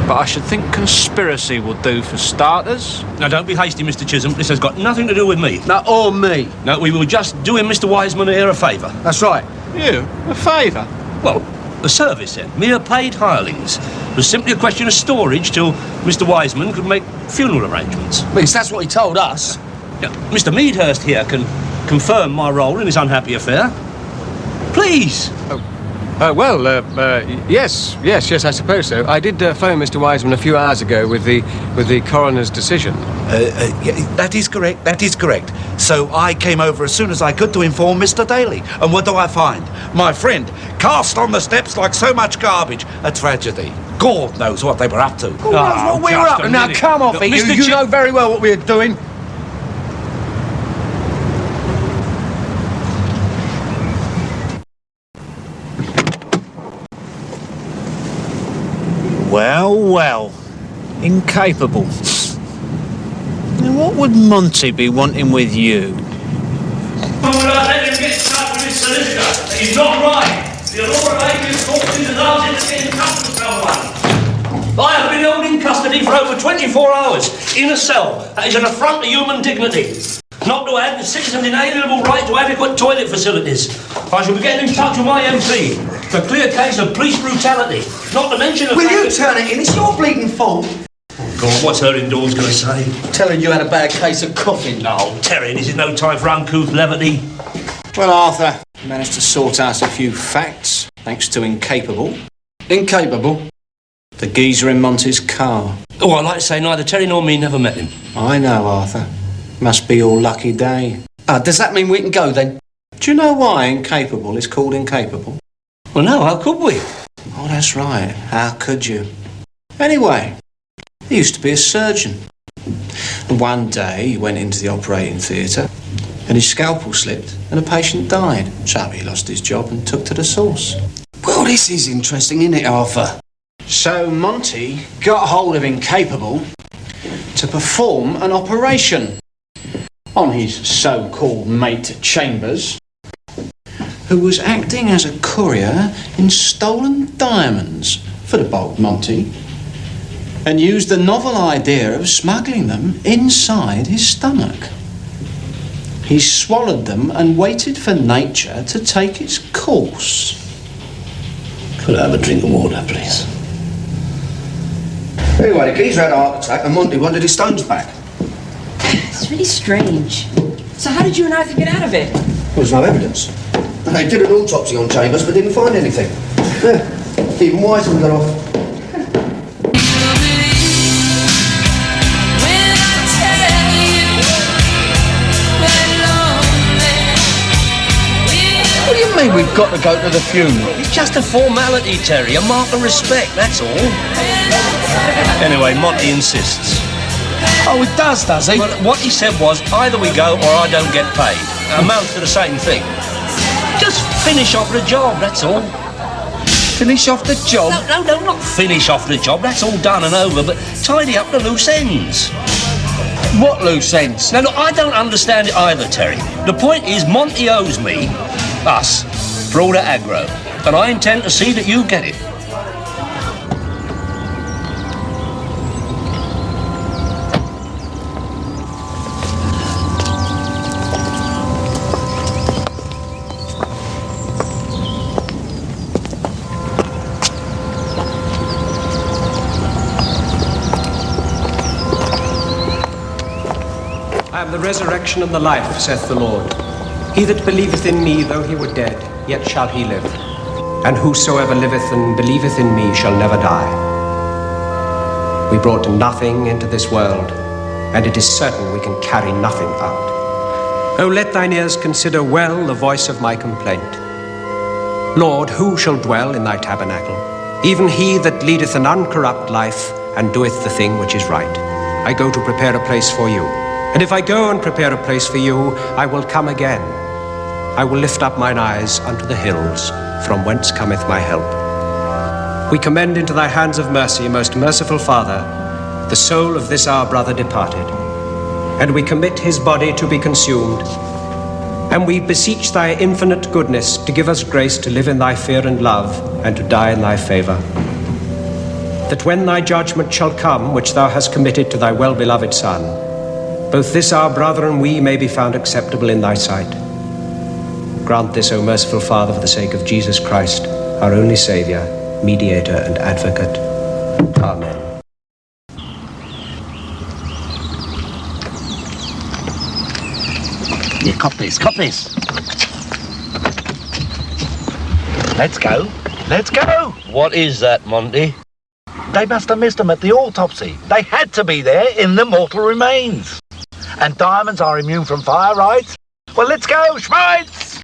But I should think conspiracy will do for starters. Now, don't be hasty, Mr. Chisholm. This has got nothing to do with me. No, or me. No, we were just doing Mr. Wiseman here a favour. That's right. You? A favour? Well, the service then. Mere paid hirelings. It was simply a question of storage till Mr. Wiseman could make funeral arrangements. At least that's what he told us. Now, Mr. Meadhurst here can confirm my role in this unhappy affair. Please. Yes, I suppose so. I did phone Mr. Wiseman a few hours ago with the coroner's decision. Yeah, that is correct. So I came over as soon as I could to inform Mr. Daly. And what do I find? My friend cast on the steps like so much garbage. A tragedy. God knows what they were up to. Who knows what we were up to? Now, come off it. You know very well what we were doing. Well. Incapable. Now, what would Monty be wanting with you? Well, let him get stuck with his solicitor. He's not right. The law of ages forces allows him to get in touch with someone. I have been held in custody for over 24 hours in a cell. That is an affront to human dignity. Not to add the citizen's inalienable right to adequate toilet facilities. I shall be getting in touch with my MP. It's a clear case of police brutality. Not to mention the Will you turn it in? It's your bleeding fault. Oh, God, what's her indoors going to say? Tell her you had a bad case of coughing. No, Terry, this is no time for uncouth levity. Well, Arthur, managed to sort out a few facts, thanks to Incapable. Incapable? The geezer in Monty's car. Oh, I'd like to say neither Terry nor me never met him. I know, Arthur. Must be your lucky day. Does that mean we can go, then? Do you know why Incapable is called Incapable? Well, no, how could we? Oh, that's right. How could you? Anyway, he used to be a surgeon. And one day he went into the operating theatre and his scalpel slipped and a patient died. So he lost his job and took to the source. Well, this is interesting, isn't it, Arthur? So Monty got hold of Incapable to perform an operation on his so-called mate Chambers, who was acting as a courier in stolen diamonds for the bold Monty, and used the novel idea of smuggling them inside his stomach. He swallowed them and waited for nature to take its course. Could I have a drink of water, please? Anyway, the geezer had a heart attack and Monty wanted his stones back. It's really strange. So how did you and Arthur get out of it? There was no evidence. They did an autopsy on Chambers but didn't find anything. Yeah, even Wiseman got off. What do you mean we've got to go to the funeral? It's just a formality, Terry, a mark of respect, that's all. Anyway, Monty insists. Oh, he does he? Well, what he said was, either we go or I don't get paid. Amounts to the same thing. Just finish off the job, that's all. Finish off the job? No, not finish off the job. That's all done and over, but tidy up the loose ends. What loose ends? Now, look, I don't understand it either, Terry. The point is, Monty owes me, us, for all that aggro. And I intend to see that you get it. I am the resurrection and the life, saith the Lord. He that believeth in me, though he were dead, yet shall he live. And whosoever liveth and believeth in me shall never die. We brought nothing into this world, and it is certain we can carry nothing out. O let thine ears consider well the voice of my complaint. Lord, who shall dwell in thy tabernacle? Even he that leadeth an uncorrupt life, and doeth the thing which is right. I go to prepare a place for you. And if I go and prepare a place for you, I will come again. I will lift up mine eyes unto the hills, from whence cometh my help. We commend into thy hands of mercy, most merciful Father, the soul of this our brother departed. And we commit his body to be consumed. And we beseech thy infinite goodness to give us grace to live in thy fear and love, and to die in thy favour. That when thy judgment shall come, which thou hast committed to thy well-beloved Son, both this our brother and we may be found acceptable in thy sight. Grant this, O merciful Father, for the sake of Jesus Christ, our only Saviour, mediator and advocate. Amen. Yeah, cop this, cop this. Let's go. Let's go. What is that, Monty? They must have missed them at the autopsy. They had to be there in the mortal remains. And diamonds are immune from fire, right? Well, let's go, Schmeitz!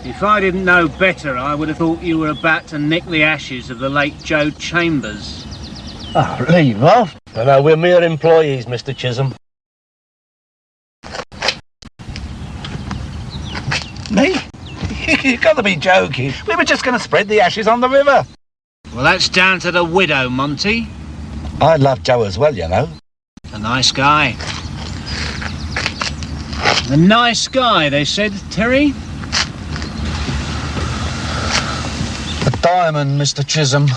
If I didn't know better, I would have thought you were about to nick the ashes of the late Joe Chambers. Oh, leave off. I know, we're mere employees, Mr. Chisholm. Me? You've got to be joking. We were just going to spread the ashes on the river. Well, that's down to the widow, Monty. I love Joe as well, you know. A nice guy. A nice guy, they said, Terry. A diamond, Mr. Chisholm.